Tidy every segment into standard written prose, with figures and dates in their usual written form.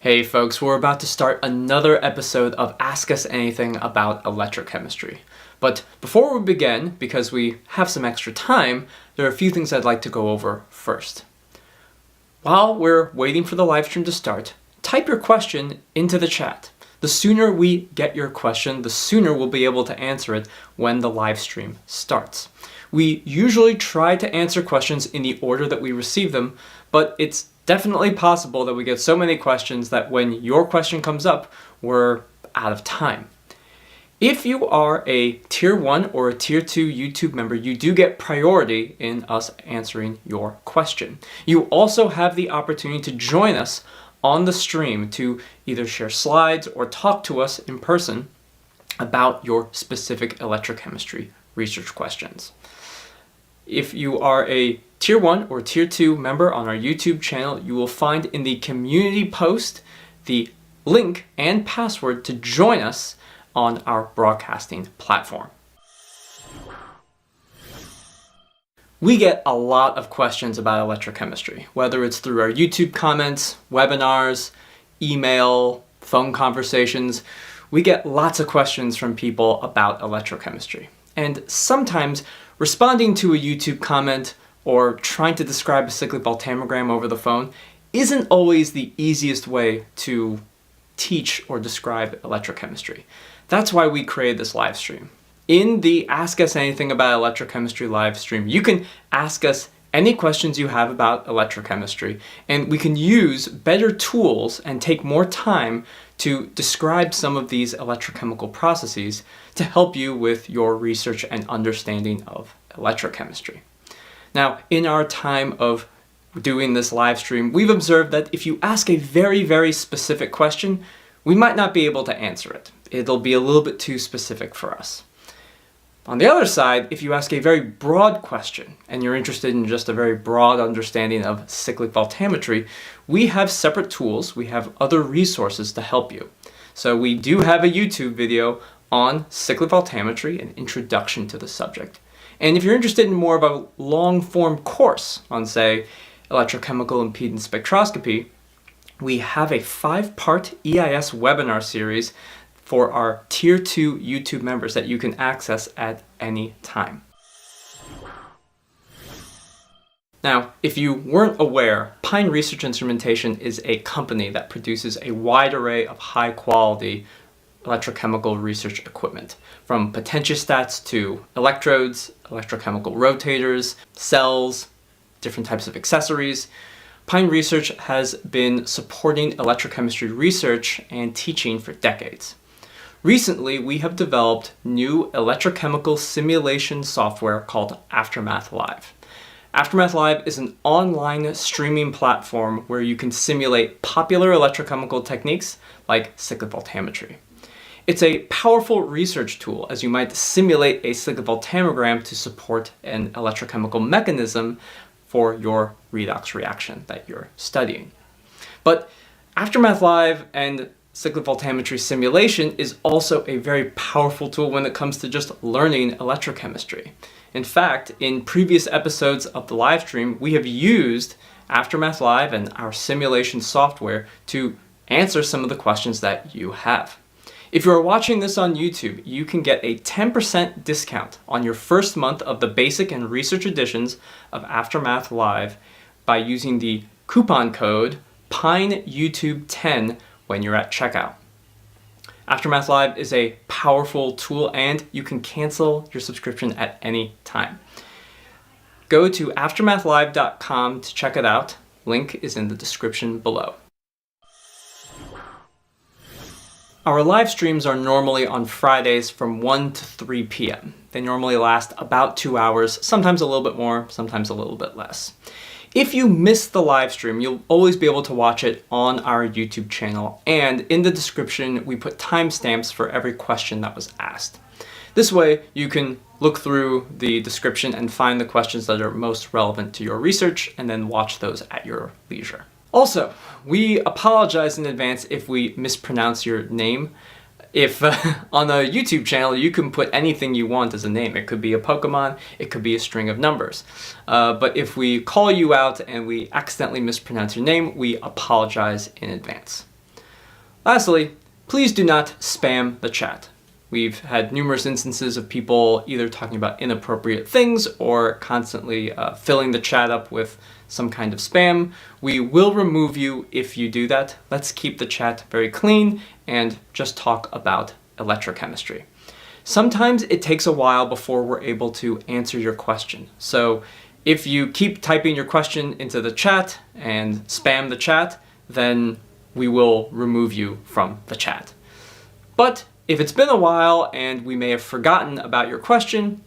Hey folks, we're about to start another episode of Ask Us Anything about electrochemistry. But before we begin, because we have some extra time, there are a few things I'd like to go over first. While we're waiting for the live stream to start, type your question into the chat. The sooner we get your question, the sooner we'll be able to answer it when the live stream starts. We usually try to answer questions in the order that we receive them, but it's definitely possible that we get so many questions that when your question comes up, we're out of time. If you are a Tier 1 or a Tier 2 YouTube member, you do get priority in us answering your question. You also have the opportunity to join us on the stream to either share slides or talk to us in person about your specific electrochemistry research questions. If you are a Tier 1 or Tier 2 member on our YouTube channel, you will find in the community post the link and password to join us on our broadcasting platform. We get a lot of questions about electrochemistry, whether it's through our YouTube comments, webinars, email, phone conversations. We get lots of questions from people about electrochemistry. And sometimes responding to a YouTube comment or trying to describe a cyclic voltammogram over the phone isn't always the easiest way to teach or describe electrochemistry. That's why we created this live stream. In the Ask Us Anything About Electrochemistry live stream, you can ask us any questions you have about electrochemistry, and we can use better tools and take more time to describe some of these electrochemical processes to help you with your research and understanding of electrochemistry. Now, in our time of doing this live stream, we've observed that if you ask a very, very specific question, we might not be able to answer it. It'll be a little bit too specific for us. On the other side, if you ask a very broad question and you're interested in just a very broad understanding of cyclic voltammetry, we have separate tools, we have other resources to help you. So we do have a YouTube video on cyclic voltammetry, an introduction to the subject. And if you're interested in more of a long-form course on, say, electrochemical impedance spectroscopy, we have a 5-part EIS webinar series for our Tier 2 YouTube members that you can access at any time. Now, if you weren't aware, Pine Research Instrumentation is a company that produces a wide array of high-quality electrochemical research equipment, from potentiostats to electrodes, electrochemical rotators, cells, different types of accessories. Pine Research has been supporting electrochemistry research and teaching for decades. Recently, we have developed new electrochemical simulation software called Aftermath Live. Aftermath Live is an online streaming platform where you can simulate popular electrochemical techniques like cyclic voltammetry. It's a powerful research tool, as you might simulate a cyclic voltammogram to support an electrochemical mechanism for your redox reaction that you're studying. But Aftermath Live and cyclic voltammetry simulation is also a very powerful tool when it comes to just learning electrochemistry. In fact, in previous episodes of the live stream, we have used Aftermath Live and our simulation software to answer some of the questions that you have. If you are watching this on YouTube, you can get a 10% discount on your first month of the basic and research editions of Aftermath Live by using the coupon code PINEYouTube10 when you're at checkout. Aftermath Live is a powerful tool and you can cancel your subscription at any time. Go to aftermathlive.com to check it out. Link is in the description below. Our live streams are normally on Fridays from 1 to 3 p.m. They normally last about 2 hours, sometimes a little bit more, sometimes a little bit less. If you miss the live stream, you'll always be able to watch it on our YouTube channel, and in the description we put timestamps for every question that was asked. This way you can look through the description and find the questions that are most relevant to your research and then watch those at your leisure. Also, we apologize in advance if we mispronounce your name. If on the YouTube channel you can put anything you want as a name. It could be a Pokemon, it could be a string of numbers. But if we call you out and we accidentally mispronounce your name, we apologize in advance. Lastly, please do not spam the chat. We've had numerous instances of people either talking about inappropriate things or constantly filling the chat up with some kind of spam. We will remove you if you do that. Let's keep the chat very clean and just talk about electrochemistry. Sometimes it takes a while before we're able to answer your question. So if you keep typing your question into the chat and spam the chat, then we will remove you from the chat. But if it's been a while and we may have forgotten about your question,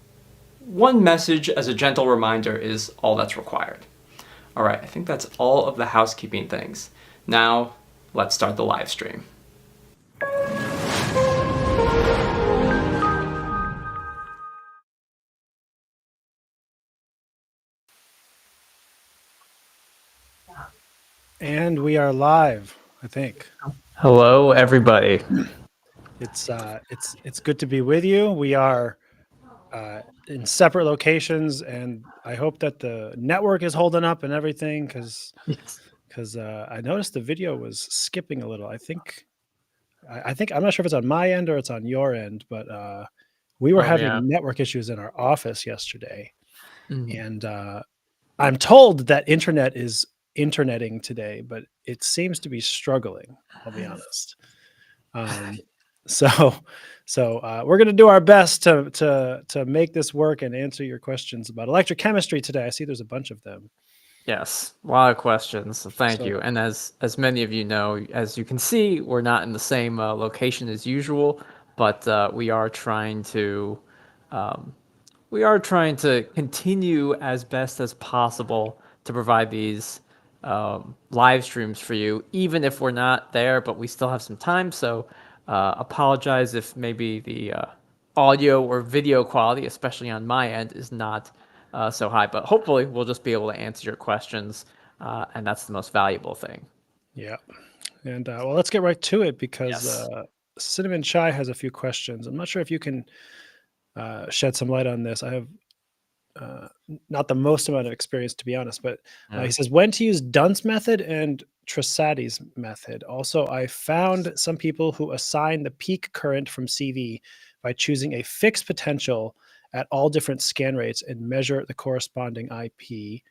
one message as a gentle reminder is all that's required. All right, I think that's all of the housekeeping things. Now, let's start the live stream. And we are live, I think. Hello, everybody. It's good to be with you. We are in separate locations, and I hope that the network is holding up and everything, because I noticed the video was skipping a little. I think I'm not sure if it's on my end or it's on your end, but we were having network issues in our office yesterday, and I'm told that internet is interneting today, but it seems to be struggling. I'll be honest. So we're going to do our best to make this work and answer your questions about electrochemistry today. I see there's a bunch of them. Yes, a lot of questions. So thank you. And as many of you know, as you can see, we're not in the same location as usual, but we are trying to continue as best as possible to provide these live streams for you, even if we're not there, but we still have some time. So apologize if maybe the audio or video quality, especially on my end, is not so high, but hopefully we'll just be able to answer your questions, and that's the most valuable thing. Yeah. And well, let's get right to it, because Cinnamon Chai has a few questions. I'm not sure if you can shed some light on this. I have not the most amount of experience, to be honest, but he says when to use Dunn's method and Trasatti's method. Also, I found some people who assign the peak current from CV by choosing a fixed potential at all different scan rates and measure the corresponding IP,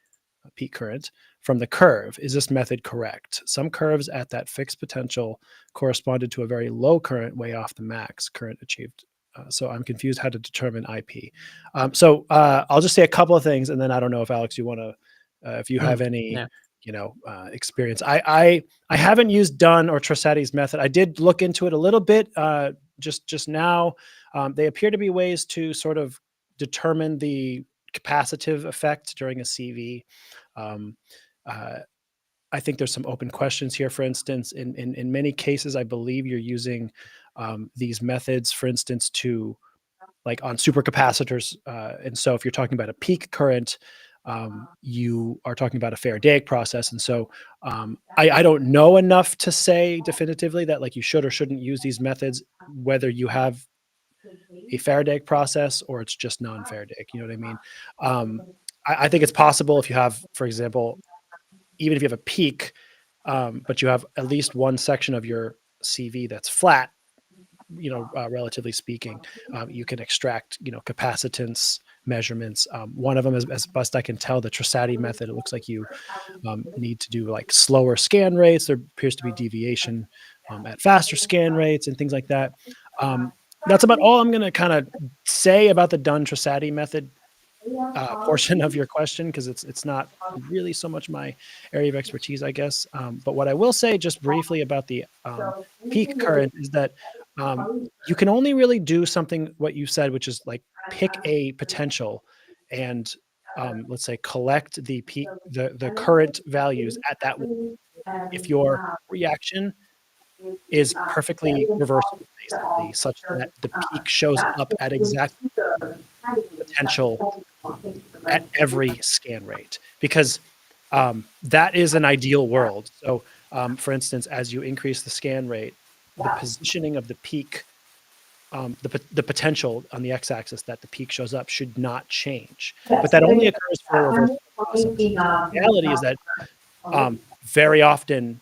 peak current, from the curve. Is this method correct? Some curves at that fixed potential corresponded to a very low current way off the max current achieved. So I'm confused how to determine IP. So I'll just say a couple of things, and then I don't know if Alex, you want to, if you have any, experience. I haven't used Dunn or Trasatti's method. I did look into it a little bit just now. They appear to be ways to sort of determine the capacitive effect during a CV. I think there's some open questions here. For instance, in many cases, I believe you're using these methods, for instance, to like on supercapacitors. And so if you're talking about a peak current, you are talking about a Faradaic process. And so I don't know enough to say definitively that like you should or shouldn't use these methods, whether you have a Faradaic process or it's just non-Faradaic. You know what I mean? I think it's possible if you have, for example, even if you have a peak, but you have at least one section of your CV that's flat, relatively speaking, you can extract, capacitance measurements. One of them is, as best I can tell, the Trasatti method. It looks like you need to do like slower scan rates. There appears to be deviation at faster scan rates and things like that. That's about all I'm going to kind of say about the Dunn-Trasatti method portion of your question, because it's not really so much my area of expertise, I guess. But what I will say just briefly about the peak current is that you can only really do something what you said, which is like pick a potential and let's say collect the peak, the current values at that. If your reaction is perfectly reversible, basically, such that the peak shows up at exact potential at every scan rate, because that is an ideal world. So, for instance, as you increase the scan rate, the positioning of the peak, the potential on the x-axis that the peak shows up should not change. But that only occurs for a reversible process. The reality is that very often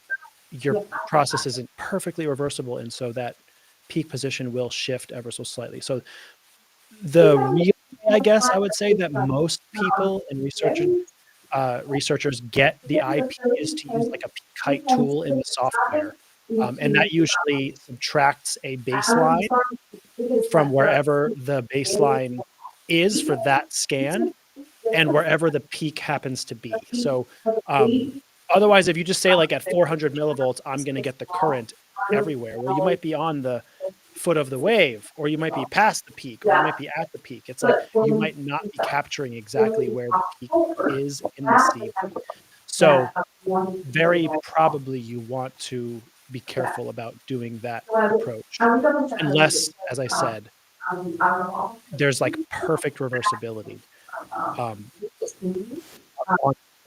your process isn't perfectly reversible, and so that peak position will shift ever so slightly. So the real, I guess I would say that most people and researchers get the IP is to use like a peak height tool in the software. And that usually subtracts a baseline from wherever the baseline is for that scan and wherever the peak happens to be. So otherwise, if you just say like at 400 millivolts, I'm going to get the current everywhere. Well, you might be on the foot of the wave, or you might be past the peak, or you might be at the peak. It's like you might not be capturing exactly where the peak is in the sieve. So very probably you want to be careful about doing that approach, unless, as I said, there's like perfect reversibility on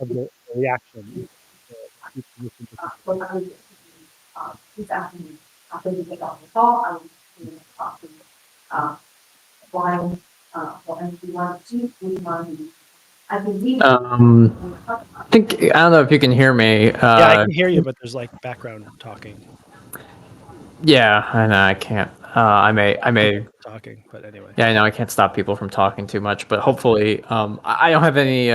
of the reaction. I don't know if you can hear me. Yeah, I can hear you, but there's like background talking. Yeah, I know I can't. I may. Talking, but anyway. Yeah, I know I can't stop people from talking too much, but hopefully, I don't have any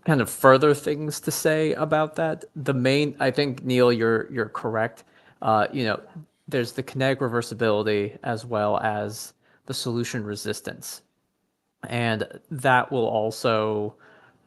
kind of further things to say about that. The main, I think, Neil, you're correct. There's the kinetic reversibility as well as the solution resistance, and that will also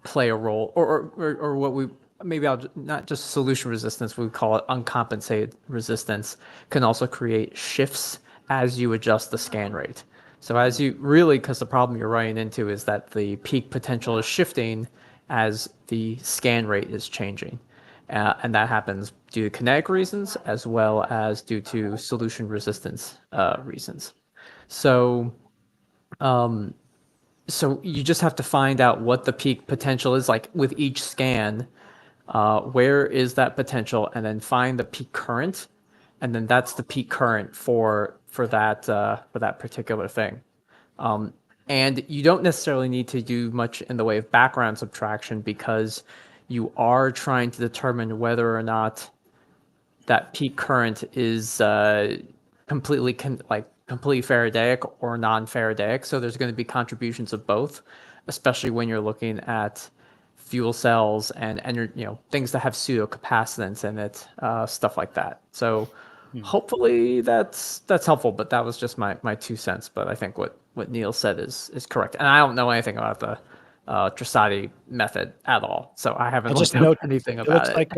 play a role, or what we maybe I'll not just solution resistance, we call it uncompensated resistance, can also create shifts as you adjust the scan rate. So as you really, because the problem you're running into is that the peak potential is shifting as the scan rate is changing. And that happens due to kinetic reasons as well as due to solution resistance reasons. So so you just have to find out what the peak potential is like with each scan. Where is that potential, and then find the peak current, and then that's the peak current for that particular thing. And you don't necessarily need to do much in the way of background subtraction because you are trying to determine whether or not that peak current is completely completely Faradaic or non-Faradaic. So there's going to be contributions of both, especially when you're looking at fuel cells and things that have pseudo-capacitance in it, stuff like that. So hopefully that's helpful. But that was just my 2 cents. But I think what Neil said is correct. And I don't know anything about the Trasatti method at all, so I haven't I'll just looked up note anything it about looks like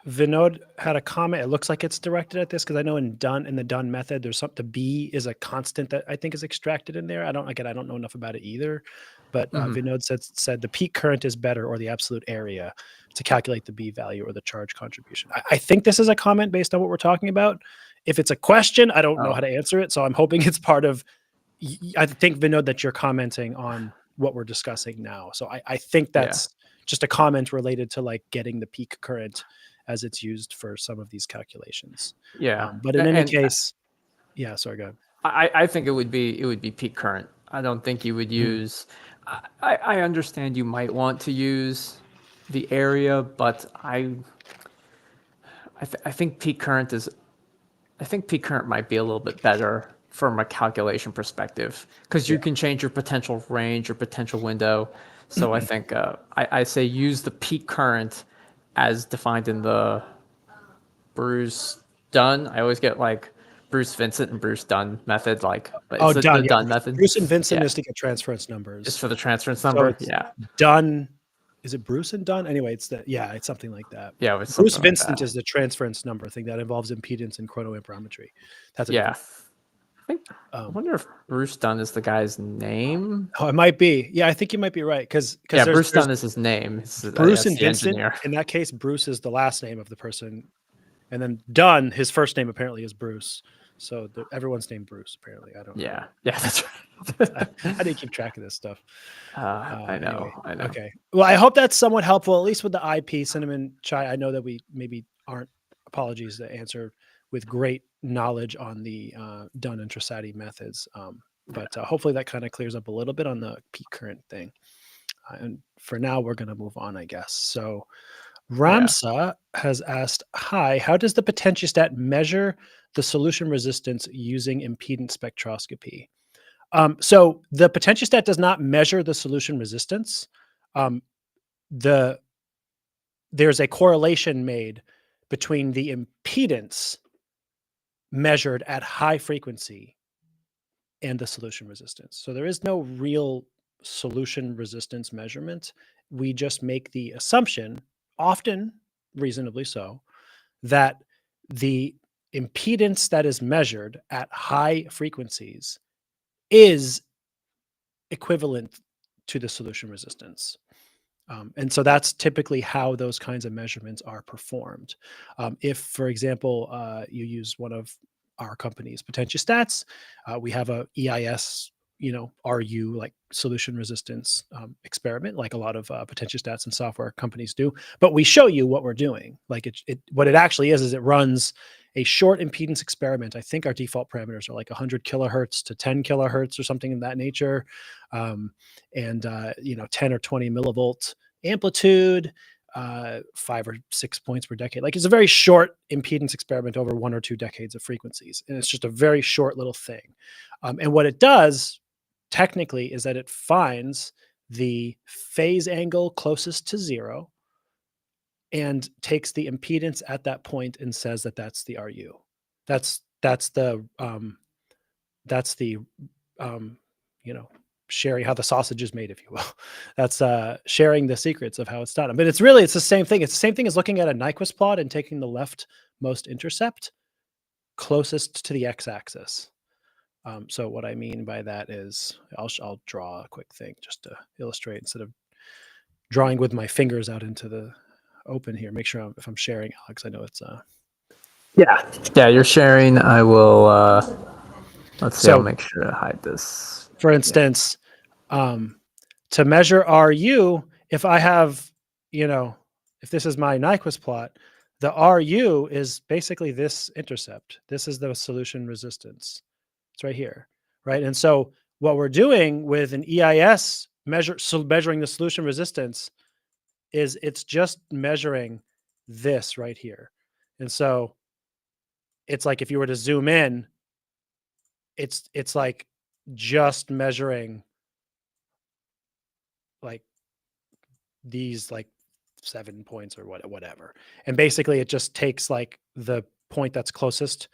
Vinod had a comment. It looks like it's directed at this because I know in the Dunn method, there's something. The B is a constant that I think is extracted in there. I don't know enough about it either, but Vinod said the peak current is better, or the absolute area, to calculate the B value or the charge contribution. I think this is a comment based on what we're talking about. If it's a question, I don't know how to answer it, so I'm hoping it's part of. I think, Vinod, that you're commenting on what we're discussing now. So I think that's just a comment related to like getting the peak current as it's used for some of these calculations. Yeah. But in any case, yeah, sorry, go ahead. I think it would be peak current. I don't think you would use. I understand you might want to use the area, but I think peak current is. I think peak current might be a little bit better from a calculation perspective because you can change your potential range, your potential window. So I think I say use the peak current as defined in the Bruce Dunn. I always get like Bruce Vincent and Bruce Dunn method, like, but it's Dunn, the Dunn method. Bruce and Vincent Yeah, is to get transference numbers. it's for the transference So number. it's Yeah, Dunn. Is it Bruce and Dunn? Anyway, it's it's something like that. yeah, it's Bruce something like Vincent that. is the transference number thing that involves impedance and chronoamperometry. That's a Yeah, different. I wonder if Bruce Dunn is the guy's name. Oh, it might be. Yeah, I think you might be right because Yeah, there's Bruce Dunn is his name. Bruce That's and the Vincent. engineer. In that case, Bruce is the last name of the person, and then Dunn, his first name apparently is Bruce. So everyone's named Bruce. Apparently, I don't know. Yeah, that's right. How do you keep track of this stuff? I know. Okay. Well, I hope that's somewhat helpful, at least with the IP. Cinnamon Chai, I know that we maybe aren't, apologies, to answer with great knowledge on the Dunn and Trasatti methods. But hopefully that kind of clears up a little bit on the peak current thing. And for now, we're going to move on, I guess. So Ramsa has asked, hi, how does the potentiostat measure the solution resistance using impedance spectroscopy? So the potentiostat does not measure the solution resistance. There's a correlation made between the impedance measured at high frequency and the solution resistance. So there is no real solution resistance measurement. We just make the assumption, often reasonably so, that the impedance that is measured at high frequencies is equivalent to the solution resistance. And so that's typically how those kinds of measurements are performed. If, for example, you use one of our company's potentiostats, we have a EIS, RU, like solution resistance experiment, like a lot of potentiostats and software companies do. But we show you what we're doing. Like what it actually is it runs a short impedance experiment. I think our default parameters are like 100 kilohertz to 10 kilohertz or something in that nature. And 10 or 20 millivolt amplitude, 5 or 6 points per decade. Like, it's a very short impedance experiment over 1 or 2 decades of frequencies. And it's just a very short little thing. And what it does technically is that it finds the phase angle closest to zero and takes the impedance at that point and says that that's the RU. That's the sharing how the sausage is made, if you will. That's sharing the secrets of how it's done. But it's the same thing. It's the same thing as looking at a Nyquist plot and taking the leftmost intercept closest to the x-axis. So what I mean by that is, I'll draw a quick thing just to illustrate instead of drawing with my fingers out into the open here. Make sure if I'm sharing, Alex, I know it's yeah, you're sharing. I will let's see, I'll make sure to hide this. For instance, to measure RU, if I have, if this is my Nyquist plot, the RU is basically this intercept. This is the solution resistance. It's right here, right? And so what we're doing with an EIS measuring the solution resistance is it's just measuring this right here. And so it's like if you were to zoom in, it's like just measuring like these like 7 points or whatever. And basically it just takes like the point that's closest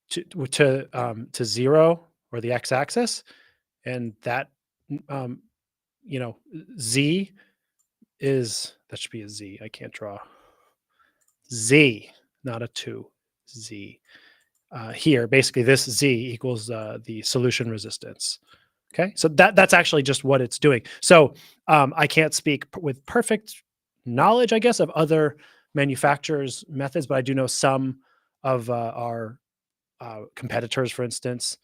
to zero or the x-axis, and that z is, that should be a z. I can't draw z, not a 2, z. Here, basically this z equals the solution resistance. Okay, so that's actually just what it's doing. So I can't speak with perfect knowledge, I guess, of other manufacturers' methods, but I do know some of our competitors, for instance,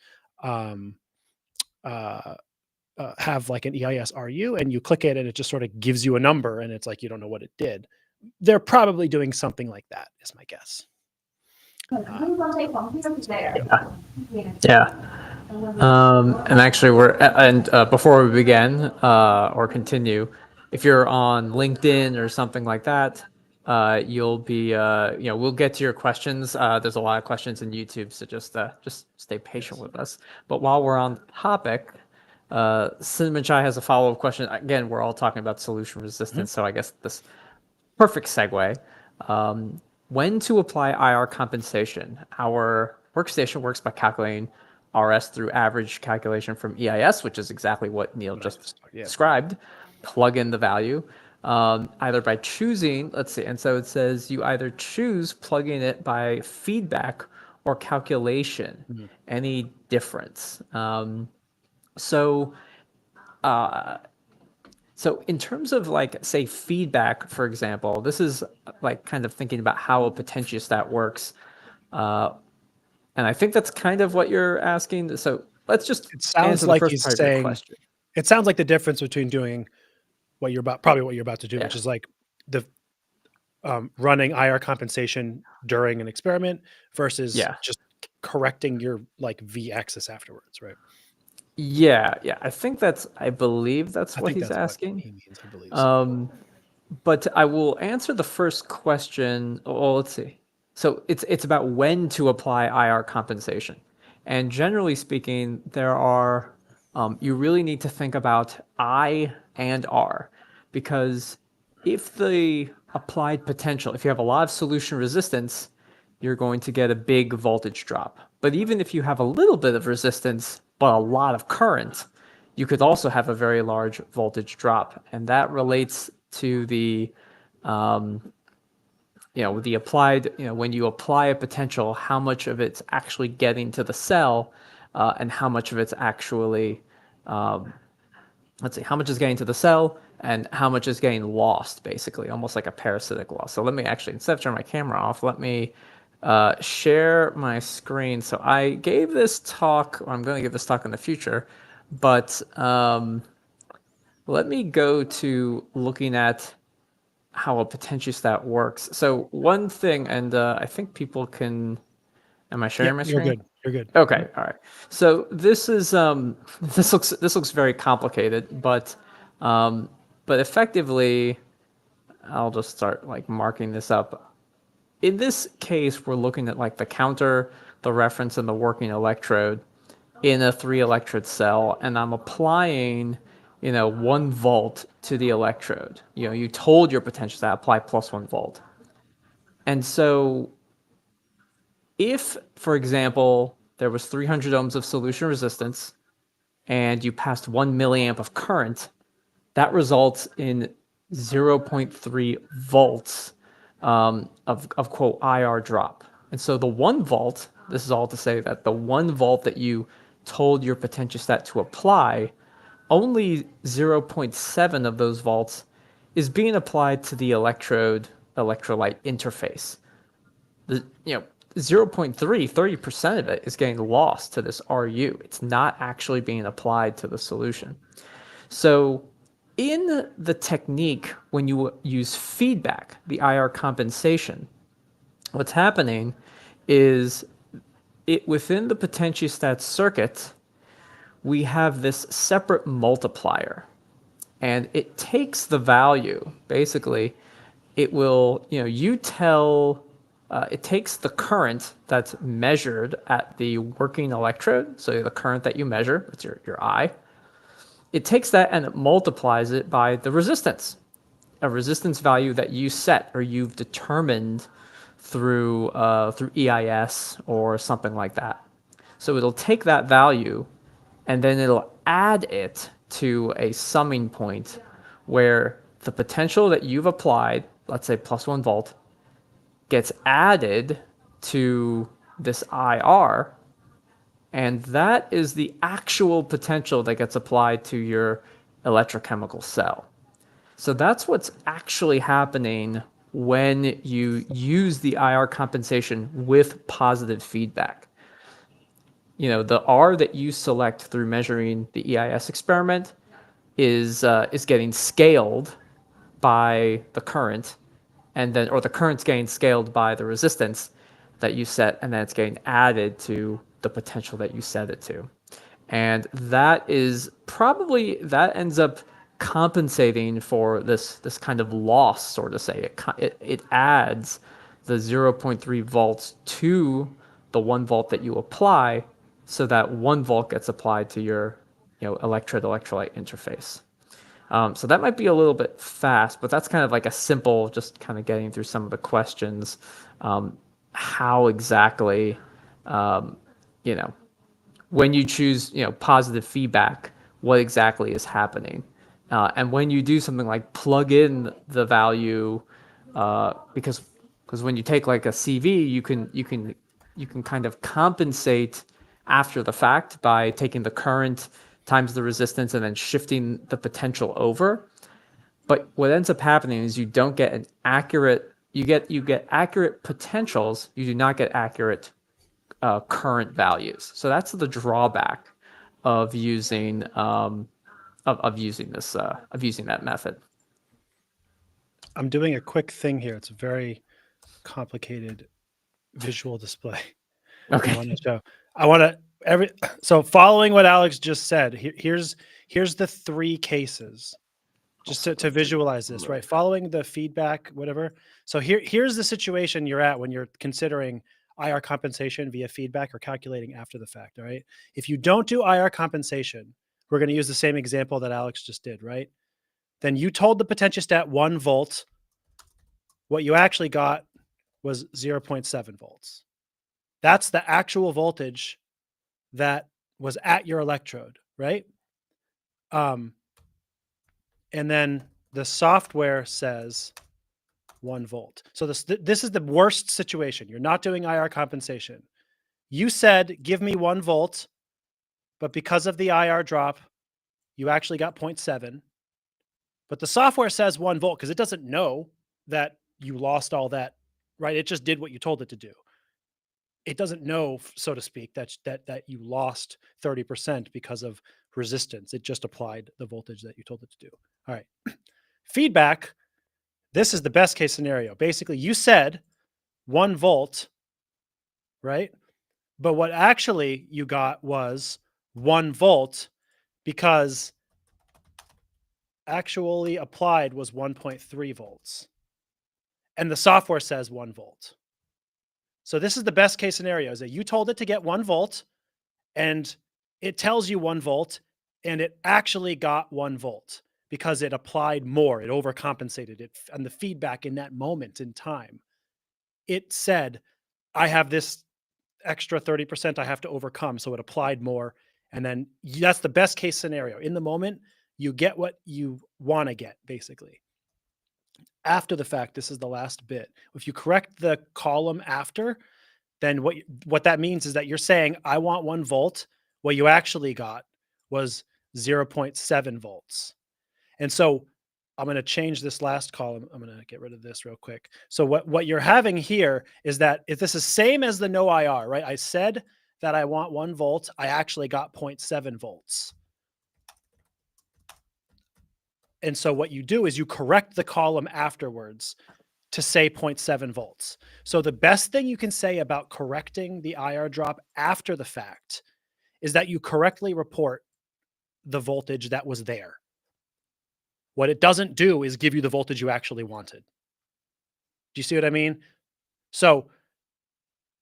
have like an EIS RU, and you click it and it just sort of gives you a number, and it's like you don't know what it did. They're probably doing something like that, is my guess. Yeah. And actually before we begin or continue, if you're on LinkedIn or something like that, you'll be we'll get to your questions. There's a lot of questions in YouTube, so just stay patient with us. But while we're on the topic, Cinnamon Chai has a follow-up question. Again, we're all talking about solution resistance, so I guess this perfect segue. When to apply IR compensation? Our workstation works by calculating RS through average calculation from EIS, which is exactly what Neil just described. Plug in the value, either by choosing, let's see, and so it says you either choose plugging it by feedback or calculation. Any difference? So in terms of like, say, feedback, for example, this is like kind of thinking about how a potentiostat works. And I think that's kind of what you're asking. So let's just answer the first part of your question. It sounds like the difference between doing what you're about to do, which is like the running IR compensation during an experiment versus just correcting your like V axis afterwards, right? Yeah. I believe that's what he's asking. What he means, I believe so. But I will answer the first question. Well, let's see. So it's about when to apply IR compensation, and generally speaking, there are you really need to think about I and R, because if the applied potential, if you have a lot of solution resistance, you're going to get a big voltage drop. But even if you have a little bit of resistance but a lot of current, you could also have a very large voltage drop, and that relates to the the applied, when you apply a potential, how much of it's actually getting to the cell, and how much of it's actually, let's see, how much is getting to the cell and how much is getting lost, basically, almost like a parasitic loss. So let me actually, instead of turning my camera off, let me share my screen. So I gave this talk, or I'm going to give this talk in the future, but let me go to looking at how a potentiostat works. So one thing, and I think people can, am I sharing my You're screen? good. You're good. Okay, all right. So this is this looks very complicated, but effectively, I'll just start like marking this up. In this case, we're looking at like the counter, the reference, and the working electrode in a 3 electrode cell, and I'm applying 1 volt to the electrode. You told your potentiostat apply plus 1 volt. And so if, for example, there was 300 ohms of solution resistance and you passed 1 milliamp of current, that results in 0.3 volts of quote IR drop. And so the 1 volt, this is all to say that the 1 volt that you told your potentiostat to apply, only 0.7 of those volts is being applied to the electrode electrolyte interface. The 0.3, 30% of it is getting lost to this RU. It's not actually being applied to the solution. So in the technique, when you use feedback, the IR compensation, what's happening is within the potentiostat circuit, we have this separate multiplier, and it takes the value. Basically, it will, it takes the current that's measured at the working electrode, so the current that you measure, that's your I. It takes that and it multiplies it by the resistance, a resistance value that you set or you've determined through EIS or something like that. So it'll take that value and then it'll add it to a summing point where the potential that you've applied, let's say plus 1 volt, gets added to this IR, and that is the actual potential that gets applied to your electrochemical cell. So that's what's actually happening when you use the IR compensation with positive feedback. The R that you select through measuring the EIS experiment is getting scaled by the current, and then, or the current's getting scaled by the resistance that you set, and then it's getting added to the potential that you set it to. And that ends up compensating for this kind of loss, sort of say. It adds the 0.3 volts to the 1 volt that you apply, so that 1 volt gets applied to your electrode electrolyte interface. So that might be a little bit fast, but that's kind of like a simple, just kind of getting through some of the questions. How exactly, when you choose, positive feedback, what exactly is happening? And when you do something like plug in the value, because when you take like a CV, you can kind of compensate after the fact by taking the current times the resistance and then shifting the potential over. But what ends up happening is you don't get an accurate, you get accurate potentials, you do not get accurate current values. So that's the drawback of using using that method. I'm doing a quick thing here. It's a very complicated visual display. Okay. So following what Alex just said, here's the 3 cases. just to visualize this, right? Following the feedback, whatever. So here's the situation you're at when you're considering IR compensation via feedback or calculating after the fact, all right? If you don't do IR compensation, we're going to use the same example that Alex just did, right? Then you told the potentiostat 1 volt. What you actually got was 0.7 volts. That's the actual voltage that was at your electrode, right? And then the software says 1 volt. So this is the worst situation. You're not doing IR compensation. You said, give me 1 volt, but because of the IR drop, you actually got 0.7. But the software says 1 volt because it doesn't know that you lost all that, right? It just did what you told it to do. It doesn't know, so to speak, that you lost 30% because of resistance. It just applied the voltage that you told it to do. All right. Feedback, this is the best case scenario. Basically, you said 1 volt, right? But what actually you got was 1 volt because actually applied was 1.3 volts. And the software says 1 volt. So this is the best case scenario, is that you told it to get 1 volt and it tells you 1 volt and it actually got 1 volt because it applied more, it overcompensated it. And the feedback in that moment in time, it said, I have this extra 30% I have to overcome. So it applied more. And then that's the best case scenario. In the moment, you get what you want to get, basically. After the fact, this is the last bit. If you correct the column after, then what that means is that you're saying, I want 1 volt. What you actually got was 0.7 volts. And so I'm going to change this last column. I'm going to get rid of this real quick. So what you're having here is that if this is same as the no IR, right? I said that I want 1 volt. I actually got 0.7 volts. And so what you do is you correct the column afterwards to say 0.7 volts. So the best thing you can say about correcting the IR drop after the fact is that you correctly report the voltage that was there. What it doesn't do is give you the voltage you actually wanted. Do you see what I mean? So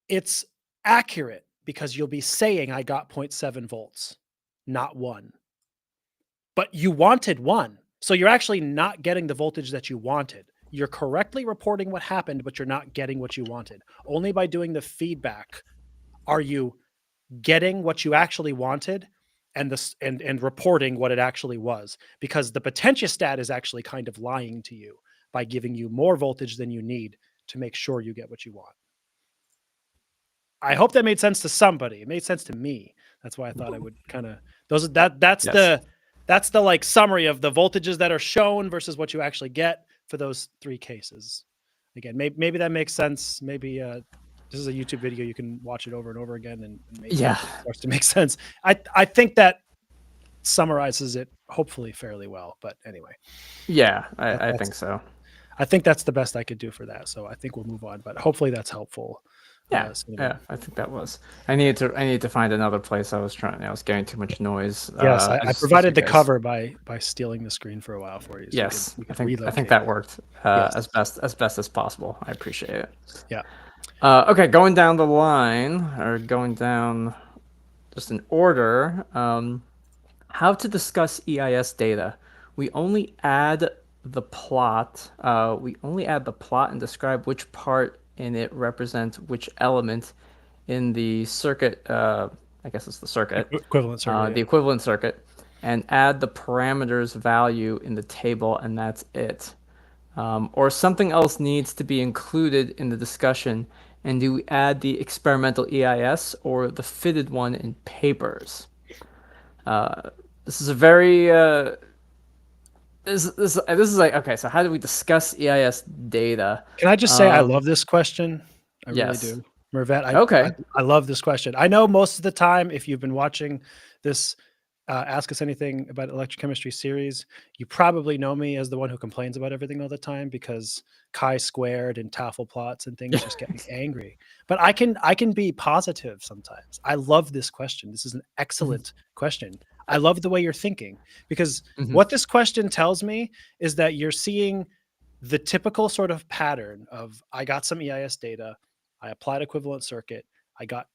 it's accurate because you'll be saying I got 0.7 volts, not 1. But you wanted 1. So you're actually not getting the voltage that you wanted. You're correctly reporting what happened, but you're not getting what you wanted. Only by doing the feedback are you getting what you actually wanted and reporting what it actually was, because the potentiostat is actually kind of lying to you by giving you more voltage than you need to make sure you get what you want. I hope that made sense to somebody. It made sense to me. That's why I thought I would kind of that's the like summary of the voltages that are shown versus what you actually get for those 3 cases. Again, maybe that makes sense. Maybe this is a YouTube video. You can watch it over and over again, and maybe it starts to make sense. I think that summarizes it hopefully fairly well. But anyway. Yeah, I think so. I think that's the best I could do for that. So I think we'll move on. But hopefully that's helpful. Yeah, I think that was. I need to find another place. I was getting too much noise. Yes, I provided the cover by stealing the screen for a while for you. So yes, I think that worked as best as possible. I appreciate it. Yeah. Okay, going down the line, or going down just in order. How to discuss EIS data? We only add the plot. And describe which part in it represents which element in the circuit. I guess it's the circuit. Equivalent circuit. The equivalent circuit, and add the parameters value in the table, and that's it. Or something else needs to be included in the discussion, and do we add the experimental EIS or the fitted one in papers? This is a very this is like, okay, so how do we discuss EIS data? Can I just say I love this question? I yes. really do. Mervet, Okay. I love this question. I know most of the time, if you've been watching this Ask Us Anything About Electrochemistry series, you probably know me as the one who complains about everything all the time because chi-squared and Tafel plots and things just get me angry. But I can be positive sometimes. I love this question. This is an excellent question. I love the way you're thinking, because Mhm. what this question tells me is that you're seeing the typical sort of pattern of, I got some EIS data, I applied equivalent circuit, I got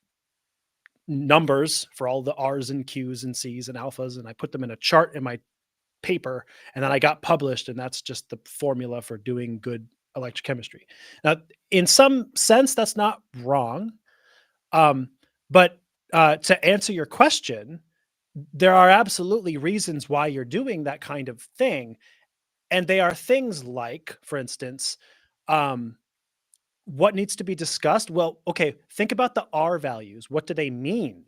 numbers for all the R's and Q's and C's and alphas, and I put them in a chart in my paper, and then I got published, and that's just the formula for doing good electrochemistry. Now, in some sense, that's not wrong. But to answer your question, there are absolutely reasons why you're doing that kind of thing. And they are things like, for instance, um, what needs to be discussed? Well, okay, think about the R values. What do they mean?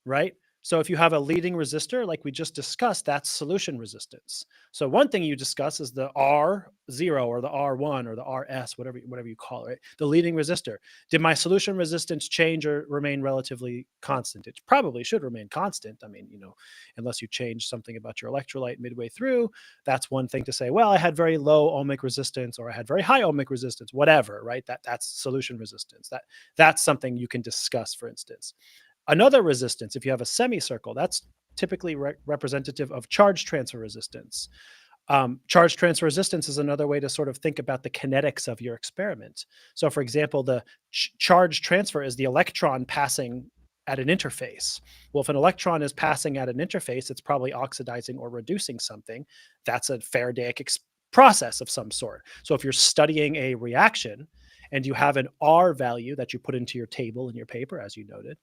Right? So if you have a leading resistor, like we just discussed, that's solution resistance. So one thing you discuss is the R0 or the R1 or the RS, whatever you call it, right? The leading resistor. Did my solution resistance change or remain relatively constant? It probably should remain constant. I mean, unless you change something about your electrolyte midway through, that's one thing to say, well, I had very low ohmic resistance or I had very high ohmic resistance, whatever, right? That's solution resistance. That's something you can discuss, for instance. Another resistance, if you have a semicircle, that's typically representative of charge transfer resistance. Charge transfer resistance is another way to sort of think about the kinetics of your experiment. So, for example, the charge transfer is the electron passing at an interface. Well, if an electron is passing at an interface, it's probably oxidizing or reducing something. That's a Faradaic process of some sort. So, if you're studying a reaction and you have an R value that you put into your table in your paper, as you noted,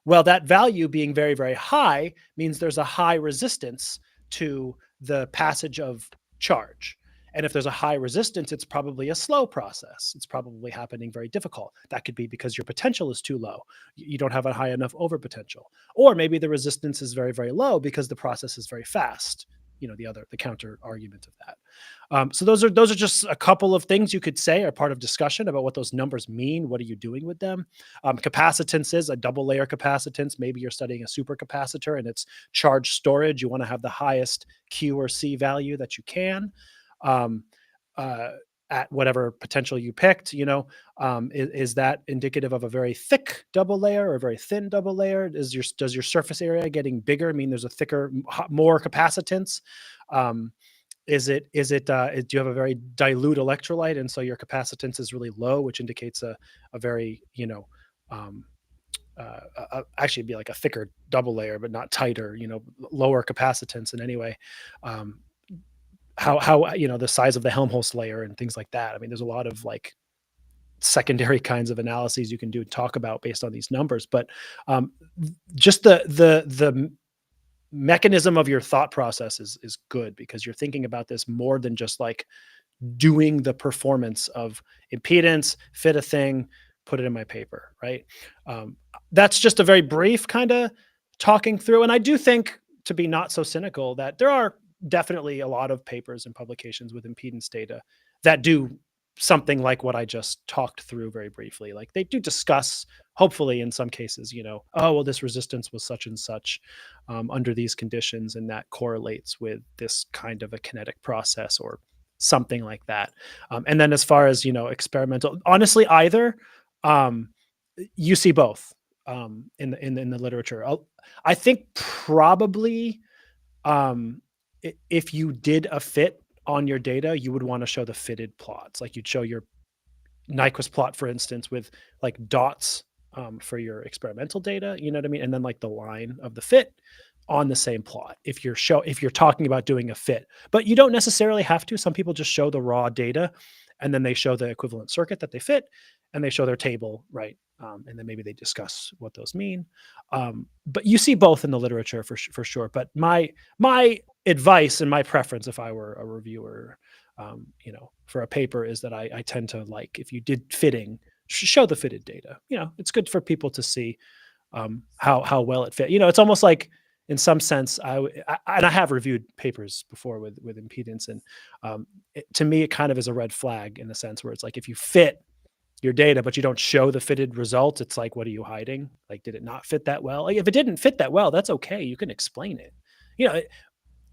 well, that value being very, very high means there's a high resistance to the passage of charge. And if there's a high resistance, it's probably a slow process. It's probably happening very difficult. That could be because your potential is too low. You don't have a high enough overpotential. Or maybe the resistance is very, very low because the process is very fast. The counter argument of that. So those are just a couple of things you could say are part of discussion about what those numbers mean. What are you doing with them? Capacitance is a double layer capacitance. Maybe you're studying a supercapacitor and it's charge storage. You want to have the highest Q or C value that you can um, at whatever potential you picked. Is that indicative of a very thick double layer or a very thin double layer? Does your surface area getting bigger mean there's a thicker, more capacitance? Do you have a very dilute electrolyte and so your capacitance is really low, which indicates a very actually it'd be like a thicker double layer but not tighter, lower capacitance in any way. How the size of the Helmholtz layer and things like that. I mean, there's a lot of like secondary kinds of analyses you can do and talk about based on these numbers, but just the mechanism of your thought process is good because you're thinking about this more than just like doing the performance of impedance, fit a thing, put it in my paper, right? That's just a very brief kind of talking through. And I do think, to be not so cynical, that there are definitely a lot of papers and publications with impedance data that do something like what I just talked through very briefly. Like they do discuss, hopefully in some cases, oh, well, this resistance was such and such under these conditions, and that correlates with this kind of a kinetic process or something like that. And then as far as, experimental, honestly, either you see both in the literature. I think probably if you did a fit on your data, you would want to show the fitted plots. Like you'd show your Nyquist plot, for instance, with like dots for your experimental data, you know what I mean? And then like the line of the fit on the same plot if you're talking about doing a fit. But you don't necessarily have to. Some people just show the raw data and then they show the equivalent circuit that they fit and they show their table, right? And then maybe they discuss what those mean. But you see both in the literature for sure. But my advice and my preference, if I were a reviewer, for a paper, is that I tend to like, if you did fitting, show the fitted data. It's good for people to see how well it fit. It's almost like, in some sense, and I have reviewed papers before with impedance, and to me, it kind of is a red flag in the sense where it's like, if you fit your data but you don't show the fitted results, it's like, what are you hiding? Like, did it not fit that well? Like, if it didn't fit that well, that's okay. You can explain it.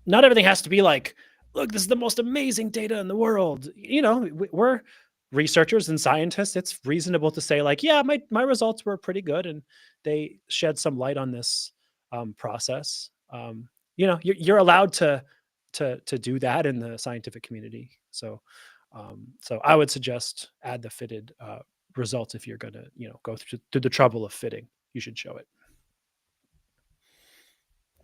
Not everything has to be like, look, this is the most amazing data in the world. We're researchers and scientists. It's reasonable to say like, yeah, my results were pretty good and they shed some light on this process. you're allowed to do that in the scientific community. So I would suggest add the fitted results if you're going to go through the trouble of fitting. You should show it.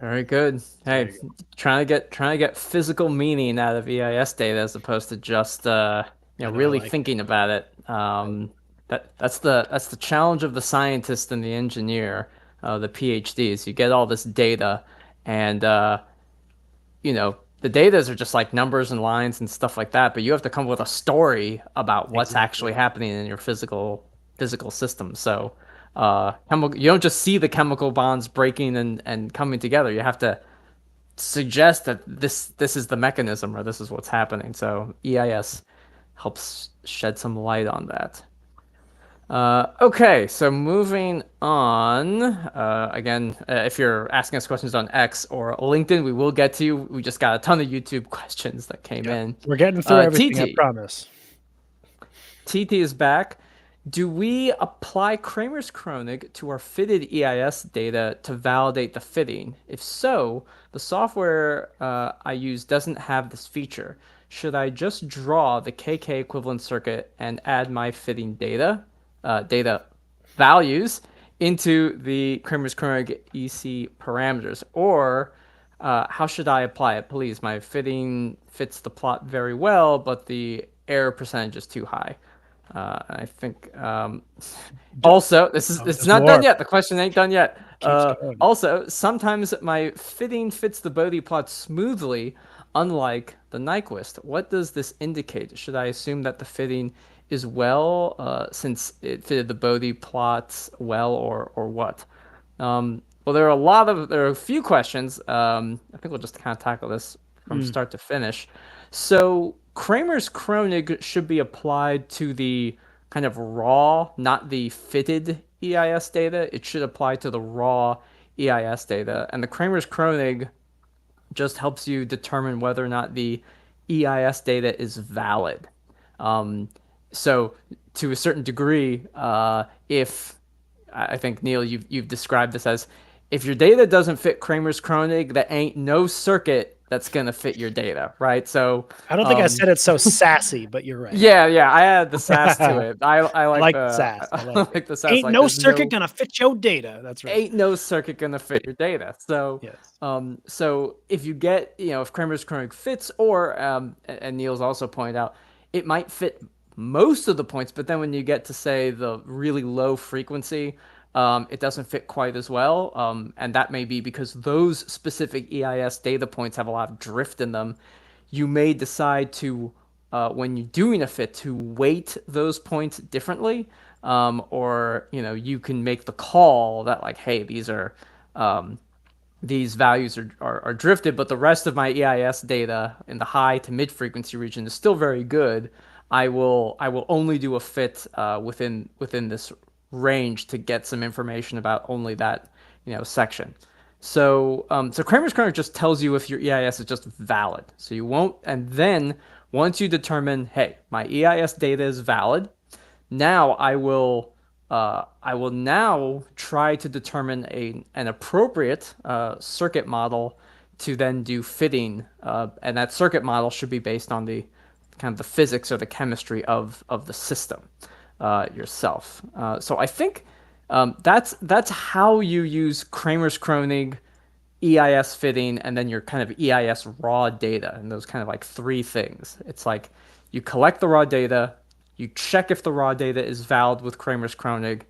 Very good. There Hey, you go. trying to get physical meaning out of EIS data as opposed to just I know, I really like it. thinking about it. That's the challenge of the scientist and the engineer, the PhDs. You get all this data, and the datas are just like numbers and lines and stuff like that, but you have to come up with a story about what's actually Exactly. happening in your physical system. So you don't just see the chemical bonds breaking and coming together. You have to suggest that this is the mechanism or this is what's happening. So EIS helps shed some light on that. Okay, so moving on. Again, if you're asking us questions on X or LinkedIn, we will get to you. We just got a ton of YouTube questions that came Yep. in. We're getting through everything, I TT. promise. TT is back. Do we apply Kramers-Kronig to our fitted EIS data to validate the fitting? If so, the software I use doesn't have this feature. Should I just draw the KK equivalent circuit and add my fitting data values into the Kramers-Kronig EC parameters? Or how should I apply it? Please, my fitting fits the plot very well, but the error percentage is too high. I think also it's There's not done more. yet. The question ain't done yet. Keeps going. Also, sometimes my fitting fits the Bode plot smoothly, unlike the Nyquist. What does this indicate? Should I assume that the fitting is well, since it fitted the Bode plots well, or what? Well, there are a few questions. I think we'll just kind of tackle this from Mm. start to finish. So Kramers-Kronig should be applied to the kind of raw, not the fitted EIS data. It should apply to the raw EIS data. And the Kramers-Kronig just helps you determine whether or not the EIS data is valid. Um, so to a certain degree, if I think Neil, you've described this as if your data doesn't fit Kramers-Kronig, that ain't no circuit that's gonna fit your data, right? So I don't think I said it so sassy, but you're right. yeah, I add the sass to I it. I like like the the sass. I I like it. like the sass. Ain't Like no there's circuit no gonna fit your data. That's right. ain't no circuit gonna fit your data. So, Yes. so if you get, if Kramers-Kronig fits, or and Niels also pointed out, it might fit most of the points, but then when you get to say the really low frequency, it doesn't fit quite as well. And that may be because those specific EIS data points have a lot of drift in them. You may decide to, when you're doing a fit, to weight those points differently, or you can make the call that like, hey, these values are drifted, but the rest of my EIS data in the high to mid frequency region is still very good. I will only do a fit within this range to get some information about only that section. So Kramers-Kronig just tells you if your EIS is just valid. So you won't, and then once you determine, hey, my EIS data is valid, now I will now try to determine an appropriate circuit model to then do fitting, and that circuit model should be based on the kind of the physics or the chemistry of the system yourself. So I think that's how you use Kramers-Kronig, EIS fitting, and then your kind of EIS raw data, and those kind of like three things. It's like you collect the raw data, you check if the raw data is valid with Kramers-Kronig,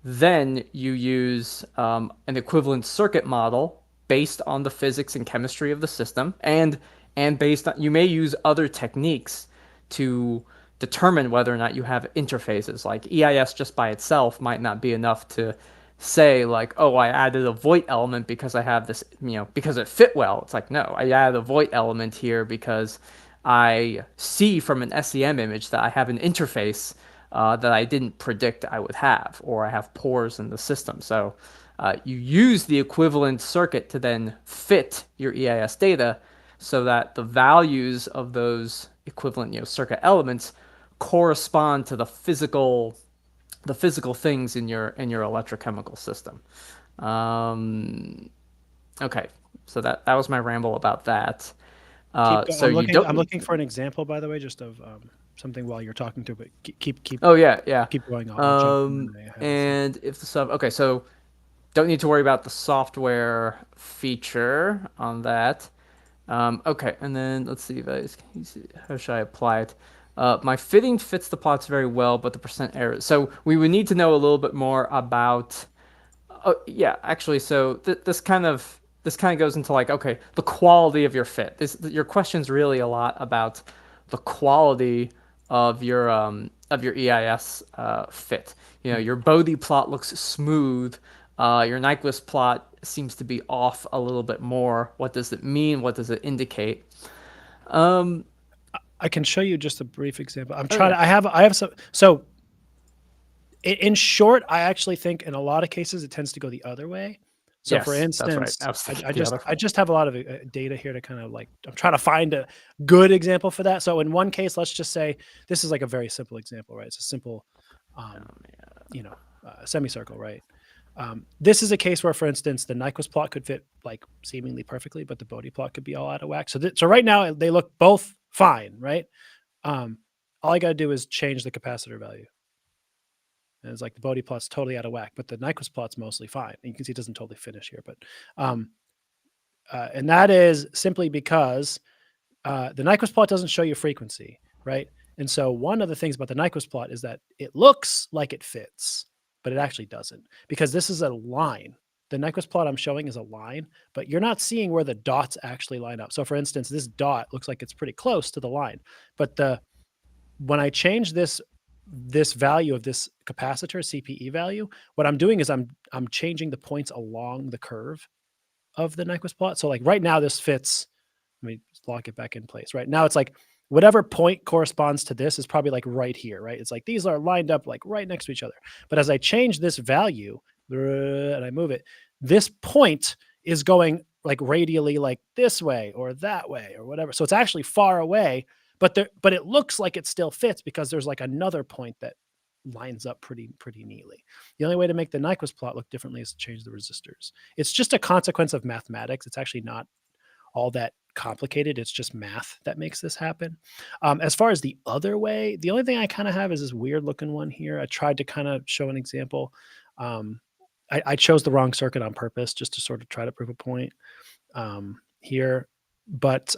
then you use an equivalent circuit model based on the physics and chemistry of the system, and based on, you may use other techniques to determine whether or not you have interfaces. Like EIS just by itself might not be enough to say like, oh, I added a Voigt element because I have this, because it fit well. It's like, no, I added a Voigt element here because I see from an SEM image that I have an interface that I didn't predict I would have, or I have pores in the system. So you use the equivalent circuit to then fit your EIS data so that the values of those equivalent circuit elements correspond to the physical things in your electrochemical system. Okay. So that was my ramble about that. Keep So I'm you looking. don't I'm need looking to. for an example, by the way, just of something while you're talking to. But Oh yeah, yeah. keep going. I'll jump in when I have a thought. And if the sub, okay, so don't need to worry about the software feature on that. Okay, and then let's see if how should I apply it? My fitting fits the plots very well, but the percent error. So we would need to know a little bit more about. Oh yeah, actually, so this kind of goes into like, okay, the quality of your fit. Your question's really a lot about the quality of your EIS fit. You know, Hmm. your Bode plot looks smooth. Your Nyquist plot seems to be off a little bit more. What does it mean? What does it indicate? Um, I can show you just a brief example. I'm oh trying yeah, to. I have some. So in short, I actually think in a lot of cases it tends to go the other way. So for yes, that's right. instance, I was thinking the other I way. just have a lot of data here to kind of like I'm trying to find a good example for that. So in one case, let's just say this is like a very simple example, right? It's a simple, um, you know, semicircle, right? This is a case where, for instance, the Nyquist plot could fit like seemingly perfectly, but the Bode plot could be all out of whack. So so right now they look both fine, right? Um, all I got to do is change the capacitor value. And it's like the Bode plot's totally out of whack, but the Nyquist plot's mostly fine. And you can see it doesn't totally finish here, but um, and that is simply because the Nyquist plot doesn't show you frequency, right? And so one of the things about the Nyquist plot is that it looks like it fits, but it actually doesn't because this is a line. The Nyquist plot I'm showing is a line, but you're not seeing where the dots actually line up. So for instance, this dot looks like it's pretty close to the line, but when I change this value of this capacitor CPE value, what I'm doing is I'm changing the points along the curve of the Nyquist plot. So like right now this fits. Let me lock it back in place. Right now it's like whatever point corresponds to this is probably like right here, right? It's like these are lined up like right next to each other. But as I change this value and I move it, this point is going like radially like this way or that way or whatever. So it's actually far away, but it looks like it still fits because there's like another point that lines up pretty neatly. The only way to make the Nyquist plot look differently is to change the resistors. It's just a consequence of mathematics. It's actually not all that complicated. It's just math that makes this happen. As far as the other way, the only thing I kind of have is this weird looking one here. I tried to kind of show an example. Um, I chose the wrong circuit on purpose just to sort of try to prove a point here. But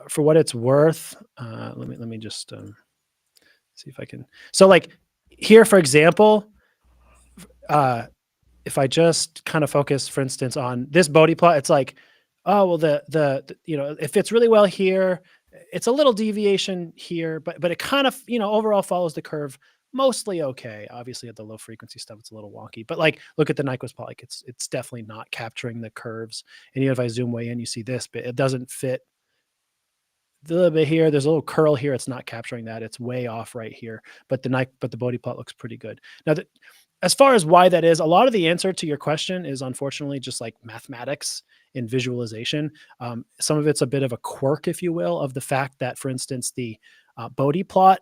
for what it's worth, let me just see if I can. So like here, for example, if I just kind of focus, for instance, on this Bode plot, it's like, oh well, the you know it fits really well here. It's a little deviation here, but it kind of overall follows the curve mostly okay. Obviously, at the low frequency stuff, it's a little wonky. But like, look at the Nyquist plot; like it's definitely not capturing the curves. And even if I zoom way in, you see this, but it doesn't fit a little bit here. There's a little curl here. It's not capturing that. It's way off right here. But the Bode plot looks pretty good. Now, as far as why that is, a lot of the answer to your question is unfortunately just like mathematics and visualization. Some of it's a bit of a quirk, if you will, of the fact that, for instance, the Bode plot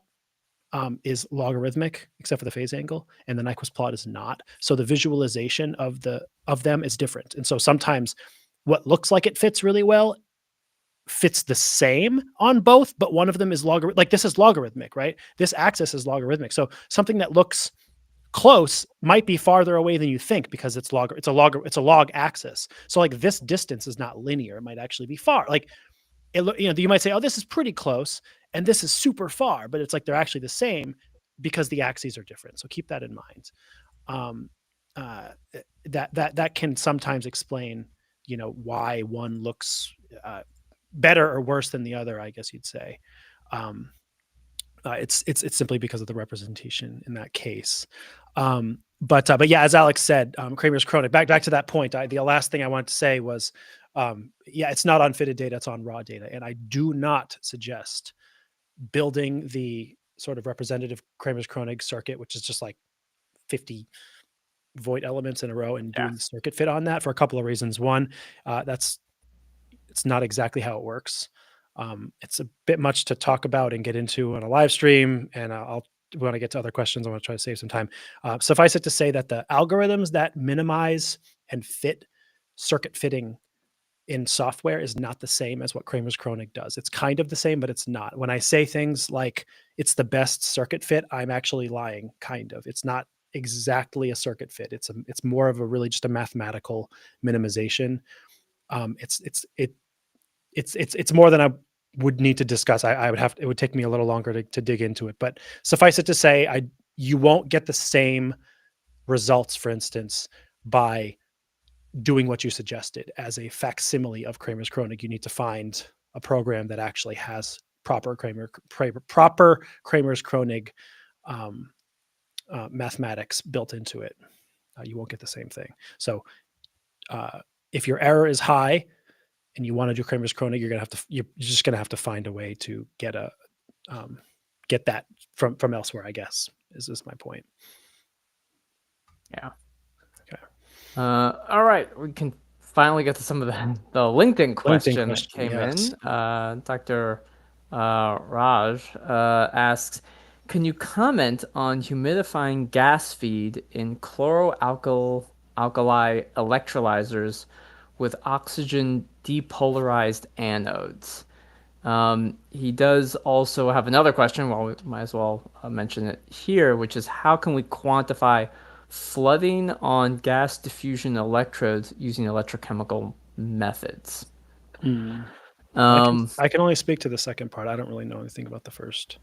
is logarithmic except for the phase angle, and the Nyquist plot is not. So the visualization of them is different. And so sometimes what looks like it fits really well fits the same on both, but one of them is logarithmic. Like this is logarithmic, right? This axis is logarithmic. So something that looks close might be farther away than you think because it's a log axis. So like this distance is not linear. It might actually be far. Like you might say, oh, this is pretty close and this is super far, but it's like they're actually the same because the axes are different. So keep that in mind. Um, that can sometimes explain, why one looks better or worse than the other, I guess you'd say. Um, it's simply because of the representation in that case. But yeah, as Alex said, Kramers-Kronig. Back to that point. The last thing I wanted to say was, yeah, it's not on fitted data; it's on raw data, and I do not suggest building the sort of representative Kramers-Kronig circuit, which is just like 50 void elements in a row, and Yeah. doing the circuit fit on that for a couple of reasons. One, it's not exactly how it works. It's a bit much to talk about and get into on a live stream, and when I get to other questions, I want to try to save some time. Suffice it to say that the algorithms that minimize and fit circuit fitting in software is not the same as what Kramers-Kronig does. It's kind of the same, but it's not. When I say things like it's the best circuit fit, I'm actually lying, kind of. It's not exactly a circuit fit. It's more of a really just a mathematical minimization. It's more than I would need to discuss. It would take me a little longer to dig into it, but suffice it to say, you won't get the same results, for instance, by doing what you suggested as a facsimile of Kramers-Kronig. You need to find a program that actually has proper Kramers-Kronig mathematics built into it. You won't get the same thing. So if your error is high and you want to do Kramers-Kronig, you're just gonna have to find a way to get that from elsewhere, I guess, is my point. Yeah. Okay. All right, we can finally get to some of the LinkedIn question that came yes. in. Dr. Raj asks, can you comment on humidifying gas feed in chloroalkali electrolyzers with oxygen depolarized anodes? He does also have another question. Well, we might as well mention it here, which is how can we quantify flooding on gas diffusion electrodes using electrochemical methods? I can only speak to the second part. I don't really know anything about the first.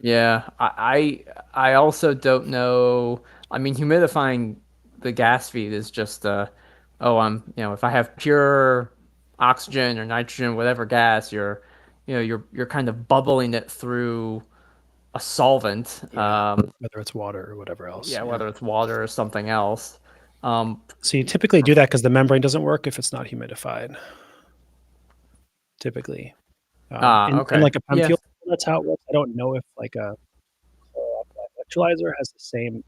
Yeah, I also don't know. I mean, humidifying the gas feed is just if I have pure oxygen or nitrogen, whatever gas, you're kind of bubbling it through a solvent. Whether it's water or whatever else. Yeah, whether it's water or something else. So you typically do that because the membrane doesn't work if it's not humidified. Typically. Okay. In like a PEM Yeah. fuel, that's how it works. I don't know if like a electrolyzer has the same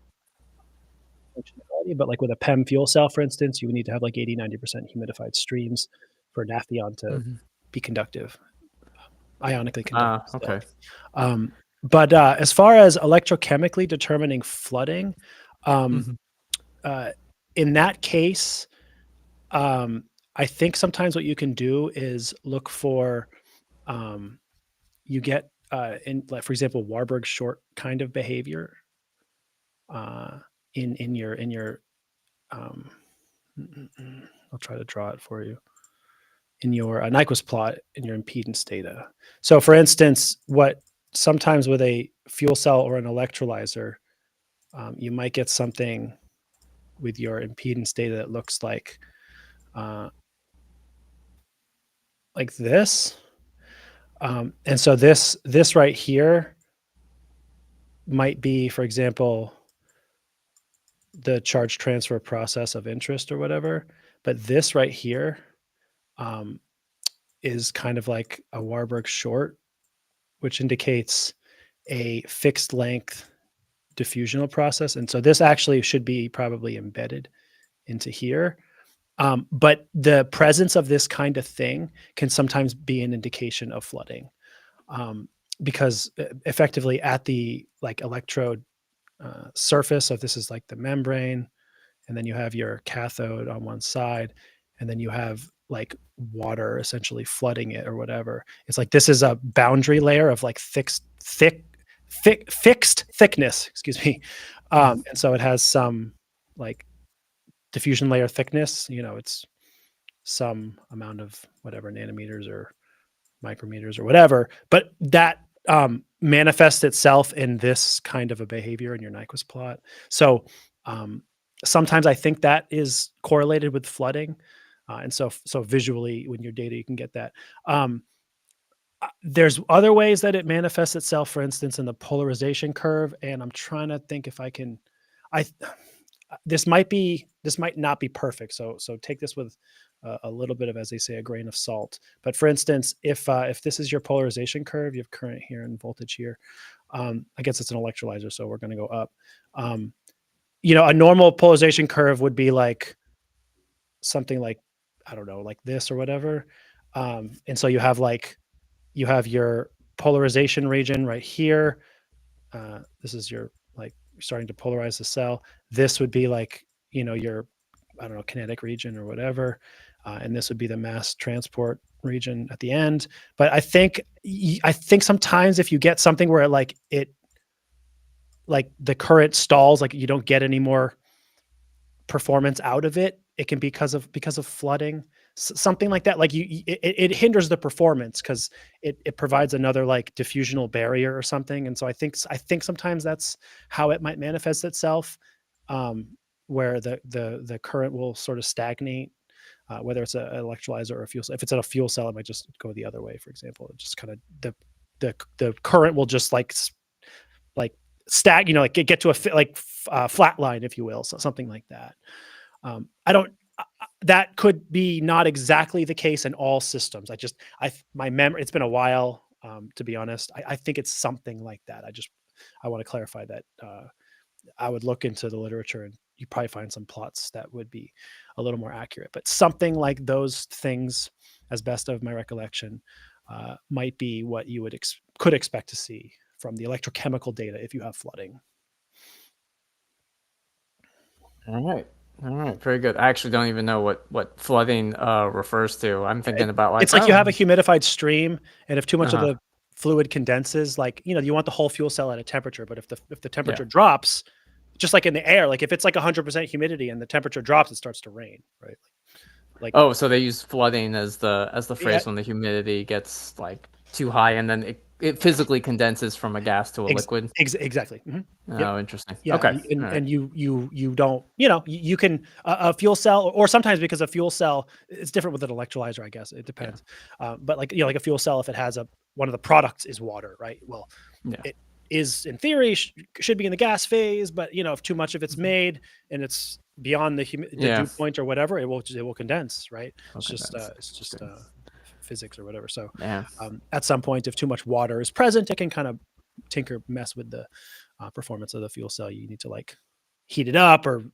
functionality, but like with a PEM fuel cell, for instance, you would need to have like 80-90% humidified streams for naphthalene to be conductive, ionically conductive. Okay. But as far as electrochemically determining flooding, in that case, I think sometimes what you can do is look for, you get in, like, for example, Warburg short kind of behavior in your I'll try to draw it for you in your Nyquist plot in your impedance data. So, for instance, what sometimes with a fuel cell or an electrolyzer, you might get something with your impedance data that looks like this. And so this right here might be, for example, the charge transfer process of interest or whatever. But this right here is kind of like a Warburg short, which indicates a fixed length diffusional process. And so this actually should be probably embedded into here. But the presence of this kind of thing can sometimes be an indication of flooding, because effectively at the like electrode surface, so this is like the membrane, and then you have your cathode on one side, and then you have like water essentially flooding it or whatever. It's like this is a boundary layer of like fixed thickness, excuse me. And so it has some like diffusion layer thickness, it's some amount of whatever nanometers or micrometers or whatever, but that manifests itself in this kind of a behavior in your Nyquist plot. So sometimes I think that is correlated with flooding. And so visually when your data, you can get that. There's other ways that it manifests itself, for instance, in the polarization curve. And I'm trying to think if I can, this might not be perfect. So take this with a little bit of, as they say, a grain of salt. But for instance, if this is your polarization curve, you have current here and voltage here. I guess it's an electrolyzer, so we're going to go up. A normal polarization curve would be like something like, I don't know, like this or whatever. And so you have your polarization region right here. This is your like starting to polarize the cell. This would be like, your, I don't know, kinetic region or whatever. and this would be the mass transport region at the end. But I think sometimes if you get something where like the current stalls, like you don't get any more performance out of it, it can be because of flooding, something like that. Like it hinders the performance because it provides another like diffusional barrier or something. And so I think sometimes that's how it might manifest itself, where the current will sort of stagnate, whether it's an electrolyzer or a fuel cell. If it's in a fuel cell, it might just go the other way. For example, it just kind of the current will just like like get to a flat line, if you will, so something like that. I don't. That could be not exactly the case in all systems. My memory. It's been a while, to be honest. I think it's something like that. I want to clarify that. I would look into the literature, and you probably find some plots that would be a little more accurate. But something like those things, as best of my recollection, might be what you could expect to see from the electrochemical data if you have flooding. All right. All right. Very good. I actually don't even know what flooding refers to. I'm thinking about like, it's like you have a humidified stream, and if too much of Uh-huh. the fluid condenses, like, you want the whole fuel cell at a temperature, but if the temperature Yeah. drops, just like in the air, like if it's like 100% humidity and the temperature drops, it starts to rain, right? Like Oh, so they use flooding as the yeah, phrase when the humidity gets like too high and then it physically condenses from a gas to a liquid. exactly. Yep. Oh, interesting. Yeah, Okay. All right. and you don't, you can a fuel cell, or sometimes because a fuel cell, it's different with an electrolyzer, I guess it Yeah. depends. But like like a fuel cell, if it has one of the products is water, right? Well, Yeah. it is in theory should be in the gas phase, but if too much of it's made and it's beyond the Yeah. dew point or whatever, it will condense, right? Okay. That's It's just interesting. physics or whatever. So Yeah. at some point, if too much water is present, it can kind of mess with the performance of the fuel cell. You need to like heat it up or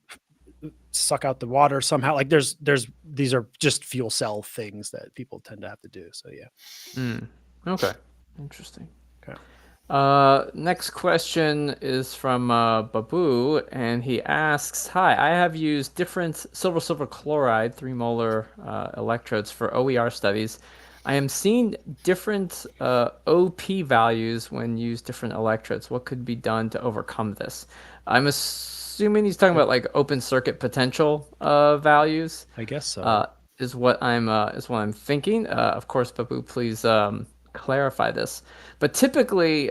suck out the water somehow. Like these are just fuel cell things that people tend to have to do. So yeah. Mm. Okay. Interesting. Okay. Next question is from Babu, and he asks, "Hi, I have used different silver chloride 3 molar electrodes for OER studies. I am seeing different OP values when used different electrodes. What could be done to overcome this?" I'm assuming he's talking about like open circuit potential values. I guess so. Uh, is what I'm thinking. Of course, Babu, please clarify this. But typically,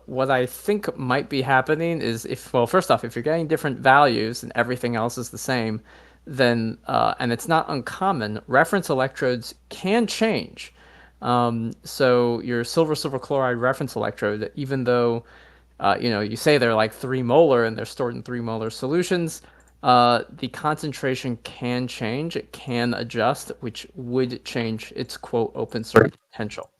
what I think might be happening is first off, if you're getting different values and everything else is the same, then and it's not uncommon, reference electrodes can change. So your silver chloride reference electrode, even though you say they're like 3 molar and they're stored in 3 molar solutions, the concentration can change. It can adjust, which would change its quote open circuit potential.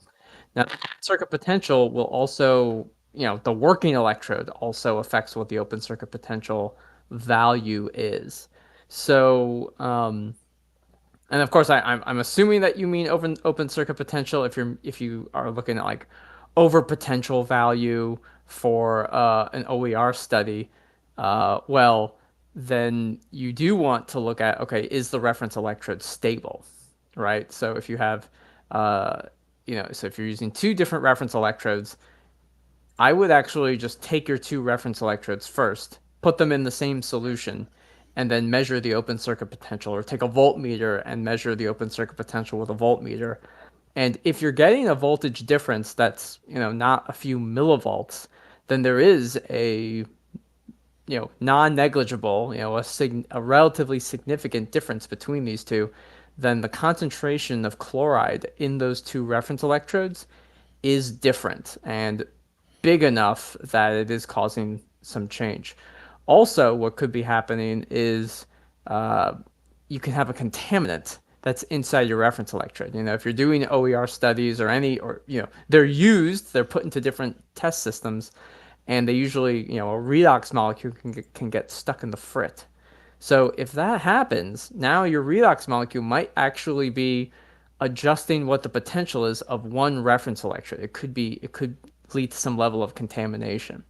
Now, circuit potential will also, the working electrode also affects what the open circuit potential value is. So, and of course, I'm assuming that you mean open circuit potential if you are looking at like over potential value for an OER study. Well, then you do want to look at, okay, is the reference electrode stable, right? So if you have, so if you're using two different reference electrodes, I would actually just take your two reference electrodes first, put them in the same solution, and then measure the open circuit potential, or take a voltmeter and measure the open circuit potential with a voltmeter. And if you're getting a voltage difference that's, not a few millivolts, then there is a, non-negligible, a relatively significant difference between these two, then the concentration of chloride in those two reference electrodes is different and big enough that it is causing some change. Also, what could be happening is uh, you can have a contaminant that's inside your reference electrode. If you're doing OER studies they're put into different test systems, and they usually, a redox molecule can get stuck in the frit. So if that happens, now your redox molecule might actually be adjusting what the potential is of one reference electrode. It could lead to some level of contamination.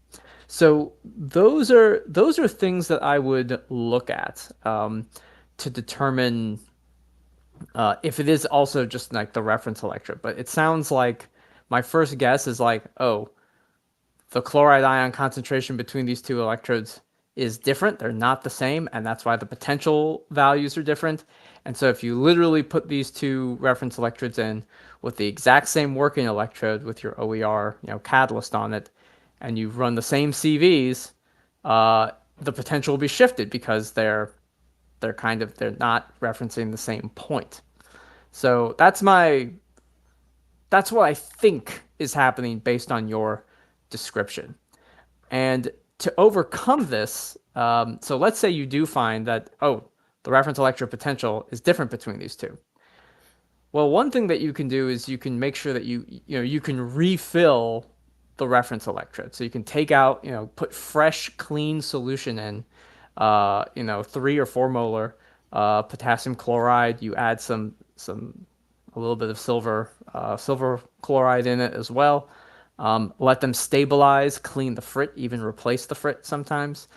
So those are things that I would look at to determine if it is also just like the reference electrode. But it sounds like my first guess is like, oh, the chloride ion concentration between these two electrodes is different. They're not the same, and that's why the potential values are different. And so if you literally put these two reference electrodes in with the exact same working electrode with your OER, catalyst on it, and you run the same CVs, the potential will be shifted because they're not referencing the same point. So that's what I think is happening based on your description. And to overcome this, so let's say you do find that, oh, the reference electrode potential is different between these two. Well, one thing that you can do is you can make sure that you can refill the reference electrode. So you can take out, put fresh, clean solution in, 3 or 4 molar potassium chloride. You add a little bit of silver chloride in it as well. Let them stabilize, clean the frit, even replace the frit sometimes,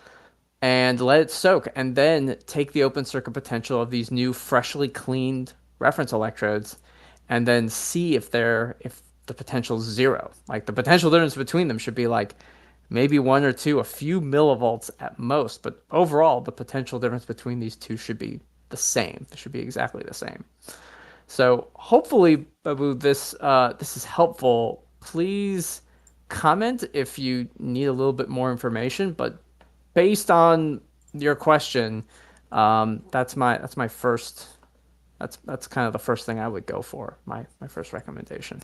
and let it soak. And then take the open circuit potential of these new, freshly cleaned reference electrodes, and then see if the potential is zero. Like the potential difference between them should be like maybe one or two, a few millivolts at most. But overall, the potential difference between these two should be the same. It should be exactly the same. So hopefully, Babu, this is helpful. Please comment if you need a little bit more information. But based on your question, that's my first. That's kind of the first thing I would go for. My first recommendation.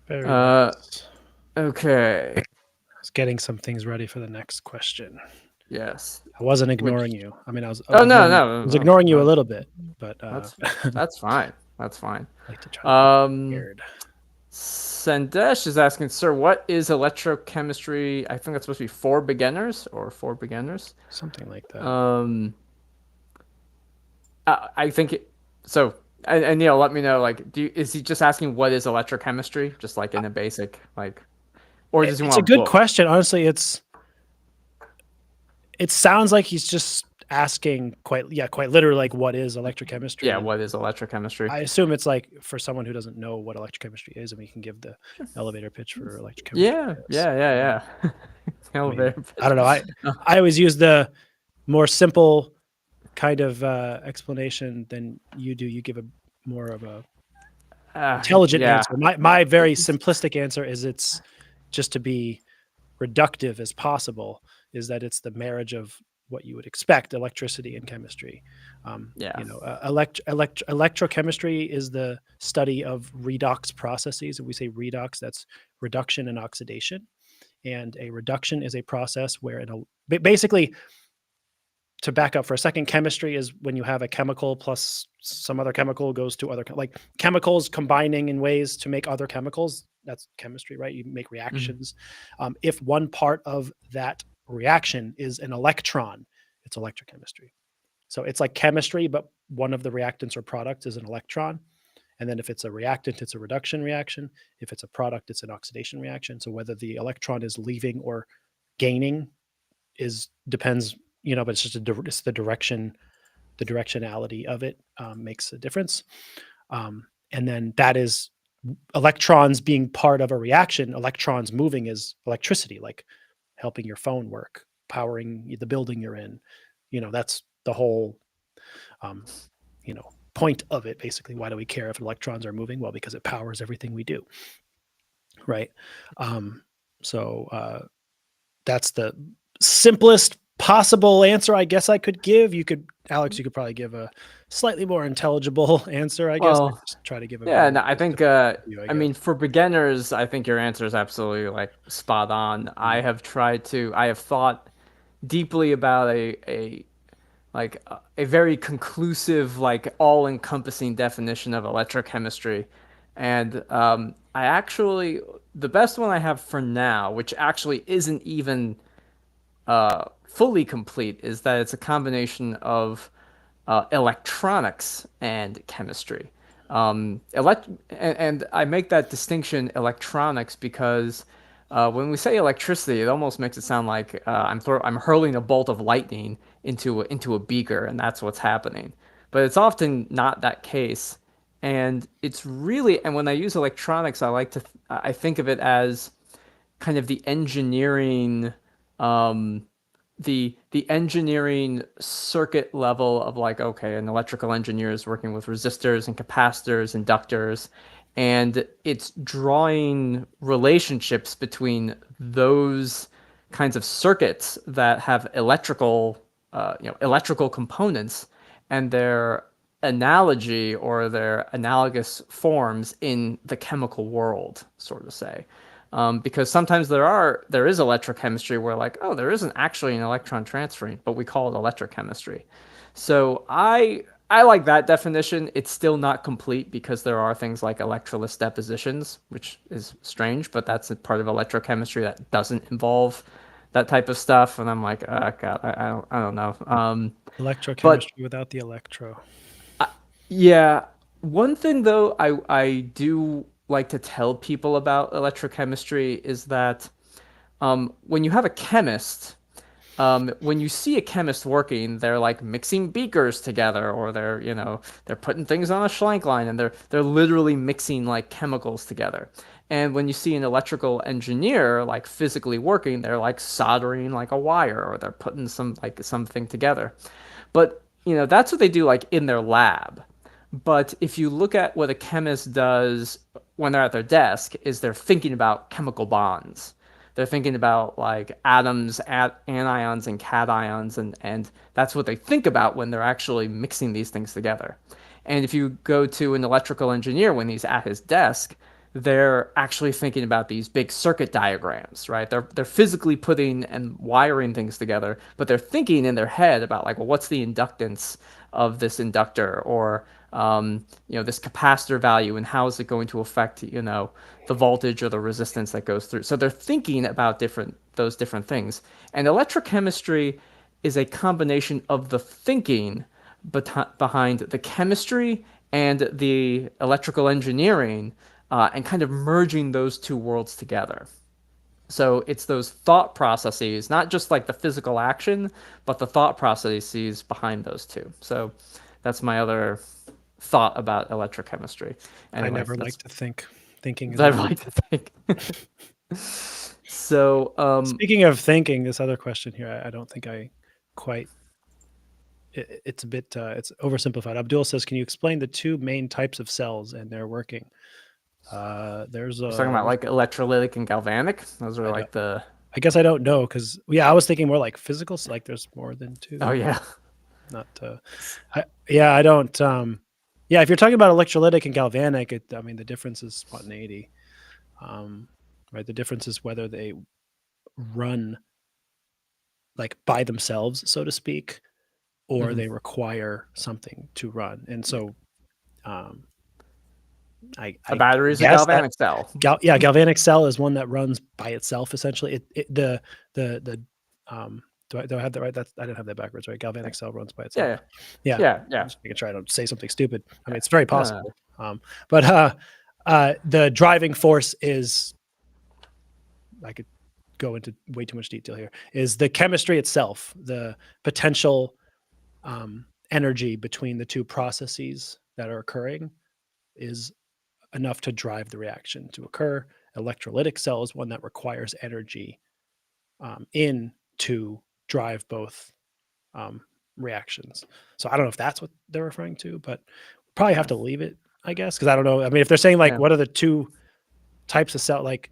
Very Uh, nice. okay. I was getting some things ready for the next question. Yes. I wasn't Which? ignoring you. I mean, I was Oh no, ignoring, no, I was no, ignoring you a no. little bit, but That's fine. That's fine. like to try to be Um, prepared. Sandesh is asking, sir, what is electrochemistry? I think that's supposed to be for beginners or for beginners. Something like that. Um, I think so. And Neil, let me know. Like, is he just asking what is electrochemistry, just like in a basic like, or does he It's a want a good book? question. Honestly, it sounds like he's just asking quite literally like what is Yeah, electrochemistry, and what is electrochemistry? I assume it's like for someone who doesn't know what electrochemistry is, and we can give the elevator pitch for electrochemistry, Yeah, I guess. yeah. I mean, Elevator I don't know. pitch. I always use the more simple kind of explanation than you do. You give a more of a intelligent Yeah. answer. My very simplistic answer is it's just to be reductive as possible, is that it's the marriage of what you would expect, electricity and chemistry. Yeah. Electrochemistry is the study of redox processes. And we say redox, that's reduction and oxidation. And a reduction is a process where basically, to back up for a second, chemistry is when you have a chemical plus some other chemical goes to other, like chemicals combining in ways to make other chemicals. That's chemistry, right? You make Mhm. reactions. If one part of that reaction is an electron, it's electrochemistry. So it's like chemistry, but one of the reactants or products is an electron. And then if it's a reactant, it's a reduction reaction. If it's a product, it's an oxidation reaction. So whether the electron is leaving or gaining is depends, but it's just it's the directionality of it makes a difference. And then that is electrons being part of a reaction. Electrons moving is electricity, like helping your phone work, powering the building you're in. That's the whole um, point of it. Basically, why do we care if electrons are moving? Well, because it powers everything we do, right? So that's the simplest possible answer I guess I could give. Alex, you could probably give a slightly more intelligible answer, I guess. I Well, just try to give a yeah, very no, I think simple view, I I guess. mean for beginners, I think your answer is absolutely like spot on. Mm. I have thought deeply about a very conclusive, like all-encompassing definition of electrochemistry. And I actually the best one I have for now, which actually isn't even fully complete, is that it's a combination of electronics and chemistry. And I make that distinction electronics because when we say electricity, it almost makes it sound like I'm hurling a bolt of lightning into a beaker, and that's what's happening. but it's often not that case. And it's really, and when I use electronics, I think of it as kind of the engineering, um, the engineering circuit level of like, okay, an electrical engineer is working with resistors and capacitors, inductors, and it's drawing relationships between those kinds of circuits that have electrical components and their analogy or their analogous forms in the chemical world, sort of say. Because sometimes there is electrochemistry where like, oh, there isn't actually an electron transferring, but we call it electrochemistry. So I like that definition. It's still not complete because there are things like electrolysis depositions, which is strange, but that's a part of electrochemistry that doesn't involve that type of stuff. And I'm like, oh God, I don't know. But Electrochemistry without the electro. yeah, one thing though I do like to tell people about electrochemistry is that when you have a chemist, when you see a chemist working, they're like mixing beakers together, or they're putting things on a Schlenk line, and they're literally mixing like chemicals together. And when you see an electrical engineer like physically working, they're like soldering like a wire, or they're putting something together. But that's what they do like in their lab. But if you look at what a chemist does when they're at their desk, is they're thinking about chemical bonds. They're thinking about like atoms, anions, and cations, and that's what they think about when they're actually mixing these things together. And if you go to an electrical engineer when he's at his desk, they're actually thinking about these big circuit diagrams, right? They're physically putting and wiring things together, but they're thinking in their head about like, well, what's the inductance of this inductor, or this capacitor value, and how is it going to affect the voltage or the resistance that goes through. So they're thinking about those different things, and electrochemistry is a combination of the thinking behind the chemistry and the electrical engineering, and kind of merging those two worlds together. So it's those thought processes, not just like the physical action, but the thought processes behind those two. So that's my other thought about electrochemistry. I Anyway, never like to think. Thinking is that I not. like to think. So, Speaking of thinking, this other question here, I don't think I quite. It's a bit. It's oversimplified. Abdul says, "Can you explain the two main types of cells and their working?" There's we're talking about a. like electrolytic and galvanic. Those are I like don't. the. I guess I don't know because yeah, I was thinking more like physical. Like there's more than Oh two. yeah. Not. Yeah, I don't. Yeah, if you're talking about electrolytic and galvanic, I mean the difference is spontaneity. Um, right. The difference is whether they run like by themselves, so to speak, or Hmm. they require something to run. And Yeah. so um, A I battery is a guess that galvanic cell. galvanic cell is one that runs by itself essentially. The do I have that right? That's I didn't have that backwards, right? Galvanic cell runs by itself. Yeah, Yeah, yeah, I'm yeah, just making sure I don't say something stupid. I mean, yeah. it's very No, possible. But the driving force is I could go into way too much detail here. Is the chemistry itself, the potential energy between the two processes that are occurring is enough to drive the reaction to occur. Electrolytic cell is one that requires energy in to drive both um, reactions. So I don't know if that's what they're referring to, but probably have no, to leave it, I guess, because I don't know. I mean, if they're saying like, yeah, what are the two types of cell, like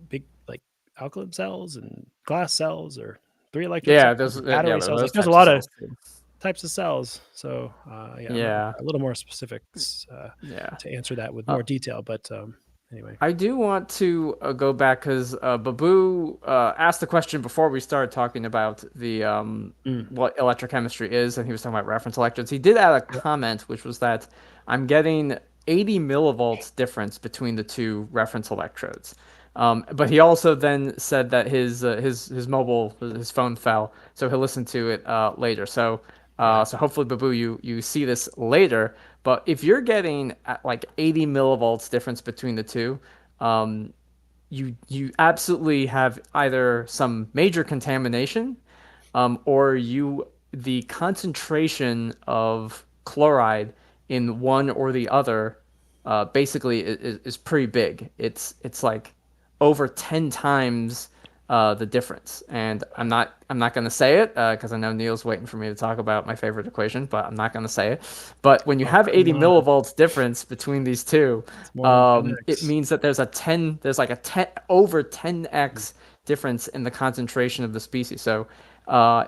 big, like alkaline cells and glass cells, or three electrode cells, yeah. Those, or yeah, battery there are cells? Like, those there's a types of lot of cells too. types of cells. So yeah, I'm not Yeah, a little more specifics yeah. to answer that with Uh, more detail. But anyway, I do want to go back because Babu asked the question before we started talking about the mm, what electrochemistry is, and he was talking about reference electrodes. He did add a yeah, comment, which was that I'm getting 80 millivolts difference between the two reference electrodes. But he also then said that his phone fell, so he'll listen to it later. So right. so hopefully, Babu, you see this later. But if you're getting like 80 millivolts difference between the two, um, you absolutely have either some major contamination, or the concentration of chloride in one or the other basically is pretty big. It's like over 10 times the difference. And I'm not going to say it because I know Neil's waiting for me to talk about my favorite equation, but I'm not going to say it. But when you Oh, have 80 come on. millivolts difference between these two, It's more than it 10x. means that there's like a 10 over 10x difference in the concentration of the species. So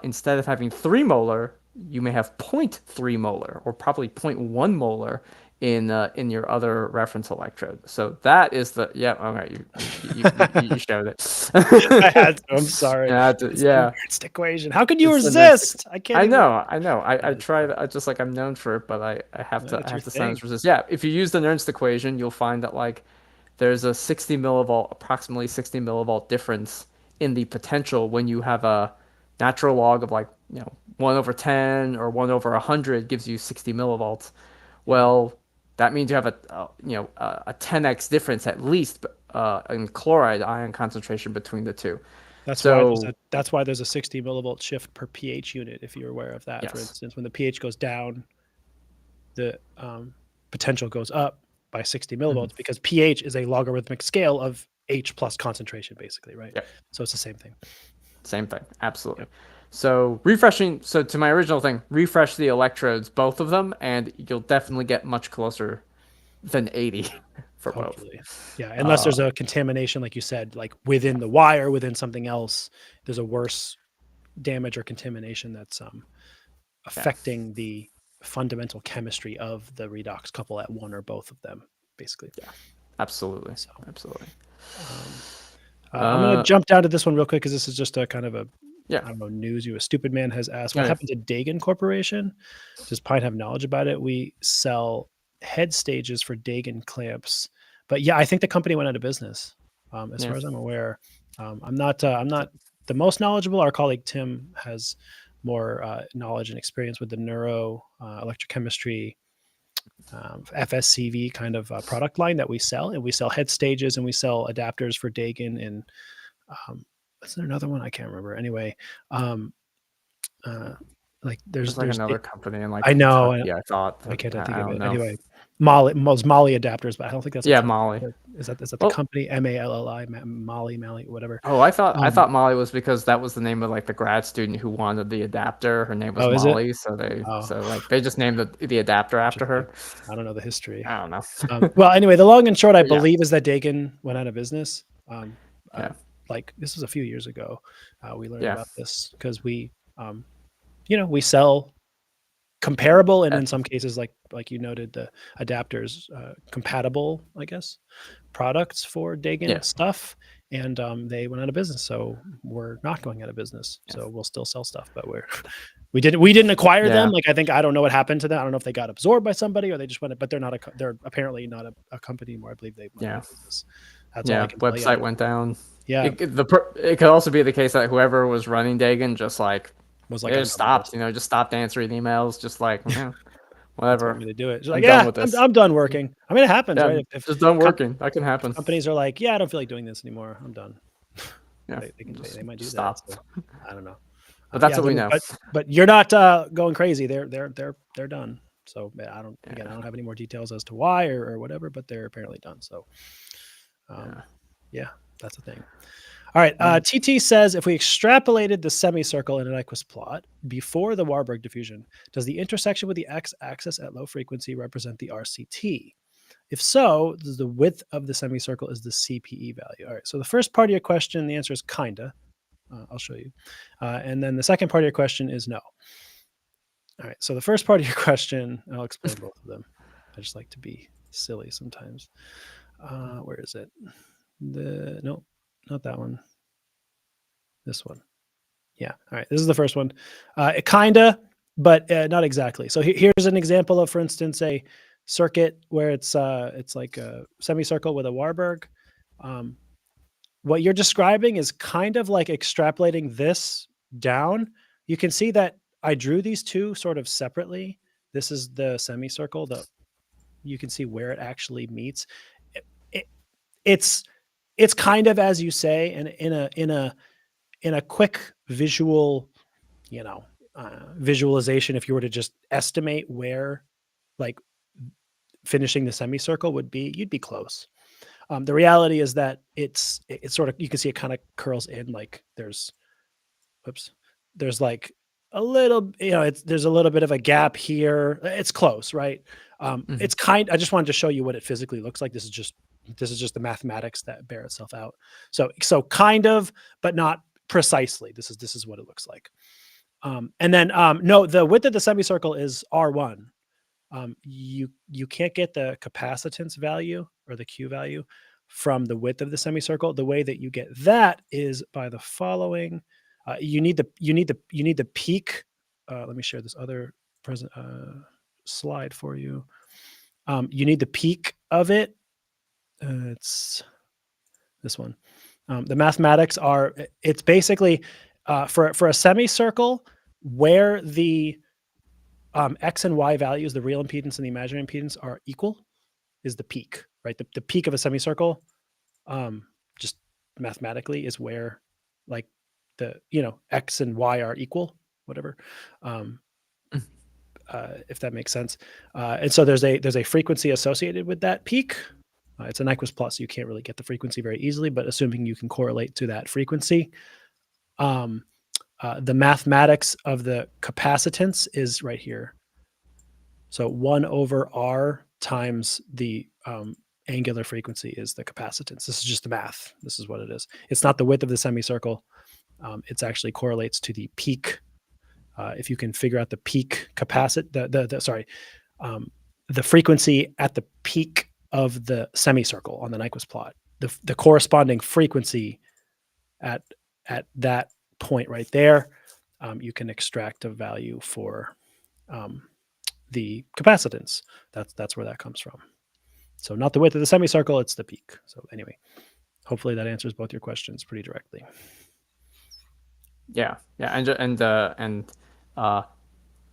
instead of having 3 molar, you may have 0.3 molar or probably 0.1 molar in your other reference electrode. So that is the okay, you showed it. I had to. I'm sorry. It's the Yeah. Nernst equation. How could you It's the Nernst resist? I can't even. I know. I That's tried. I just like I'm known for it, but I have to your sometimes thing. resist. Yeah, if you use the Nernst equation, you'll find that like there's a 60 millivolt, approximately 60 millivolt difference in the potential when you have a natural log of like 1/10 or 1/100 gives you 60 millivolts. Yeah. Well, that means you have a 10x difference at least in chloride ion concentration between the two. So That's why there's a 60 millivolt shift per pH unit. If you're aware of that, for yes. instance, when the pH goes down, the potential goes up by 60 Mhm. millivolts because pH is a logarithmic scale of H plus concentration, basically, right? Yep. So it's the same thing. Same thing. Absolutely. Yep. So refreshing. So to my original thing, refresh the electrodes, both of them, and you'll definitely get much closer than 80 for both. Hopefully. Yeah. Unless there's Uh, a contamination, like you said, like within the wire, within something else, there's a worse damage or contamination that's yeah. affecting the fundamental chemistry of the redox couple at one or both of them, basically. Yeah. Absolutely. So Absolutely. um, I'm going to Uh, jump down to this one real quick because this is just a kind of a, yeah. I don't know, news. You, a stupid man has asked, what Yeah. happened to Dagon Corporation? Does Pine have knowledge about it? We sell head stages for Dagon clamps, but yeah, I think the company went out of business. As Yeah. far as I'm aware, I'm not the most knowledgeable. Our colleague Tim has more knowledge and experience with the neuro electrochemistry FSCV kind of product line that we sell, and we sell head stages and we sell adapters for Dagon and is there another one? I can't remember. Anyway, um, uh, like There's like there's another company in like I know, Kentucky, I thought, why but can't I think I of don't it? know. Anyway, Molly adapters, but I don't think that's a Yeah, company. Molly. Is that the Well, company? Malli, Molly, whatever. oh, I Um, thought Molly was because that was the name of like the grad student who wanted the adapter. Her name was oh, is it? Molly, Oh, so like they just named the adapter after interesting. her. I don't know the history. I don't know. Well, anyway, the long and short, I But yeah, believe, is that Dagon went out of business. yeah, Like this was a few years ago. We learned yeah, about this because um, we sell comparable and yeah, in some cases, like you noted, the adapters compatible, I guess, products for Dagon yeah, stuff, and they went out of business. So we're not going out of business. yeah, So we'll still sell stuff, but we didn't acquire them. yeah, Like I don't know what happened to them. I don't know if they got absorbed by somebody or they just went. But they're apparently not a company anymore. I believe they went out yeah, of business. That's all I yeah. can tell you. Website went down. Yeah, It could also be the case that whoever was running Dagon just like was they like, I'm just done with this. stopped, just stopped answering emails, just like They told whatever. me to do it. She's like, I'm done yeah, with this. I'm done working. I mean, it happens, Yeah, right? I'm just done Com- working. That can if happen. companies are like, yeah, I don't feel like doing this anymore. I'm done. Yeah, They might do just that. stop. So I don't know. But that's Yeah, what we know. but you're not going crazy. They're done. So I Yeah, don't have any more details as to why or whatever, but they're apparently done. So um, yeah. yeah, that's the thing. All right. Mm. TT says if we extrapolated the semicircle in an Nyquist plot before the Warburg diffusion, does the intersection with the x-axis at low frequency represent the RCT? If so, does the width of the semicircle is the CPE value? All right. So the first part of your question, the answer is kinda. I'll show you. And then the second part of your question is no. All right. So the first part of your question, I'll explain both of them. I just like to be silly sometimes. Where is it? No, not that one. This one. Yeah. All right. This is the first one. Kinda, but not exactly. So here's an example of, for instance, a circuit where it's like a semicircle with a Warburg. Um, what you're describing is kind of like extrapolating this down. You can see that I drew these two sort of separately. This is the semicircle. You can see where it actually meets. It, it, it's kind of as you say, and in a quick visual, you know, visualization, if you were to just estimate where like finishing the semicircle would be, you'd be close. The reality is that it's sort of, you can see it kind of curls in, like there's like a little, there's a little bit of a gap here. It's close, right? Mhm. I just wanted to show you what it physically looks like. This is just the mathematics that bear itself out. So kind of, but not precisely. This is what it looks like. And then no, the width of the semicircle is R1. You can't get the capacitance value or the Q value from the width of the semicircle. The way that you get that is by the following. You need the peak. Let me share this other present slide for you. You need the peak of it. It's this one. The mathematics are. It's basically for a semicircle where the X and Y values, the real impedance and the imaginary impedance, are equal, is the peak, right? The peak of a semicircle, just mathematically, is where like the X and Y are equal, whatever. If that makes sense. And so there's a frequency associated with that peak. It's a Nyquist plot, so you can't really get the frequency very easily, but assuming you can correlate to that frequency, the mathematics of the capacitance is right here. So 1 over R times the angular frequency is the capacitance. This is just the math. This is what it is. It's not the width of the semicircle. It's actually correlates to the peak. If you can figure out the peak the frequency at the peak of the semicircle on the Nyquist plot, the corresponding frequency at that point right there, you can extract a value for the capacitance. That's where that comes from. So not the width of the semicircle, it's the peak. So anyway, hopefully that answers both your questions pretty directly. Yeah, and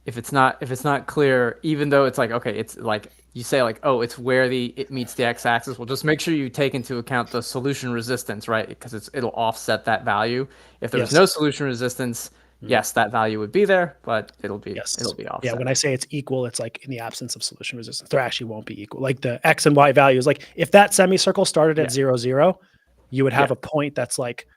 if it's not clear, even though it's like, okay, it's like you say like, oh, it's where it meets the x-axis. Well, just make sure you take into account the solution resistance, right? Because it'll offset that value. If there was Yes. no solution resistance, yes, that value would be there, but it'll be offset. Yeah, when I say it's equal, it's like in the absence of solution resistance. There actually won't be equal. Like the X and Y values, like if that semicircle started at 0, 0, you would have a point that's like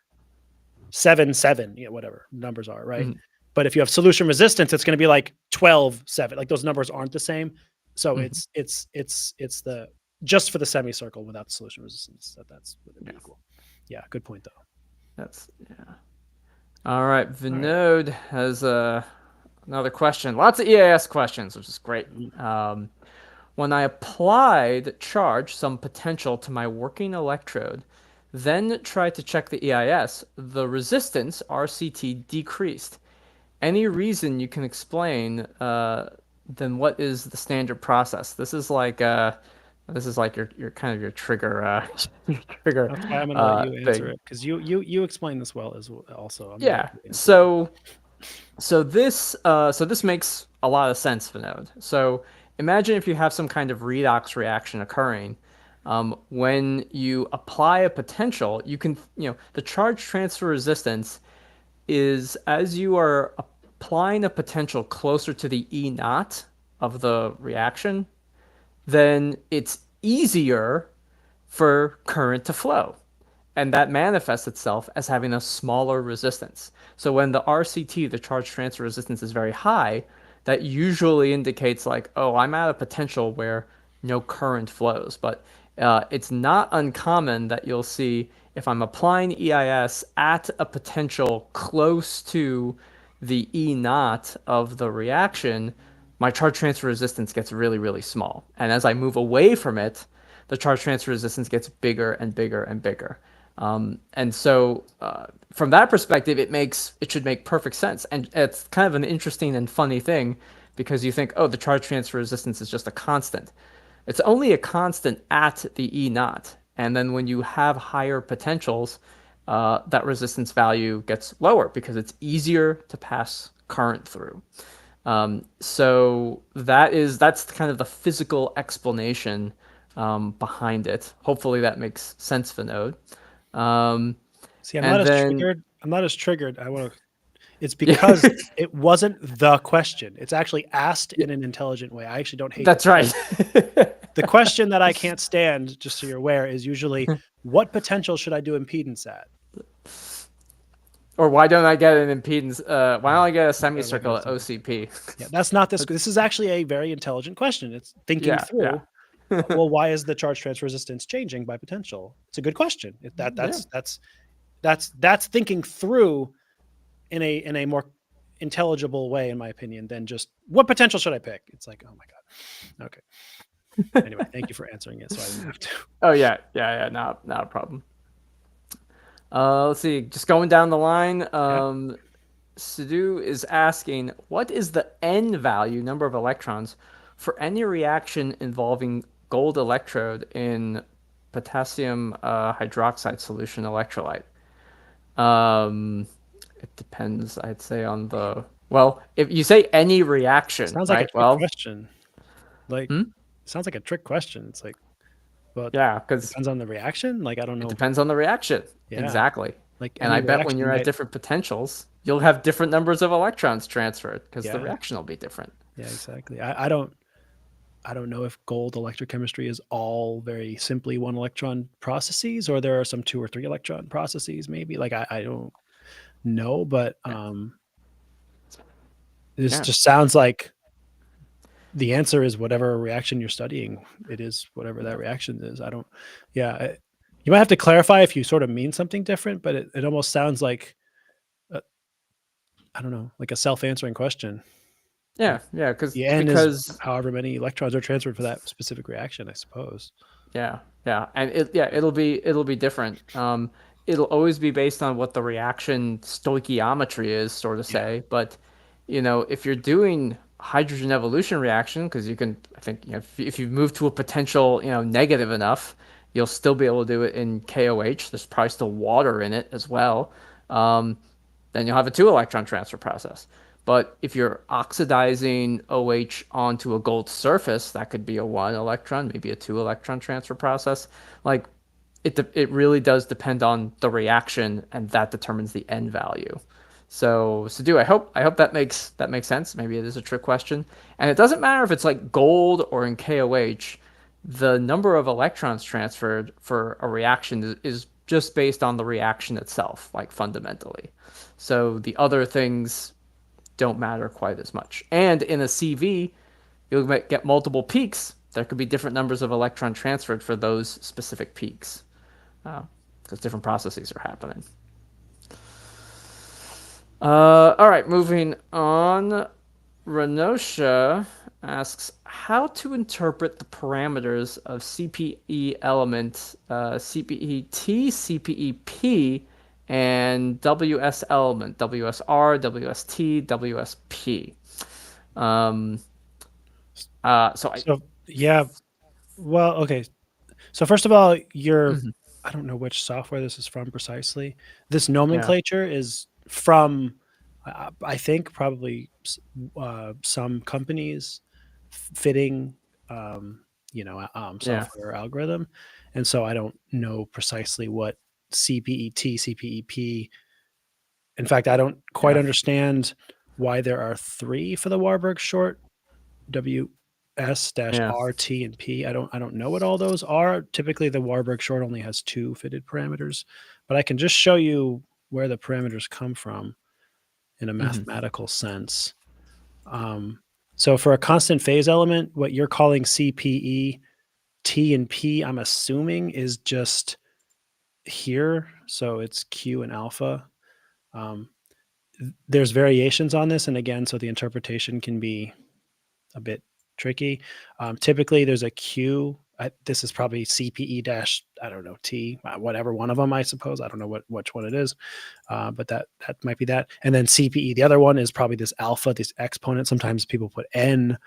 7, 7, whatever numbers are, right? Mhm. But if you have solution resistance, it's going to be like 12, 7. Like those numbers aren't the same. So Mhm. it's the just for the semicircle without the solution resistance that's would be equal. Yeah, good point though. That's All right, Vinod has another question. Lots of EAS questions, which is great. When I applied charge, some potential to my working electrode, then tried to check the EIS, the resistance RCT decreased. Any reason you can explain? Then what is the standard process? This is like your kind of your trigger your trigger That's why I'm going to let you answer thing. it because you explain this well as well. Also, I'm Yeah. gonna So this makes a lot of sense, Vinod. So imagine if you have some kind of redox reaction occurring. When you apply a potential, you can, the charge transfer resistance is as you are applying a potential closer to the E naught of the reaction, then it's easier for current to flow. And that manifests itself as having a smaller resistance. So when the RCT, the charge transfer resistance, is very high, that usually indicates like, oh, I'm at a potential where no current flows. But it's not uncommon that you'll see if I'm applying EIS at a potential close to the E naught of the reaction, my charge transfer resistance gets really, really small. And as I move away from it, the charge transfer resistance gets bigger and bigger and bigger. And so from that perspective, it should make perfect sense. And it's kind of an interesting and funny thing because you think, oh, the charge transfer resistance is just a constant. It's only a constant at the E naught. And then when you have higher potentials, that resistance value gets lower because it's easier to pass current through. So that's kind of the physical explanation behind it. Hopefully that makes sense, Vinod. see. I'm And not as then triggered. I'm not as triggered. I want to. It's because it wasn't the question. It's actually asked in an intelligent way. I actually don't hate That's that. right. The question that I can't stand, just so you're aware, is usually, what potential should I do impedance at? Or why don't I get an impedance? Why don't I get a Whatever that semicircle means at to me. OCP? Yeah, that's not this. This is actually a very intelligent question. It's thinking Yeah, yeah, through. Well, why is the charge transfer resistance changing by potential? It's a good question. yeah. That's thinking through in a more intelligible way, in my opinion, than just what potential should I pick? It's like, oh my god. Okay. Anyway, thank you for answering it, so I didn't have to. Oh yeah, yeah, yeah. Not a problem. Let's see. Just going down the line. Yeah. Sidhu is asking, what is the N value, number of electrons, for any reaction involving gold electrode in potassium hydroxide solution electrolyte? It depends, I'd say, on the. Well, if you say any reaction, Sounds like a right? trick Well, question. Like, hmm? sounds like a trick question. It's like, well, Yeah, because depends on the reaction. Like, I don't it know. depends on the reaction. Yeah. Exactly. Like And any I bet when reaction you're at might. different potentials, you'll have different numbers of electrons transferred because the Yeah. reaction will be different. Yeah, exactly. I don't know if gold electrochemistry is all very simply one electron processes, or there are some 2 or 3 electron processes maybe. Like I don't know, but Yeah. this Yeah. just sounds like the answer is whatever reaction you're studying. It is whatever that reaction is. I don't. Yeah, you might have to clarify if you sort of mean something different, but it almost sounds like I don't know, like a self-answering question. Yeah, Like yeah, the N is because however many electrons are transferred for that specific reaction, I suppose. yeah, yeah, and it'll be different. It'll always be based on what the reaction stoichiometry is, sort of Yeah. say. But if you're doing hydrogen evolution reaction, because you can, I think, if you move to a potential, negative enough, you'll still be able to do it in KOH. There's probably still water in it as well. Um, then you'll have a 2 electron transfer process. But if you're oxidizing OH onto a gold surface, that could be a 1 electron, maybe a 2 electron transfer process. Like it really does depend on the reaction, and that determines the N value. So I hope that makes sense. Maybe it is a trick question, and it doesn't matter if it's like gold or in KOH. The number of electrons transferred for a reaction is just based on the reaction itself, like fundamentally. So the other things don't matter quite as much. And in a CV, you'll get multiple peaks. There could be different numbers of electron transferred for those specific peaks because different processes are happening. All right, moving on. Renosha asks how to interpret the parameters of CPE element, CPET, CPEP, and WS element, WSR, WST, WSP. Um, so I. So yeah, well, okay. So first of all, Mhm. I don't know which software this is from precisely. This Yeah, nomenclature is from, I think probably some companies fitting, yeah, software algorithm. And so I don't know precisely what CPET, CPEP. In fact, I don't quite yeah, understand why there are 3 for the Warburg short. yeah. WS-R, T, and P. I don't know what all those are. Typically, the Warburg short only has 2 fitted parameters, but I can just show you where the parameters come from in a Hmm. mathematical sense. Um, so for a constant phase element, what you're calling CPE, T, and P, I'm assuming is just here. So it's Q and alpha. Um, there's variations on this, and again, so the interpretation can be a bit tricky. Typically, there's a Q. This is probably CPE dash, I don't know, T, whatever one of them, I suppose. I don't know which one it is, but that might be that. And then CPE, the other one is probably this alpha, this exponent. Sometimes people put N.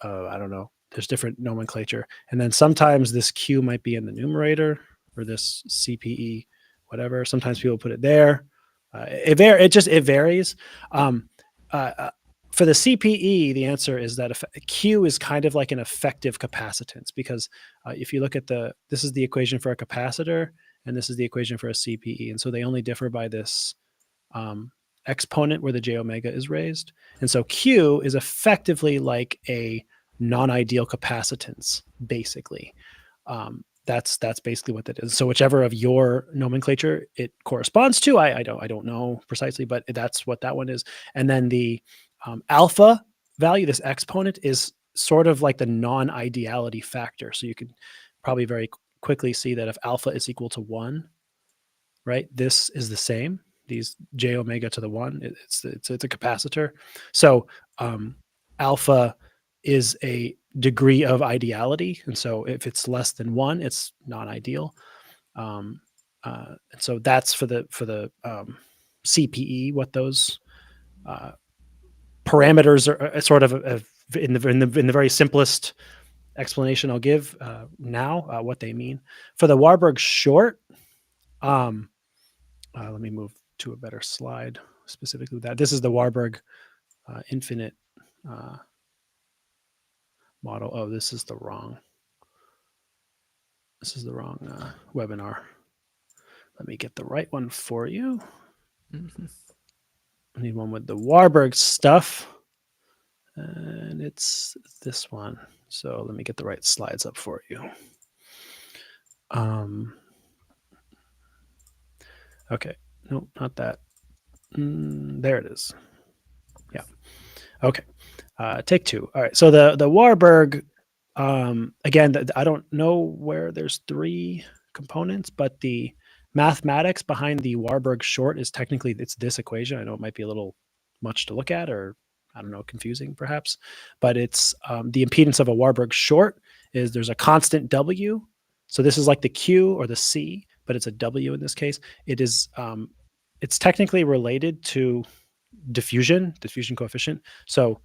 I don't know. There's different nomenclature. And then sometimes this Q might be in the numerator, or this CPE, whatever. Sometimes people put it there. It varies. Um, uh, for the CPE, the answer is that Q is kind of like an effective capacitance, because if you look at this is the equation for a capacitor, and this is the equation for a CPE, and so they only differ by this exponent where the j omega is raised. And so Q is effectively like a non-ideal capacitance, basically. That's basically what that is. So whichever of your nomenclature it corresponds to, I don't know precisely, but that's what that one is. And then the alpha value, this exponent, is sort of like the non-ideality factor. So you could probably very quickly see that if alpha is equal to 1, right, this is the same. These j omega to the 1, it's a capacitor. So alpha is a degree of ideality, and so if it's less than 1, it's non-ideal. And so that's for the CPE, what those parameters are sort of in the very simplest explanation I'll give now, what they mean. For the Warburg short, let me move to a better slide specifically with that. This is the Warburg infinite model. Oh, this is the wrong webinar. Let me get the right one for you. I need one with the Warburg stuff. And it's this one. So let me get the right slides up for you. Okay. Nope, not that. There it is. Yeah. Okay. Take 2. All right. So the Warburg, again, I don't know where there's 3 components, but the mathematics behind the Warburg short is technically, it's this equation. I know it might be a little much to look at, or I don't know, confusing perhaps, but it's the impedance of a Warburg short is there's a constant W. So this is like the Q or the C, but it's a W in this case. It is, it's technically related to diffusion coefficient. So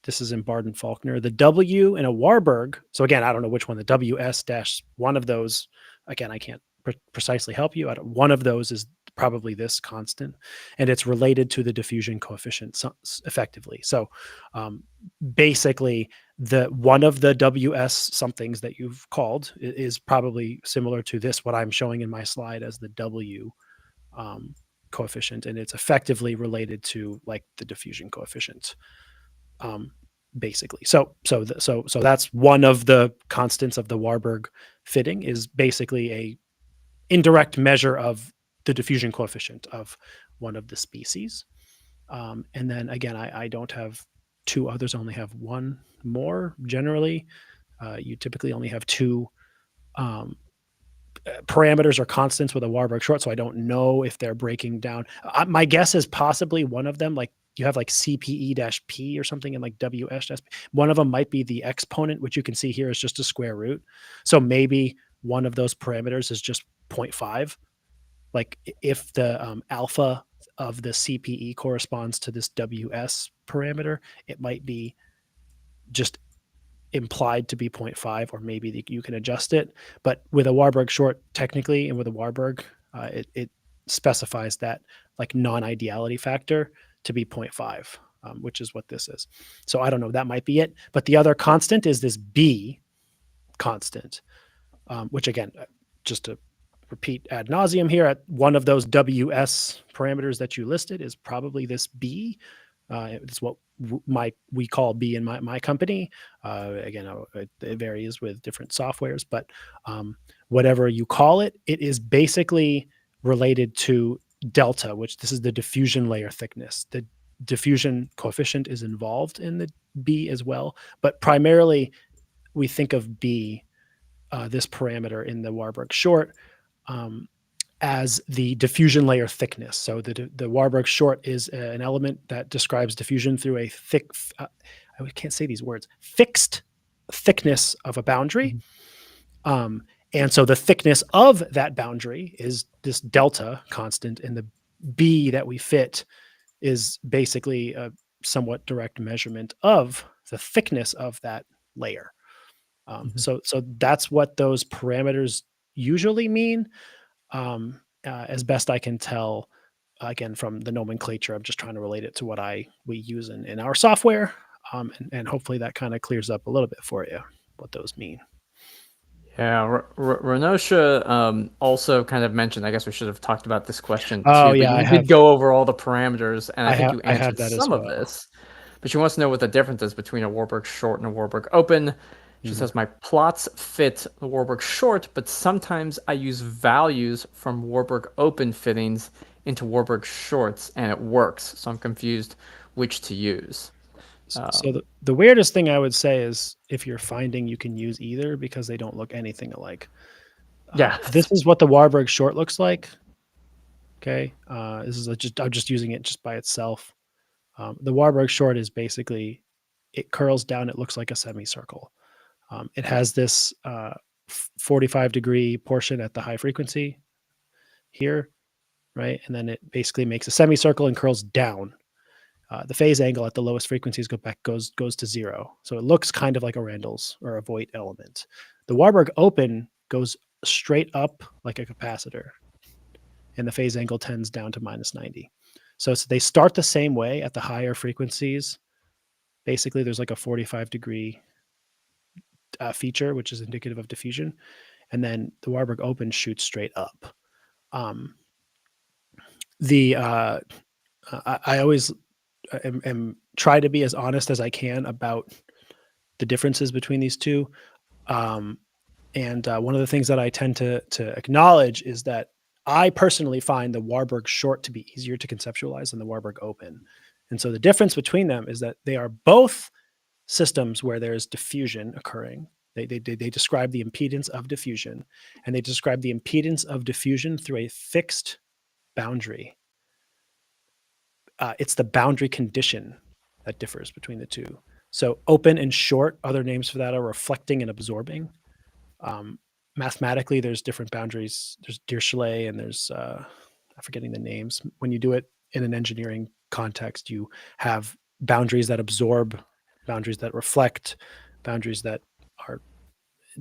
this is in Barden-Faulkner. The W in a Warburg, so again, I don't know which one, the WS dash one of those, again, I can't precisely help you. One of those is probably this constant, and it's related to the diffusion coefficient effectively. So basically, the one of the WS somethings that you've called is probably similar to this, what I'm showing in my slide as the W coefficient, and it's effectively related to like the diffusion coefficient, basically. So that's one of the constants of the Warburg fitting, is basically a indirect measure of the diffusion coefficient of one of the species. And then again, I don't have 2 others, I only have 1 more. Generally, you typically only have 2 parameters or constants with a Warburg short, so I don't know if they're breaking down. My guess is possibly one of them, like you have like CPE-P or something, and like WS-P. One of them might be the exponent, which you can see here is just a square root. So maybe one of those parameters is just 0.5. Like if the alpha of the CPE corresponds to this WS parameter, it might be just implied to be 0.5, or maybe you can adjust it. But with a Warburg short, technically, and with a Warburg, it specifies that like non-ideality factor to be 0.5, which is what this is. So I don't know, that might be it. But the other constant is this B constant, which again, just to repeat ad nauseum here, at one of those WS parameters that you listed is probably this B. It's what we call B in my company. Again, it varies with different softwares, but whatever you call it, it is basically related to delta, which this is the diffusion layer thickness. The diffusion coefficient is involved in the B as well, but primarily we think of B, this parameter in the Warburg short, as the diffusion layer thickness. So the Warburg short is an element that describes diffusion through a thick, I can't say these words, fixed thickness of a boundary. And so the thickness of that boundary is this delta constant, and the B that we fit is basically a somewhat direct measurement of the thickness of that layer. So that's what those parameters usually mean. As best I can tell, again, from the nomenclature, I'm just trying to relate it to what we use in our software. And hopefully that kind of clears up a little bit for you, what those mean. Yeah, Renosha also kind of mentioned, I guess we should have talked about this question Oh too, but yeah, you did go over all the parameters, and I think you I have answered that as some of well. this. But she wants to know what the difference is between a Warburg short and a Warburg open. She Mhm. says, my plots fit the Warburg short, but sometimes I use values from Warburg open fittings into Warburg shorts, and it works. So I'm confused which to use. So the weirdest thing I would say is if you're finding you can use either because they don't look anything alike. Yeah. This is what the Warburg short looks like. Okay, this is I'm just using it just by itself. The Warburg short is basically it curls down. It looks like a semicircle. It has this 45-degree portion at the high frequency here, right? And then it basically makes a semicircle and curls down. The phase angle at the lowest frequencies goes to zero. So it looks kind of like a Randall's or a Voigt element. The Warburg open goes straight up like a capacitor, and the phase angle tends down to minus 90. So they start the same way at the higher frequencies. Basically, there's like a 45-degree feature, which is indicative of diffusion. And then the Warburg open shoots straight up. Um, the I always am try to be as honest as I can about the differences between these two. Um, and one of the things that I tend to acknowledge is that I personally find the Warburg short to be easier to conceptualize than the Warburg open. And so the difference between them is that they are both systems where there's diffusion occurring. They describe the impedance of diffusion, and they describe the impedance of diffusion through a fixed boundary. It's the boundary condition that differs between the two. So open and short, other names for that are reflecting and absorbing. Um, Mathematically, there's different boundaries. There's Dirichlet and there's I'm forgetting the names. When you do it in an engineering context, you have boundaries that absorb, boundaries that reflect, boundaries that are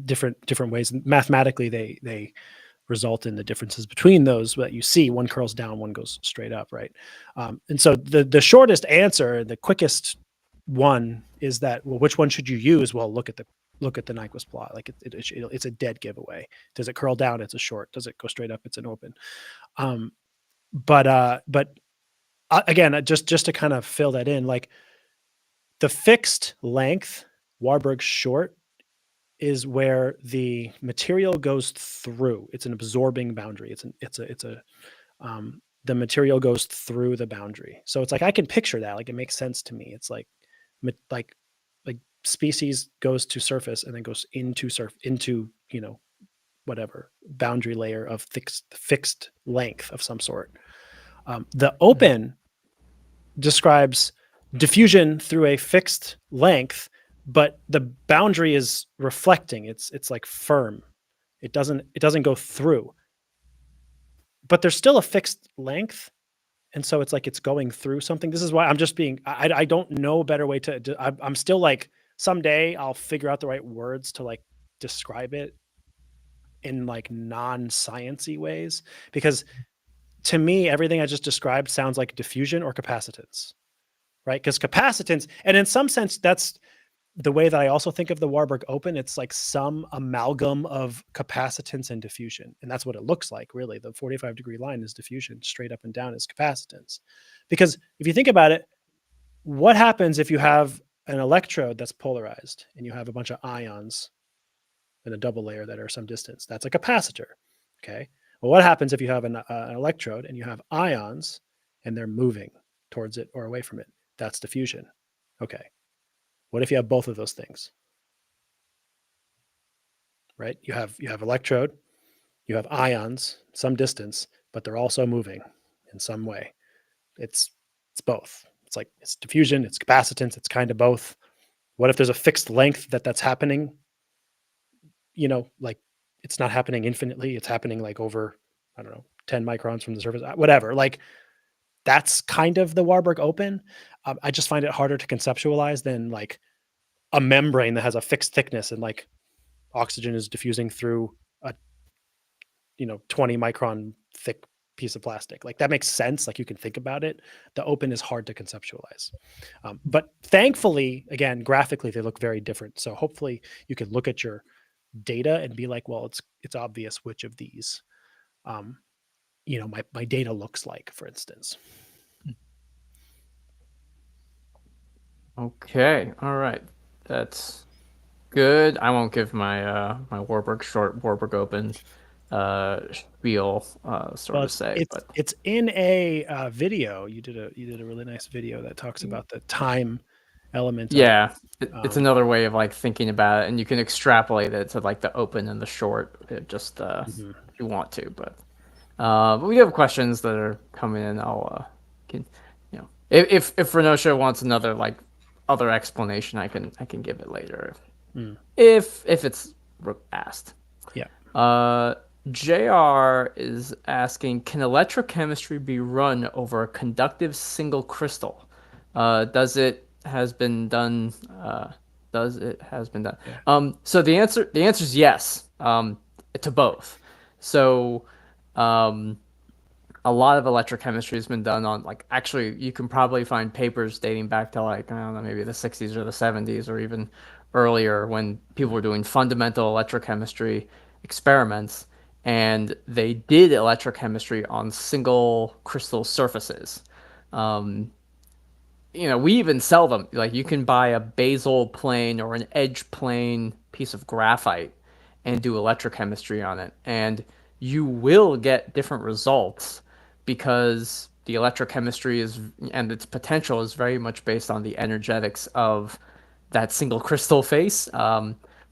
different ways. And mathematically, they result in the differences between those that you see. One curls down, one goes straight up, right? And so the shortest answer, the quickest one is that, well, which one should you use? Well, look at the Nyquist plot. Like it's a dead giveaway. Does it curl down? It's a short. Does it go straight up? It's an open. But again, just to kind of fill that in, like the fixed length Warburg short is where the material goes through. It's an absorbing boundary. The material goes through the boundary. So it's like I can picture that. Like it makes sense to me. It's like species goes to surface and then goes into whatever boundary layer of fixed length of some sort. The open describes diffusion through a fixed length, but the boundary is reflecting. It's like firm. It doesn't go through, but there's still a fixed length, and so it's like it's going through something. This is why I'm just being. I don't know a better way to. I'm still like someday I'll figure out the right words to like describe it in like non-sciencey ways, because to me everything I just described sounds like diffusion or capacitance, right? Because capacitance, and in some sense that's the way that I also think of the Warburg open. It's like some amalgam of capacitance and diffusion, and that's what it looks like. Really, the 45-degree line is diffusion, straight up and down is capacitance. Because if you think about it, what happens if you have an electrode that's polarized and you have a bunch of ions in a double layer that are some distance? That's a capacitor. Okay. Well, what happens if you have an electrode and you have ions and they're moving towards it or away from it? That's diffusion. Okay. What if you have both of those things? Right? You have electrode, you have ions, some distance, but they're also moving in some way. It's both. It's like it's diffusion, it's capacitance, it's kind of both. What if there's a fixed length that's happening? Like it's not happening infinitely. It's happening like over, I don't know, 10 microns from the surface, whatever. Like that's kind of the Warburg open. I just find it harder to conceptualize than like a membrane that has a fixed thickness and like oxygen is diffusing through a 20 micron thick piece of plastic. Like that makes sense. Like you can think about it. The open is hard to conceptualize. But thankfully, again, graphically, they look very different. So hopefully you can look at your data and be like, well, it's obvious which of these, my data looks like, for instance. Okay, all right, that's good. I won't give my Warburg open spiel, sort Well, of say, but it's in a video. You did a really nice video that talks about the time element of it. yeah, it's another way of like thinking about it, and you can extrapolate it to like the open and the short, just Mhm. if you want to. But we have questions that are coming in. I'll can if Renosha wants another like other explanation, I can give it later Mm. if it's asked. Yeah. JR is asking, can electrochemistry be run over a conductive single crystal? Does it has been done? Does it has been done? Yeah. So the answer is yes. To both. So, um, a lot of electrochemistry has been done on like actually you can probably find papers dating back to like I don't know maybe the 60s or the 70s or even earlier when people were doing fundamental electrochemistry experiments and they did electrochemistry on single crystal surfaces. Um, we even sell them. Like you can buy a basal plane or an edge plane piece of graphite and do electrochemistry on it. And you will get different results because the electrochemistry is and its potential is very much based on the energetics of that single crystal face.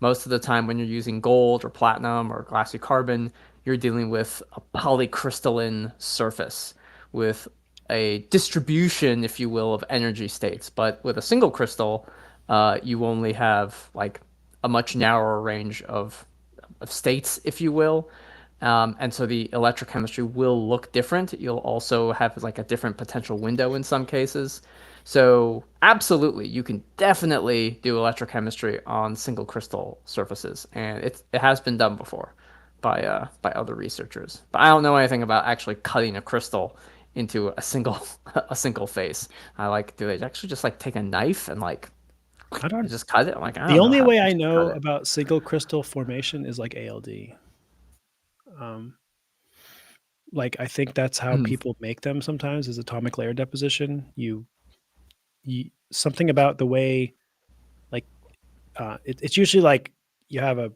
Most of the time when you're using gold or platinum or glassy carbon, you're dealing with a polycrystalline surface with a distribution, if you will, of energy states. But with a single crystal, you only have like a much narrower range of states, if you will. And so the electrochemistry will look different. You'll also have like a different potential window in some cases. So absolutely, you can definitely do electrochemistry on single crystal surfaces, and it has been done before by other researchers. But I don't know anything about actually cutting a crystal into a single a single face. Do they actually just like take a knife and like I don't. just cut it? I'm like, I The don't know only how to way I actually cut know it. about single crystal formation is like ALD. Um, like I think that's how Mm, people make them sometimes is atomic layer deposition. You something about the way like it's usually like you have a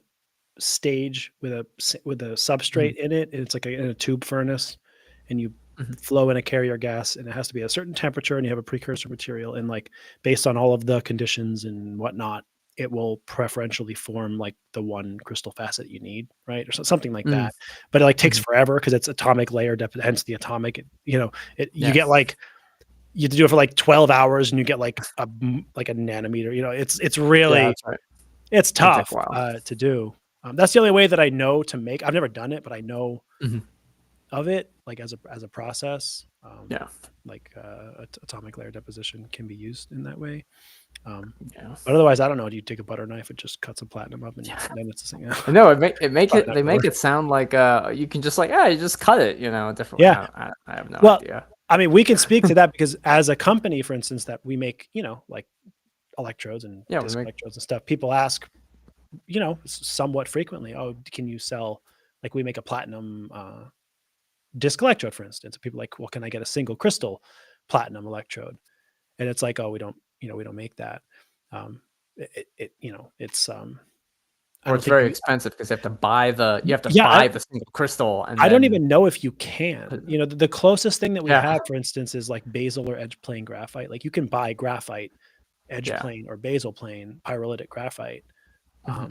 stage with a mm, substrate in it, and it's like in a tube furnace, and you mm, flow in a carrier gas, and it has to be a certain temperature, and you have a precursor material, and like based on all of the conditions and whatnot, it will preferentially form like the one crystal facet you need, right, or something like mm, that. But it like takes mm. forever because it's atomic layer hence the atomic. You Yeah, get like you have to do it for like 12 hours, and you get like a nanometer. It's yeah, really that's right. it's It can take tough a while. to do. That's the only way that I know to make. I've never done it, but I know Mhm. of it, like as a process. Yeah, Like atomic layer deposition can be used in that way. Um, yeah, but otherwise, I don't know. Do you take a butter knife and just cut some platinum up, and yeah. then it's the thing? I know it make Probably it not they gonna make work. it sound like you can just like you just cut it a different way. Yeah. I have no Well, idea. I mean, we can speak to that because as a company, for instance, that we make, like electrodes and Yeah, we disc make electrodes and stuff. People ask, somewhat frequently, oh, can you sell? Like we make a platinum disc electrode, for instance. People are like, well, can I get a single crystal platinum electrode? And it's like, oh, we don't make that. Um, it's I or don't it's think very expensive because you have to yeah, buy the single crystal and I don't then even know if you can. The closest thing that we yeah, have, for instance, is like basal or edge plane graphite. Like you can buy graphite edge yeah. plane or basal plane pyrolytic graphite. Mhm.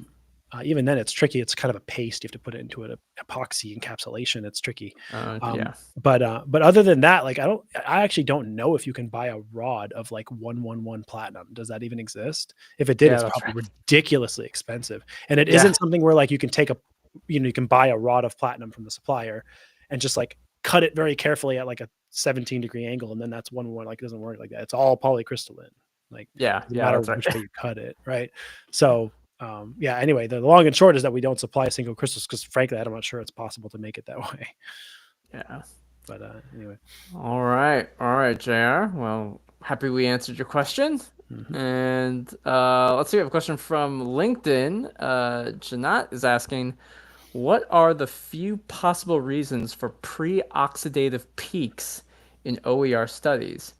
Um, Even then, it's tricky. It's kind of a paste. You have to put it into an epoxy encapsulation. It's tricky. Yeah, But other than that, like I actually don't know if you can buy a rod of like 111 platinum. Does that even exist? If it did, yeah, it's that's probably right. ridiculously expensive. And it Yeah, isn't something where like you can you can buy a rod of platinum from the supplier and just like cut it very carefully at like a 17-degree angle, and then that's one. Like it doesn't work like that. It's all polycrystalline. Like yeah, doesn't yeah, matter that's right. which way you cut it, right? So yeah. Anyway, the long and short is that we don't supply single crystals because, frankly, I'm not sure it's possible to make it that way. Yeah. But anyway, All right, JR. Well, happy we answered your question. And let's see, we have a question from LinkedIn. Janat is asking, what are the few possible reasons for pre-oxidative peaks in OER studies?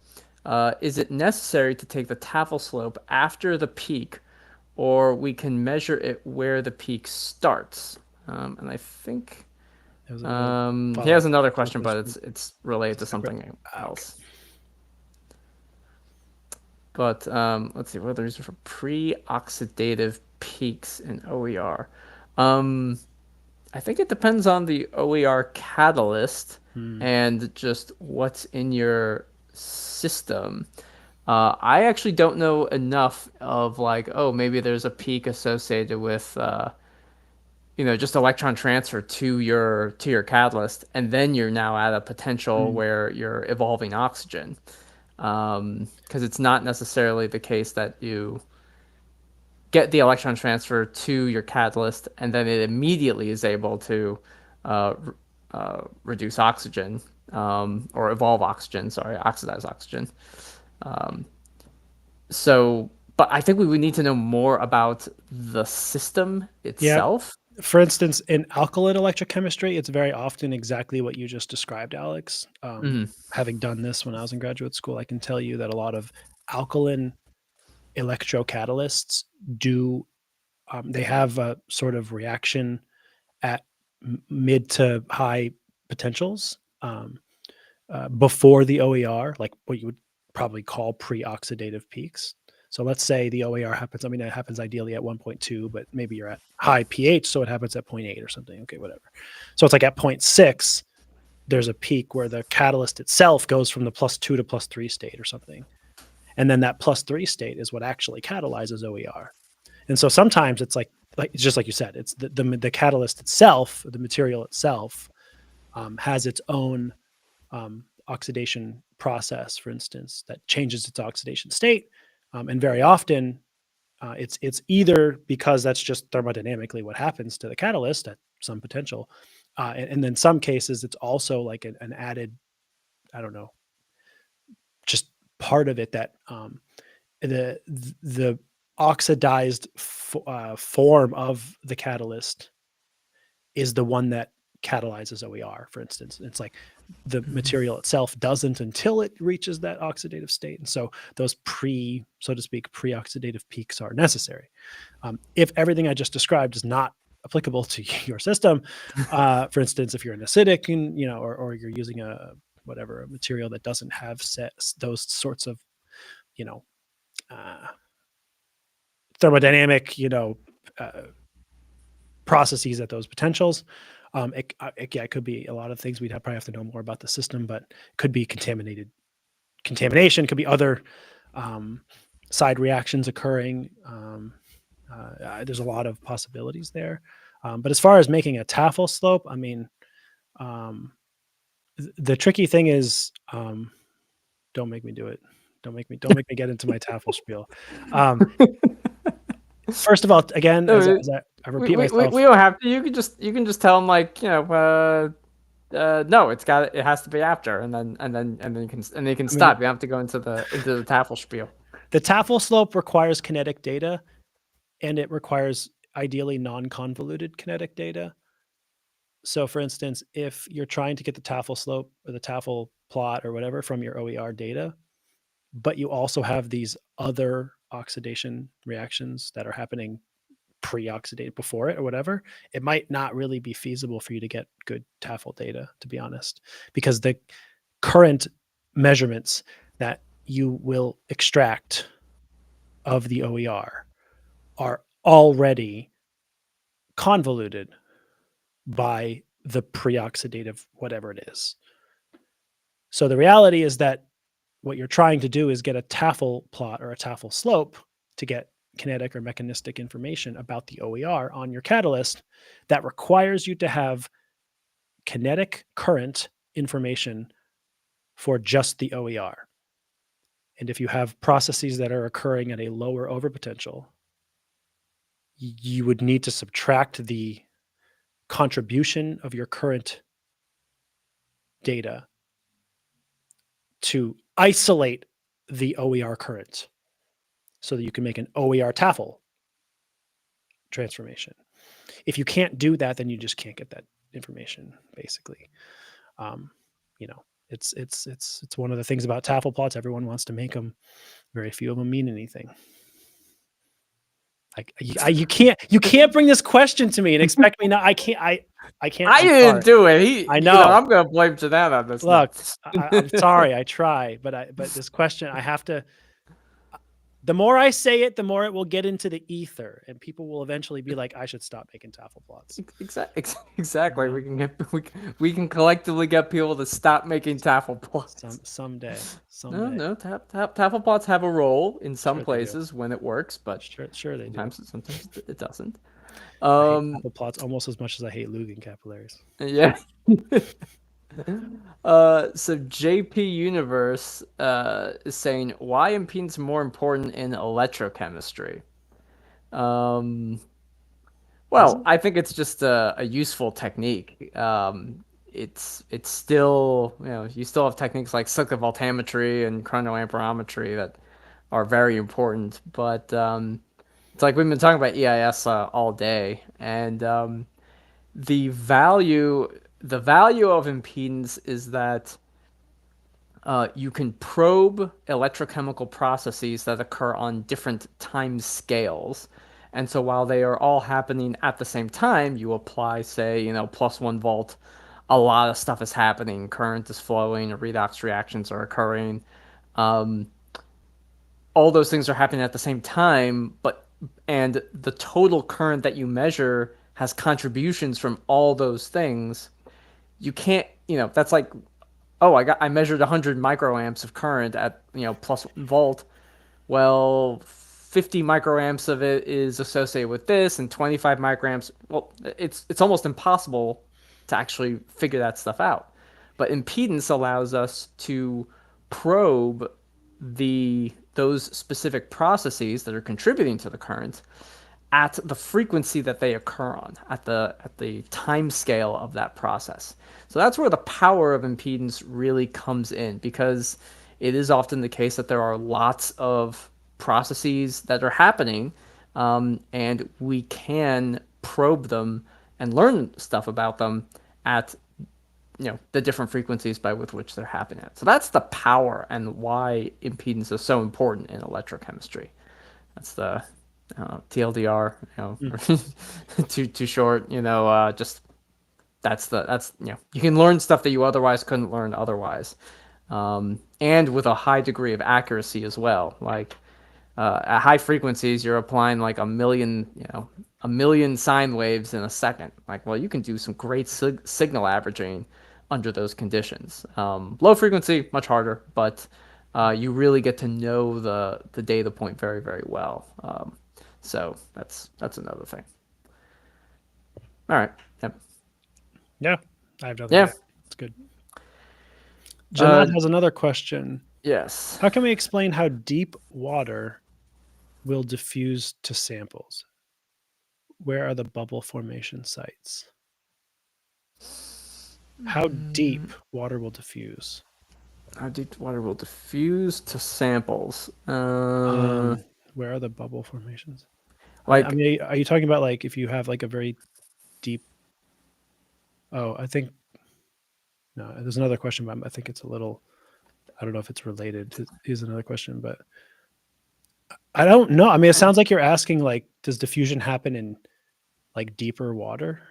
Is it necessary to take the Tafel slope after the peak, or we can measure it where the peak starts? And I think There's another he has follow-up another to the question, but it's related to something else. Okay. But let's see, what are the reasons for pre-oxidative peaks in OER? I think it depends on the OER catalyst and just what's in your system. I actually don't know enough of like, oh, maybe there's a peak associated with just electron transfer to your catalyst, and then you're now at a potential where you're evolving oxygen. Because it's not necessarily the case that you get the electron transfer to your catalyst and then it immediately is able to uh, reduce oxygen, or evolve oxygen, sorry, oxidize oxygen. But I think we would need to know more about the system Yeah. itself. For instance, in alkaline electrochemistry, it's very often exactly what you just described, Alex. Having done this when I was in graduate school, I can tell you that a lot of alkaline electrocatalysts do, they have a sort of reaction at mid to high potentials before the OER, like what you would probably call pre-oxidative peaks. So let's say the OER happens, I mean, it happens ideally at 1.2, but maybe you're at high pH, so it happens at 0.8 or something. Okay, whatever. So it's like at 0.6, there's a peak where the catalyst itself goes from the +2 to +3 state or something. And then that +3 state is what actually catalyzes OER. And so sometimes it's like it's just like you said, it's the catalyst itself, the material itself, has its own oxidation process, for instance, that changes its oxidation state. And very often, it's either because that's just thermodynamically what happens to the catalyst at some potential, and in some cases, it's also like an added, I don't know, just part of it that the oxidized form of the catalyst is the one that catalyzes OER, for instance. It's like the material itself doesn't until it reaches that oxidative state. And so those so to speak, pre-oxidative peaks are necessary. If everything I just described is not applicable to your system, for instance, if you're an acidic and, or you're using a material that doesn't have those sorts of, thermodynamic, processes at those potentials. It could be a lot of things. We'd probably have to know more about the system, but it could be contamination, could be other side reactions occurring. There's a lot of possibilities there. But as far as making a Tafel slope, I mean, the tricky thing is, don't make me do it. Don't make me get into my Tafel spiel. First of all, again, as I repeat myself, we don't have to. You can just tell them, like, no, it has to be after, and then you can stop. You don't have to go into the Tafel spiel. The Tafel slope requires kinetic data, and it requires ideally non-convoluted kinetic data. So, for instance, if you're trying to get the Tafel slope or the Tafel plot or whatever from your OER data, but you also have these other oxidation reactions that are happening pre-oxidate before it or whatever, it might not really be feasible for you to get good Tafel data, to be honest, because the current measurements that you will extract of the OER are already convoluted by the pre-oxidative whatever it is. So the reality is that what you're trying to do is get a Tafel plot or a Tafel slope to get kinetic or mechanistic information about the OER on your catalyst that requires you to have kinetic current information for just the OER. And if you have processes that are occurring at a lower overpotential, you would need to subtract the contribution of your current data to isolate the OER current. so that you can make an OER Tafel transformation. If you can't do that, then you just can't get that information, basically. It's one of the things about Tafel plots. Everyone wants to make them. Very few of them mean anything. Like you can't bring this question to me and expect me not. I can't. I can't. I didn't do it. I know. I'm going to blame Jeanette on this. Look, I'm sorry. I try, but this question, I have to. The more I say it, the more it will get into the ether, and people will eventually be like, "I should stop making Tafel plots." Exactly. We can collectively get people to stop making Tafel plots. Someday. No. Tafel plots have a role in some places when it works, but sure they do. Sometimes it doesn't. I hate Tafel plots almost as much as I hate Lugin capillaries. Yeah. So JP Universe is saying, why impedance more important in electrochemistry? Well, I think it's just a useful technique. It's still, you still have techniques like cyclic voltammetry and chronoamperometry that are very important, but it's like we've been talking about EIS all day, and the value of impedance is that you can probe electrochemical processes that occur on different time scales. And so while they are all happening at the same time, you apply, say, plus 1 volt, a lot of stuff is happening. Current is flowing, redox reactions are occurring. All those things are happening at the same time, and the total current that you measure has contributions from all those things. You can't, that's like, I measured 100 microamps of current at, plus 1 volt. Well, 50 microamps of it is associated with this and 25 microamps. Well, it's almost impossible to actually figure that stuff out. But impedance allows us to probe those specific processes that are contributing to the current at the frequency that they occur on, at the time scale of that process. So that's where the power of impedance really comes in, because it is often the case that there are lots of processes that are happening, and we can probe them and learn stuff about them at the different frequencies with which they're happening at. So that's the power and why impedance is so important in electrochemistry. That's the TLDR, too short, just that's you can learn stuff that you otherwise couldn't learn otherwise, and with a high degree of accuracy as well. Like at high frequencies, you're applying like a million sine waves in a second. Like, well, you can do some great signal averaging under those conditions. Low frequency, much harder, but you really get to know the data point very, very well. So that's another thing. All right. Yep. Yeah, I have nothing. Yeah, that's good. Janat has another question. Yes. How can we explain how deep water will diffuse to samples? Where are the bubble formation sites? How deep water will diffuse? How deep water will diffuse to samples? Where are the bubble formations? Like, I mean, are you talking about like if you have like a very deep? Oh, I think no. There's another question, but I think it's a little. I don't know if it's related. Here's another question, but I don't know. I mean, it sounds like you're asking like, does diffusion happen in like deeper water,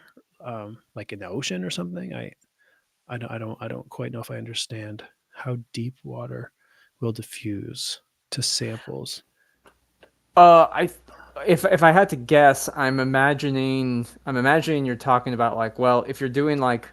like in the ocean or something? I don't quite know if I understand how deep water will diffuse to samples. If I had to guess, I'm imagining you're talking about like, well, if you're doing like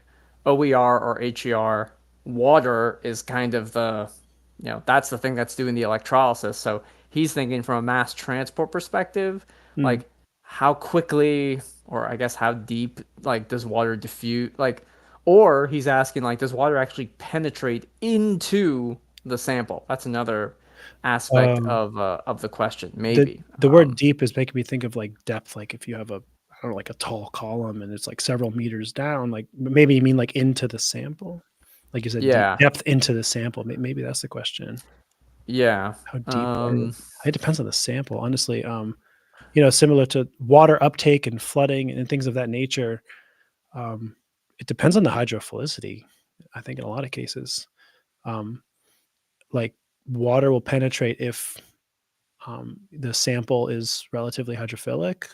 OER or HER, water is kind of that's the thing that's doing the electrolysis. So he's thinking from a mass transport perspective, like how quickly, or I guess how deep, like does water diffuse, like, or he's asking like, does water actually penetrate into the sample? That's another aspect of the question. Maybe the word deep is making me think of like depth. Like if you have like a tall column and it's like several meters down, like maybe you mean like into the sample, like you said, deep depth into the sample. Maybe that's the question. Yeah. How deep water? It depends on the sample, honestly. Similar to water uptake and flooding and things of that nature. Um, it depends on the hydrophilicity. I think in a lot of cases, um, like water will penetrate if the sample is relatively hydrophilic,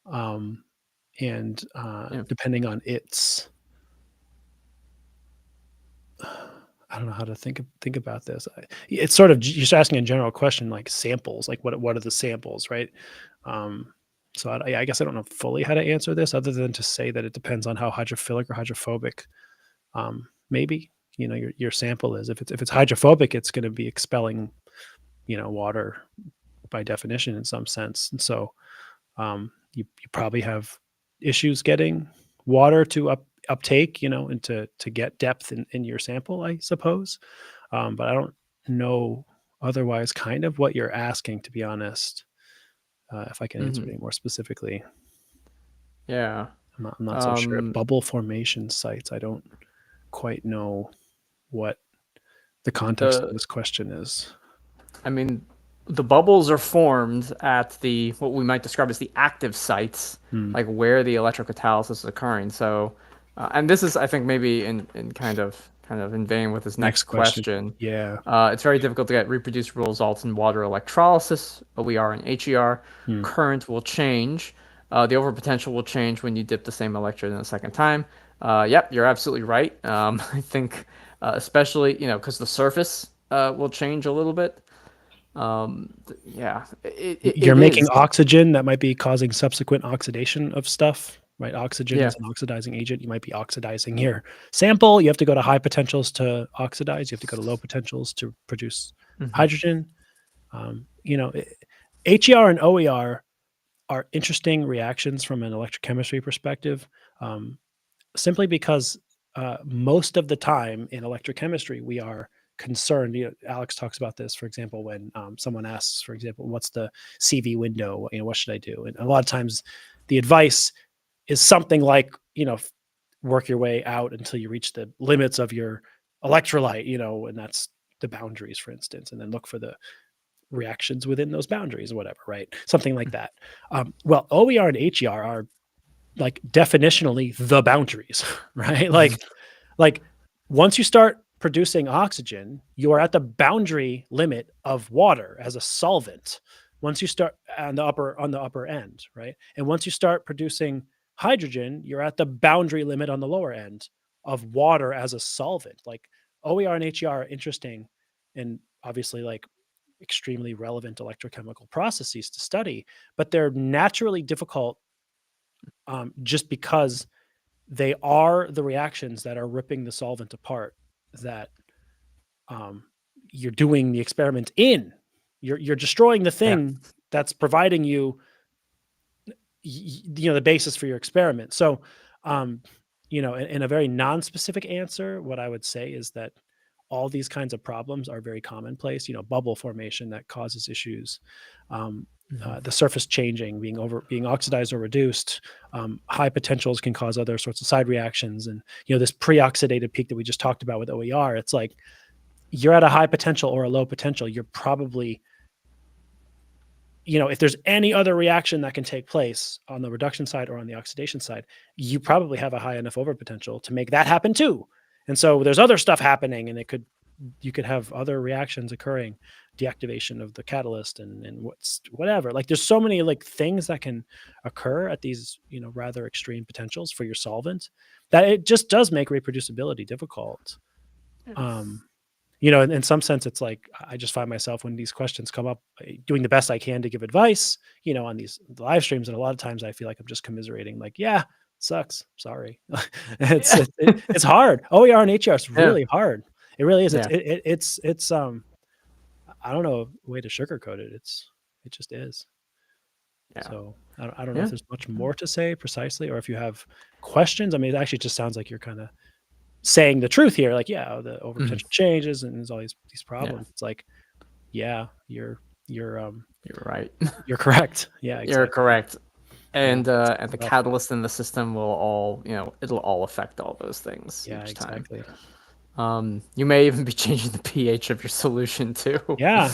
um, and Yeah. depending on its, I don't know how to think about this. It's sort of you're just asking a general question, like samples, like what are the samples, right? Um, so I guess I don't know fully how to answer this, other than to say that it depends on how hydrophilic or hydrophobic, maybe your sample is. If it's hydrophobic, it's going to be expelling water by definition in some sense, and so you probably have issues getting water to uptake, and to get depth in your sample, I suppose. But I don't know otherwise kind of what you're asking, to be honest. If I can answer it Hmm. any more specifically, Yeah. I'm not so sure. Um, Bubble formation sites, I don't quite know what the context of the this question is. I mean, the bubbles are formed at the what we might describe as the active sites, Hmm. like where the electrocatalysis is occurring. So, and this is, I think, maybe in kind of in vein with this Next next question. question. Yeah. It's very difficult to get reproducible results in water electrolysis, OER and HER. Hmm. Current will change. The overpotential will change when you dip the same electrode in a second time. Yep, you're absolutely right. I think, especially, because the surface will change a little bit. Yeah, You're it making is. oxygen that might be causing subsequent oxidation of stuff, right? Oxygen Yeah. is an oxidizing agent. You might be oxidizing your sample. You have to go to high potentials to oxidize. You have to go to low potentials to produce Hmm. hydrogen. HER and OER are interesting reactions from an electrochemistry perspective, um, simply because most of the time in electrochemistry, we are concerned. Alex talks about this, for example, when someone asks, for example, what's the CV window? What should I do? And a lot of times the advice is something like, work your way out until you reach the limits of your electrolyte, and that's the boundaries, for instance, and then look for the reactions within those boundaries or whatever, right? Something like that. Well, OER and HER are like definitionally the boundaries, right? Like once you start producing oxygen, you are at the boundary limit of water as a solvent. Once you start on the upper end, right? And once you start producing hydrogen, you're at the boundary limit on the lower end of water as a solvent. Like OER and HER are interesting and obviously like extremely relevant electrochemical processes to study, but they're naturally difficult, just because they are the reactions that are ripping the solvent apart that um, you're doing the experiment in. You're destroying the Yeah. thing that's providing you, the basis for your experiment. So, in a very non-specific answer, what I would say is that all these kinds of problems are very commonplace. Bubble formation that causes issues, um, Hmm. the surface changing, being oxidized or reduced. High potentials can cause other sorts of side reactions, and this pre-oxidative peak that we just talked about with OER. It's like you're at a high potential or a low potential. You're probably, if there's any other reaction that can take place on the reduction side or on the oxidation side, you probably have a high enough overpotential to make that happen too. And so there's other stuff happening, and you could have other reactions occurring, deactivation of the catalyst and whatever. Like there's so many like things that can occur at these, rather extreme potentials for your solvent, that it just does make reproducibility difficult. Um, in some sense, it's like I just find myself when these questions come up, doing the best I can to give advice, on these live streams. And a lot of times I feel like I'm just commiserating, like, yeah, sucks. Sorry. Yeah. It's hard. OER and HR is Yeah. really hard. It really is. Yeah. It's I don't know a way to sugarcoat it. It just is. Yeah. So I don't know if Yeah. there's much more to say precisely, or if you have questions. I mean, it actually just sounds like you're kind of saying the truth here. Like, yeah, the Mhm. overpotential changes and there's all these Yeah. problems. It's like, yeah, you're You're right. you're correct. Yeah, You're exactly. correct. Yeah, it's And good the stuff. catalyst in the system will all, it'll all affect all those things Yeah, each time. exactly. You may even be changing the pH of your solution too, Yeah.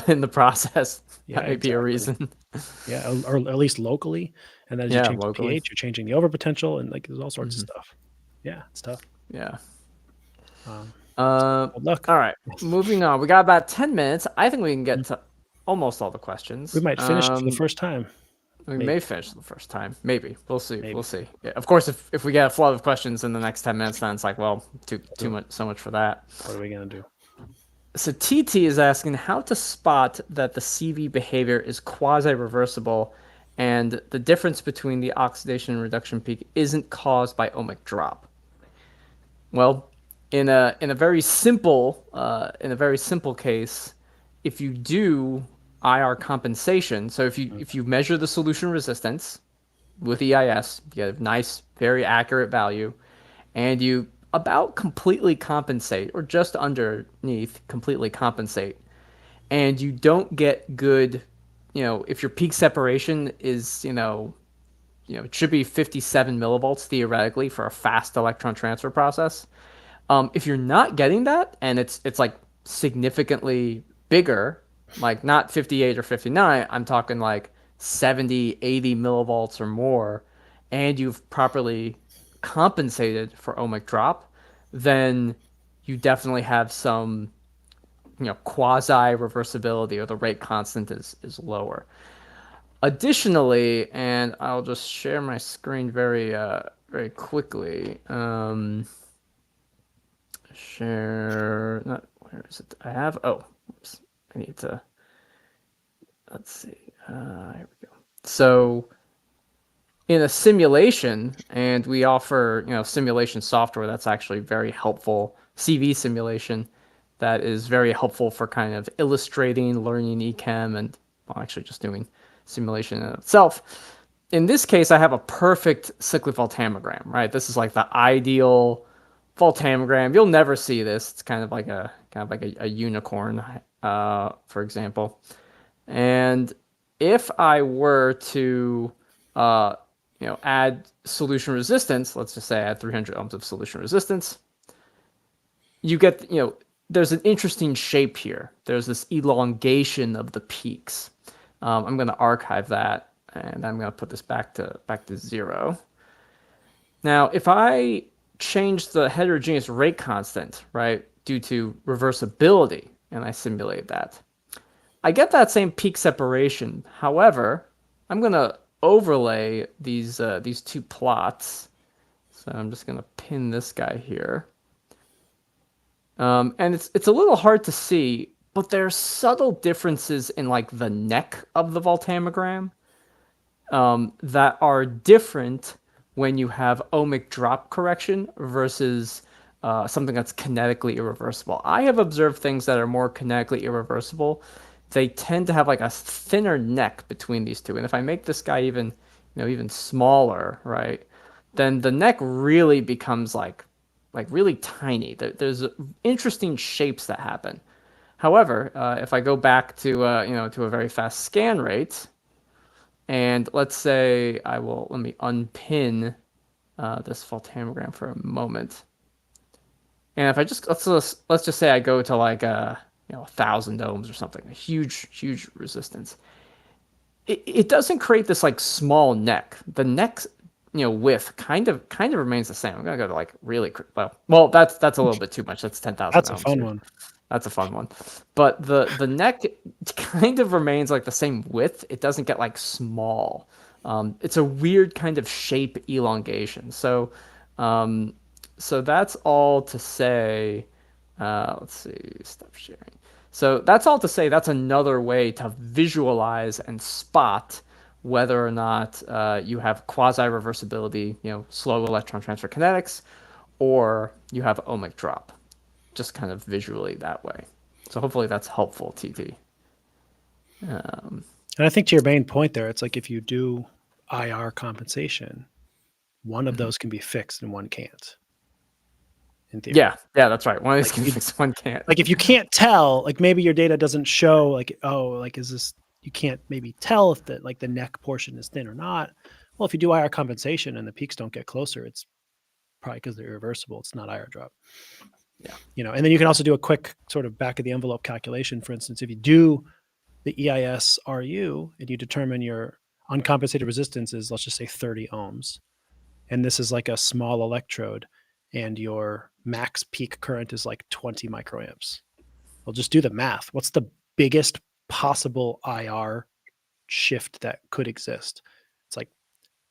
in the process. Yeah, That may be a exactly. reason. Yeah, or at least locally, and then as you Yeah, change the locally. pH, you're changing the overpotential, and, like, there's all sorts of Hmm. stuff. Yeah, it's tough. Yeah. Um, good luck. All right. Moving on. We got about 10 minutes. I think we can Mhm. get to almost all the We questions. might finish it for the first time. We Maybe, may finish the first time. Maybe. We'll see. We'll maybe. see. Yeah, of course, if we get a flood of questions in the next 10 minutes, then it's like, well, too So much, so much for that. what are we gonna do? So TT is asking how to spot that the CV behavior is quasi-reversible and the difference between the oxidation and reduction peak isn't caused by ohmic drop. Well, in a very simple case, if you do IR compensation, so Mm, if you measure the solution resistance with EIS, you get a nice, very accurate value, and you about completely compensate, or just underneath completely compensate, and you don't get good, if your peak separation is, it should be 57 millivolts theoretically for a fast electron transfer process. If you're not getting that, and it's like significantly bigger, like not 58 or 59, I'm talking like 70, 80 millivolts or more, and you've properly compensated for ohmic drop, then you definitely have some, quasi reversibility, or the rate constant is lower. Additionally, and I'll just share my screen very quickly. Share, not, where is it? I have, oh, oops. I need to, let's see. Here we go. So in a simulation, and we offer, simulation software that's actually very helpful, CV simulation, that is very helpful for kind of illustrating, learning echem, and well, actually just doing simulation in itself. In this case, I have a perfect cyclic voltammogram, right? This is like the ideal voltammogram. You'll never see this. It's kind of like a unicorn, for example. And if I were to, uh, add solution resistance, let's just say I add 300 ohms of solution resistance, you get, there's an interesting shape here. There's this elongation of the peaks. I'm going to archive that, and I'm going to put this back to 0. Now, if I change the heterogeneous rate constant, right, due to reversibility, and I simulate that, I get that same peak separation. However, I'm going to overlay these two plots. So I'm just going to pin this guy here. And it's a little hard to see, but there's subtle differences in like the neck of the voltammogram, that are different when you have ohmic drop correction versus something that's kinetically irreversible. I have observed things that are more kinetically irreversible. They tend to have like a thinner neck between these two. And if I make this guy even, even smaller, right, then the neck really becomes like really tiny. There's interesting shapes that happen. However, if I go back to to a very fast scan rate, and let's say let me unpin this voltammogram for a moment. And if I just, let's just say I go to like 1,000 ohms or something, a huge resistance. It doesn't create this like small neck. The neck, width kind of remains the same. I'm gonna go to like really well, that's a little bit too much. That's 10,000 that's a ohms fun here. one. That's a fun one. But the neck kind of remains like the same width. It doesn't get like small. It's a weird kind of shape elongation. Um, so that's all to say. Let's see, stop sharing. So that's all to say. That's another way to visualize and spot whether or not you have quasi-reversibility, slow electron transfer kinetics, or you have ohmic drop, just kind of visually that way. So hopefully that's helpful, TT. And I think to your main point there, it's like if you do IR compensation, one of Mhm. those can be fixed and one can't, in theory. Yeah, that's right. One of these Like can if you fix, one can't. like if you can't tell, like maybe your data doesn't show like, oh, like is this you can't maybe tell if the neck portion is thin or not. Well, if you do IR compensation and the peaks don't get closer, it's probably because they're irreversible. It's not IR drop. Yeah. And then you can also do a quick sort of back of the envelope calculation. For instance, if you do the EIS RU and you determine your uncompensated resistance is, let's just say 30 ohms, and this is like a small electrode, and your max peak current is like 20 microamps. Well, just do the math. What's the biggest possible IR shift that could exist? It's like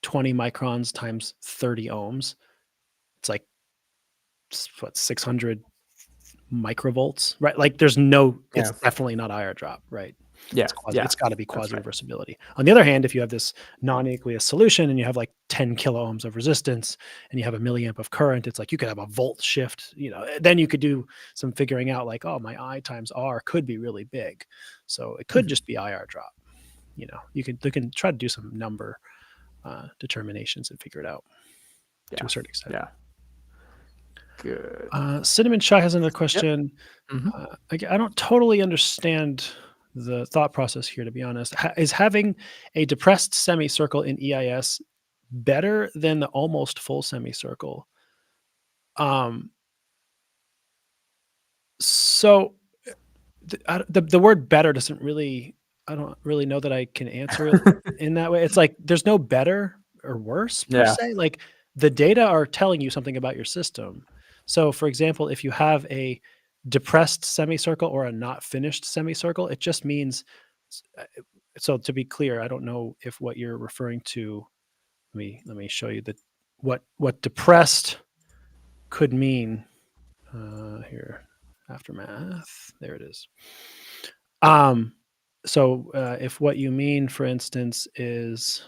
20 microns times 30 ohms. It's like, what, 600 microvolts, right? Like there's no, it's definitely not IR drop, right? Yeah. It's got to be That's right. quasi-reversibility. On the other hand, if you have this non-aqueous solution and you have like 10 kilo ohms of resistance and you have a milliamp of current, it's like you could have a volt shift, then you could do some figuring out like, oh, my I times R could be really big. So it could just be IR drop. You can try to do some number determinations and figure it out to a certain extent. Yeah. Good. Cinnamon Chai has another question. Yep. Mm-hmm. I don't totally understand the thought process here, to be honest. Is having a depressed semicircle in EIS better than the almost full semicircle? So the word better doesn't really, I don't really know that I can answer it in that way. It's like there's no better or worse per se. Like the data are telling you something about your system. So for example, if you have a depressed semicircle or a not finished semicircle, it just means, so to be clear, I don't know if what you're referring to, let me show you what depressed could mean here. Aftermath, there it is. So if what you mean, for instance, is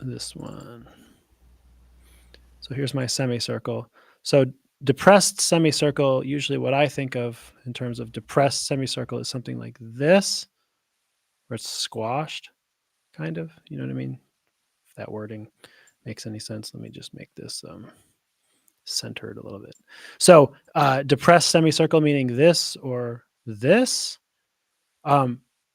this one. So here's my semicircle. So depressed semicircle, usually what I think of in terms of depressed semicircle is something like this, where it's squashed, kind of. You know what I mean? If that wording makes any sense, let me just make this centered a little bit. So depressed semicircle, meaning this or this.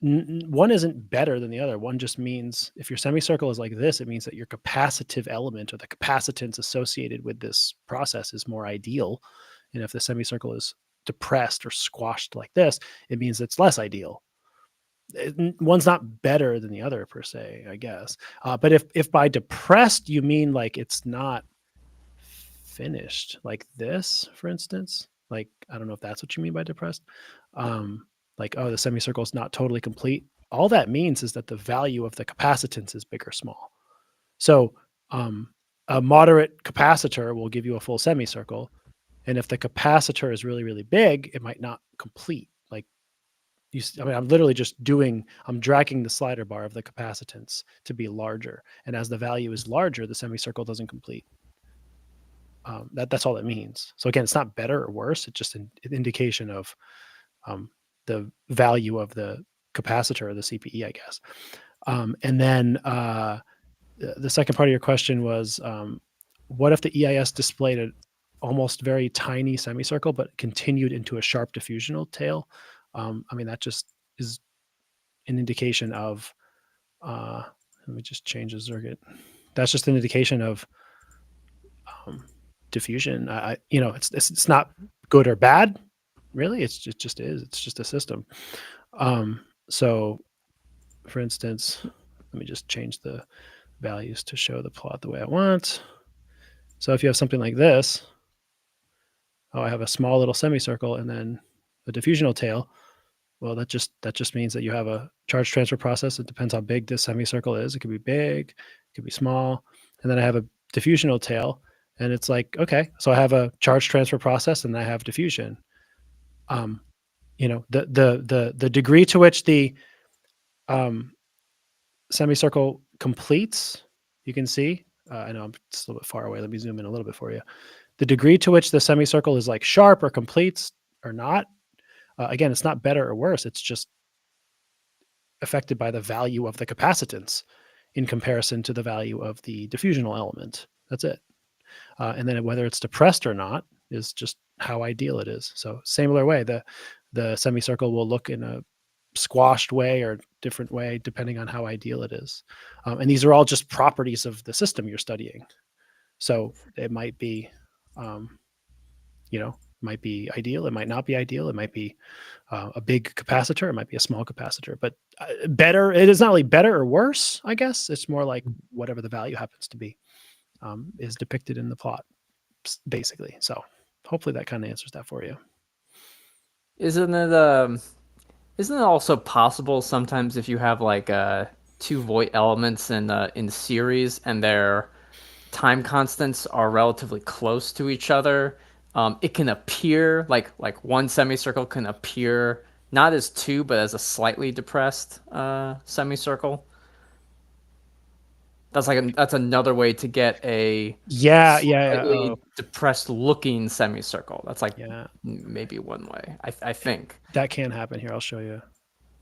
One isn't better than the other. One just means if your semicircle is like this, it means that your capacitive element or the capacitance associated with this process is more ideal. And if the semicircle is depressed or squashed like this, it means it's less ideal. One's not better than the other per se, I guess. But if by depressed you mean like it's not finished, like this, for instance, like I don't know if that's what you mean by depressed. Like, oh, the semicircle is not totally complete. All that means is that the value of the capacitance is big or small. So a moderate capacitor will give you a full semicircle. And if the capacitor is really, really big, it might not complete. Like I'm literally just I'm dragging the slider bar of the capacitance to be larger. And as the value is larger, the semicircle doesn't complete. That's all it means. So again, it's not better or worse. It's just an indication of the value of the capacitor or the CPE, I guess. And then the second part of your question was, what if the EIS displayed an almost very tiny semicircle, but continued into a sharp diffusional tail? I mean, that just is an indication of, let me just change the circuit. That's just an indication of diffusion. It's not good or bad, really. It just is. It's just a system. So, for instance, let me just change the values to show the plot the way I want. So if you have something like this, I have a small little semicircle and then a diffusional tail. Well, that just means that you have a charge transfer process. It depends how big this semicircle is. It could be big, it could be small. And then I have a diffusional tail. And it's like, okay, so I have a charge transfer process and I have diffusion. The degree to which the semicircle completes, you can see. I know it's a little bit far away. Let me zoom in a little bit for you. The degree to which the semicircle is like sharp or completes or not, again, it's not better or worse. It's just affected by the value of the capacitance in comparison to the value of the diffusional element. That's it. And then whether it's depressed or not is just how ideal it is. So similar way, the semicircle will look in a squashed way or different way depending on how ideal it is. And these are all just properties of the system you're studying. So it might be, might be ideal. It might not be ideal. It might be a big capacitor. It might be a small capacitor. But better, it is not really better or worse, I guess. It's more like whatever the value happens to be is depicted in the plot, basically. So hopefully that kind of answers that for you. Isn't it also possible sometimes if you have like two void elements in series and their time constants are relatively close to each other, it can appear like one semicircle can appear not as two but as a slightly depressed semicircle. That's another way to get a Yeah. slightly depressed looking semicircle. That's like Yeah, maybe one way. I think. that can happen here. I'll show you.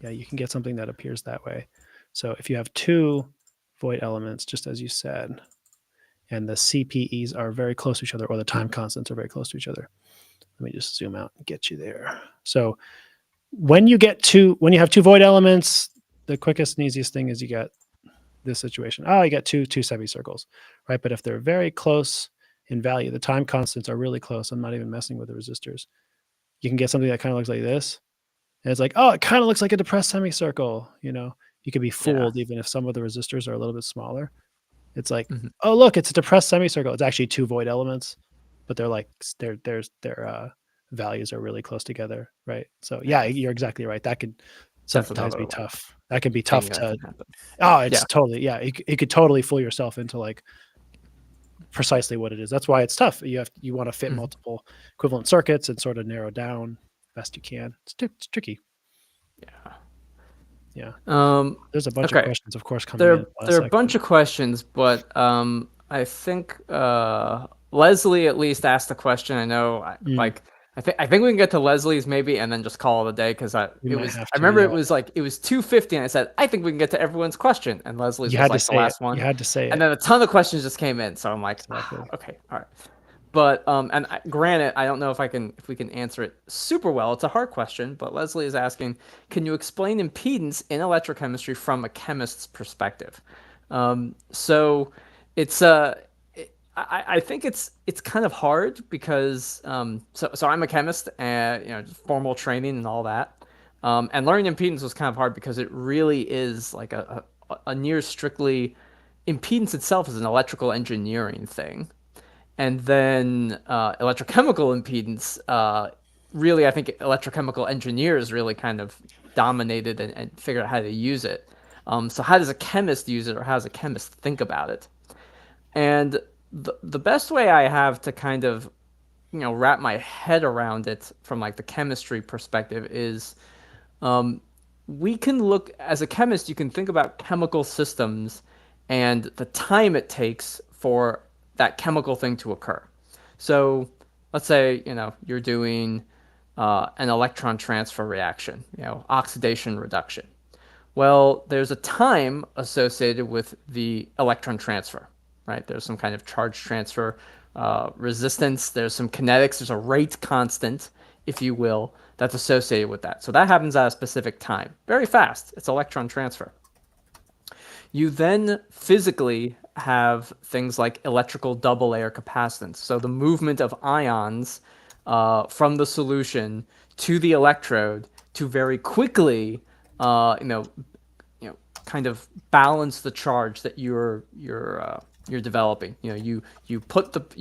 Yeah, you can get something that appears that way. So if you have two void elements, just as you said, and the CPEs are very close to each other, or the time constants are very close to each other. Let me just zoom out and get you there. So when you have two void elements, the quickest and easiest thing is you get this situation. Oh, you get two semicircles, right? But if they're very close in value, the time constants are really close. I'm not even messing with the resistors. You can get something that kind of looks like this. And it's like, oh, it kind of looks like a depressed semicircle. You could be Yeah. fooled even if some of the resistors are a little bit smaller. It's like, Mhm. oh, look, it's a depressed semicircle. It's actually two void elements, but they're like their values are really close together, right? So yeah, Yeah. you're exactly right. That could That's sometimes another be like tough. That can be thing tough that to. can happen. Oh, Yeah. it's totally, yeah. It could totally fool yourself into like precisely what it is. That's why it's tough. You want to fit Mhm. multiple equivalent circuits and sort of narrow down best you can. It's tricky. Yeah. Yeah. Um, There's a bunch of okay. questions, of course, coming in There last there are a bunch section. of questions, but I think Leslie at least asked a question. I know, Mm, I think we can get to Leslie's maybe, and then just call it a day because we might have I to. remember Yeah. it was like it was 2:50, and I said I think we can get to everyone's question, and Leslie's You was had to like the say it. last one, You had to say and it. then a ton of questions just came in, so I'm like, Exactly. okay, all right. But granted, I don't know if we can answer it super well. It's a hard question, but Leslie is asking, can you explain impedance in electrochemistry from a chemist's perspective? So it's I think it's kind of hard because so I'm a chemist and just formal training and all that. And learning impedance was kind of hard because it really is like a near strictly impedance itself is an electrical engineering thing. And then electrochemical impedance, really, I think electrochemical engineers really kind of dominated and figured out how to use it. So how does a chemist use it, or how does a chemist think about it? And the best way I have to kind of wrap my head around it from like the chemistry perspective is we can look as a chemist, you can think about chemical systems and the time it takes for that chemical thing to occur. So let's say you're doing an electron transfer reaction, oxidation reduction. Well, there's a time associated with the electron transfer, right? There's some kind of charge transfer resistance. There's some kinetics. There's a rate constant, if you will, that's associated with that. So that happens at a specific time. Very fast. It's electron transfer. You then physically have things like electrical double layer capacitance. So the movement of ions from the solution to the electrode to very quickly, uh, you know, kind of balance the charge that you're developing. You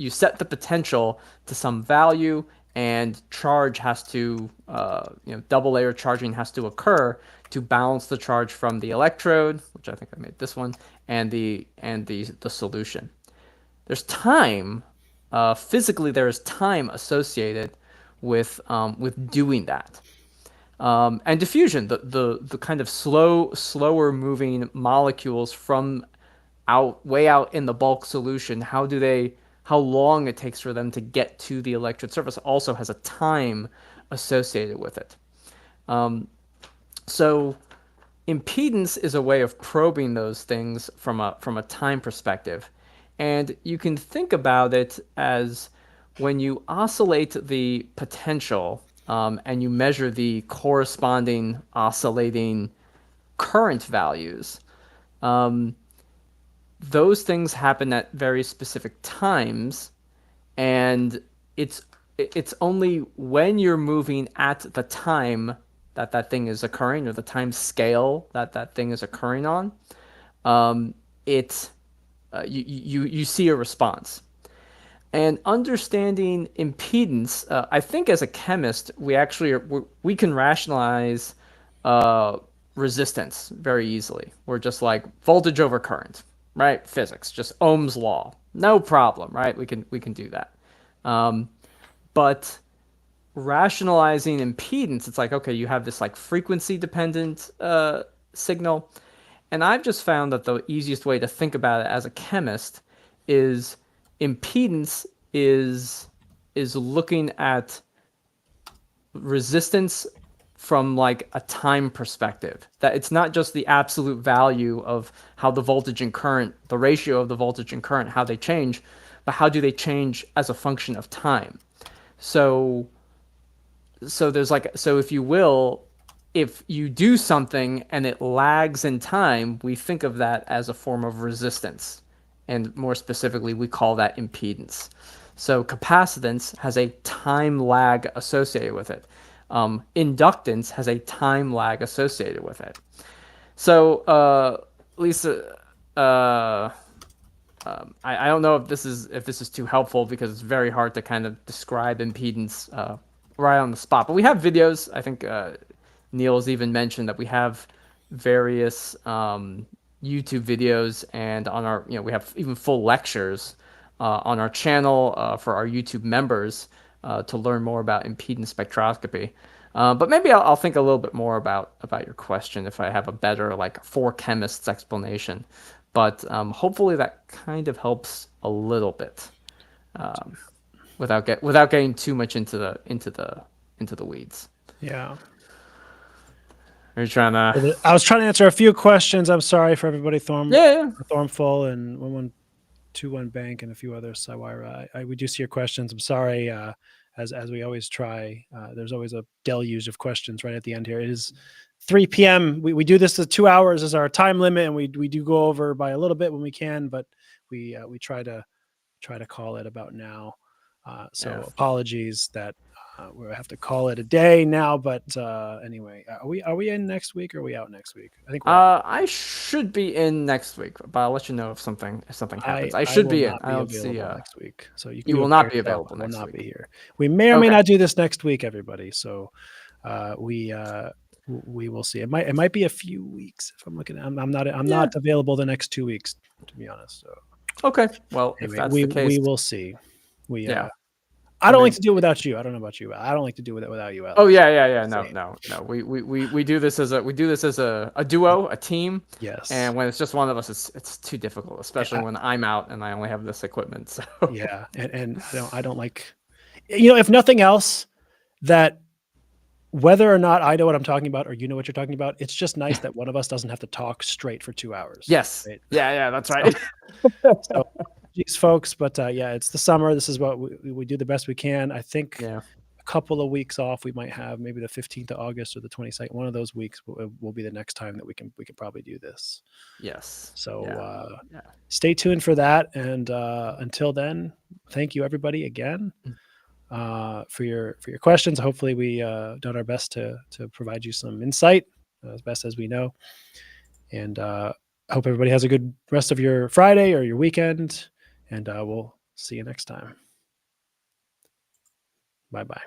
set the potential to some value, and charge has to double layer charging has to occur to balance the charge from the electrode, which I think I made this one, and the solution. There's time, physically there is time associated with doing that. And diffusion, the kind of slower moving molecules from way out in the bulk solution, how long it takes for them to get to the electrode surface also has a time associated with it. So impedance is a way of probing those things from a time perspective. And you can think about it as when you oscillate the potential and you measure the corresponding oscillating current values, those things happen at very specific times, and it's only when you're moving at the time that that thing is occurring, or the time scale that that thing is occurring on, um, it you see a response. And understanding impedance, I think as a chemist, we can rationalize uh, resistance very easily. We're just like voltage over current, right? Physics, just Ohm's law, no problem, right? We can do that. Um, but rationalizing impedance, it's like, okay, you have this like frequency dependent signal. And I've just found that the easiest way to think about it as a chemist is impedance is is looking at resistance from like a time perspective. That it's not just the absolute value of how the voltage and current, the ratio of the voltage and current, how they change, but how do they change as a function of time. So there's like, so if you will, if you do something and it lags in time, we think of that as a form of resistance, and more specifically we call that impedance. So capacitance has a time lag associated with it. Inductance has a time lag associated with it. So Lisa, I don't know if this is too helpful, because it's very hard to kind of describe impedance right on the spot. But we have videos. I think Neil's even mentioned that we have various YouTube videos, and on our, we have even full lectures on our channel for our YouTube members to learn more about impedance spectroscopy. But maybe I'll think a little bit more about your question if I have a better, like, for chemists explanation. But hopefully that kind of helps a little bit without getting too much into the weeds. Yeah. Are you trying to? I was trying to answer a few questions. I'm sorry for everybody. Yeah. Thornful and 1121 Bank and a few others. We do see your questions. I'm sorry. As we always try, there's always a deluge of questions right at the end here. It is 3 p.m. We do this to 2 hours as our time limit, and we do go over by a little bit when we can, but we try to call it about now. So apologies that we have to call it a day now. But anyway, are we in next week, or are we out next week? I think we're out. I should be in next week, but I'll let you know if something happens. I I should will be in. not I be don't see. available next week, so you can You do will it not by be yourself. available I will next not week. be here. We may or may not do this next week, everybody. So we will see. It might be a few weeks if I'm looking. I'm not available the next 2 weeks, to be honest. So Okay. Well, if anyway, that's the case, we will see. yeah. I don't like to do it without you. I don't know about you, but I don't like to do it without you, Alex. Oh yeah. No. We do this as a duo, a team. Yes. And when it's just one of us, it's too difficult, especially when I'm out and I only have this equipment. So yeah, and I don't like, if nothing else, that whether or not I know what I'm talking about or you know what you're talking about, it's just nice that one of us doesn't have to talk straight for 2 hours. yes. Right? Yeah, that's right. So, geez, folks, but it's the summer. This is what we do the best we can. I think a couple of weeks off we might have, maybe the 15th of August or the 22nd. One of those weeks will be the next time that we can probably do this. Yes. So stay tuned for that. And until then, thank you everybody again for your questions. Hopefully we done our best to provide you some insight as best as we know. And hope everybody has a good rest of your Friday or your weekend. And we'll see you next time. Bye-bye.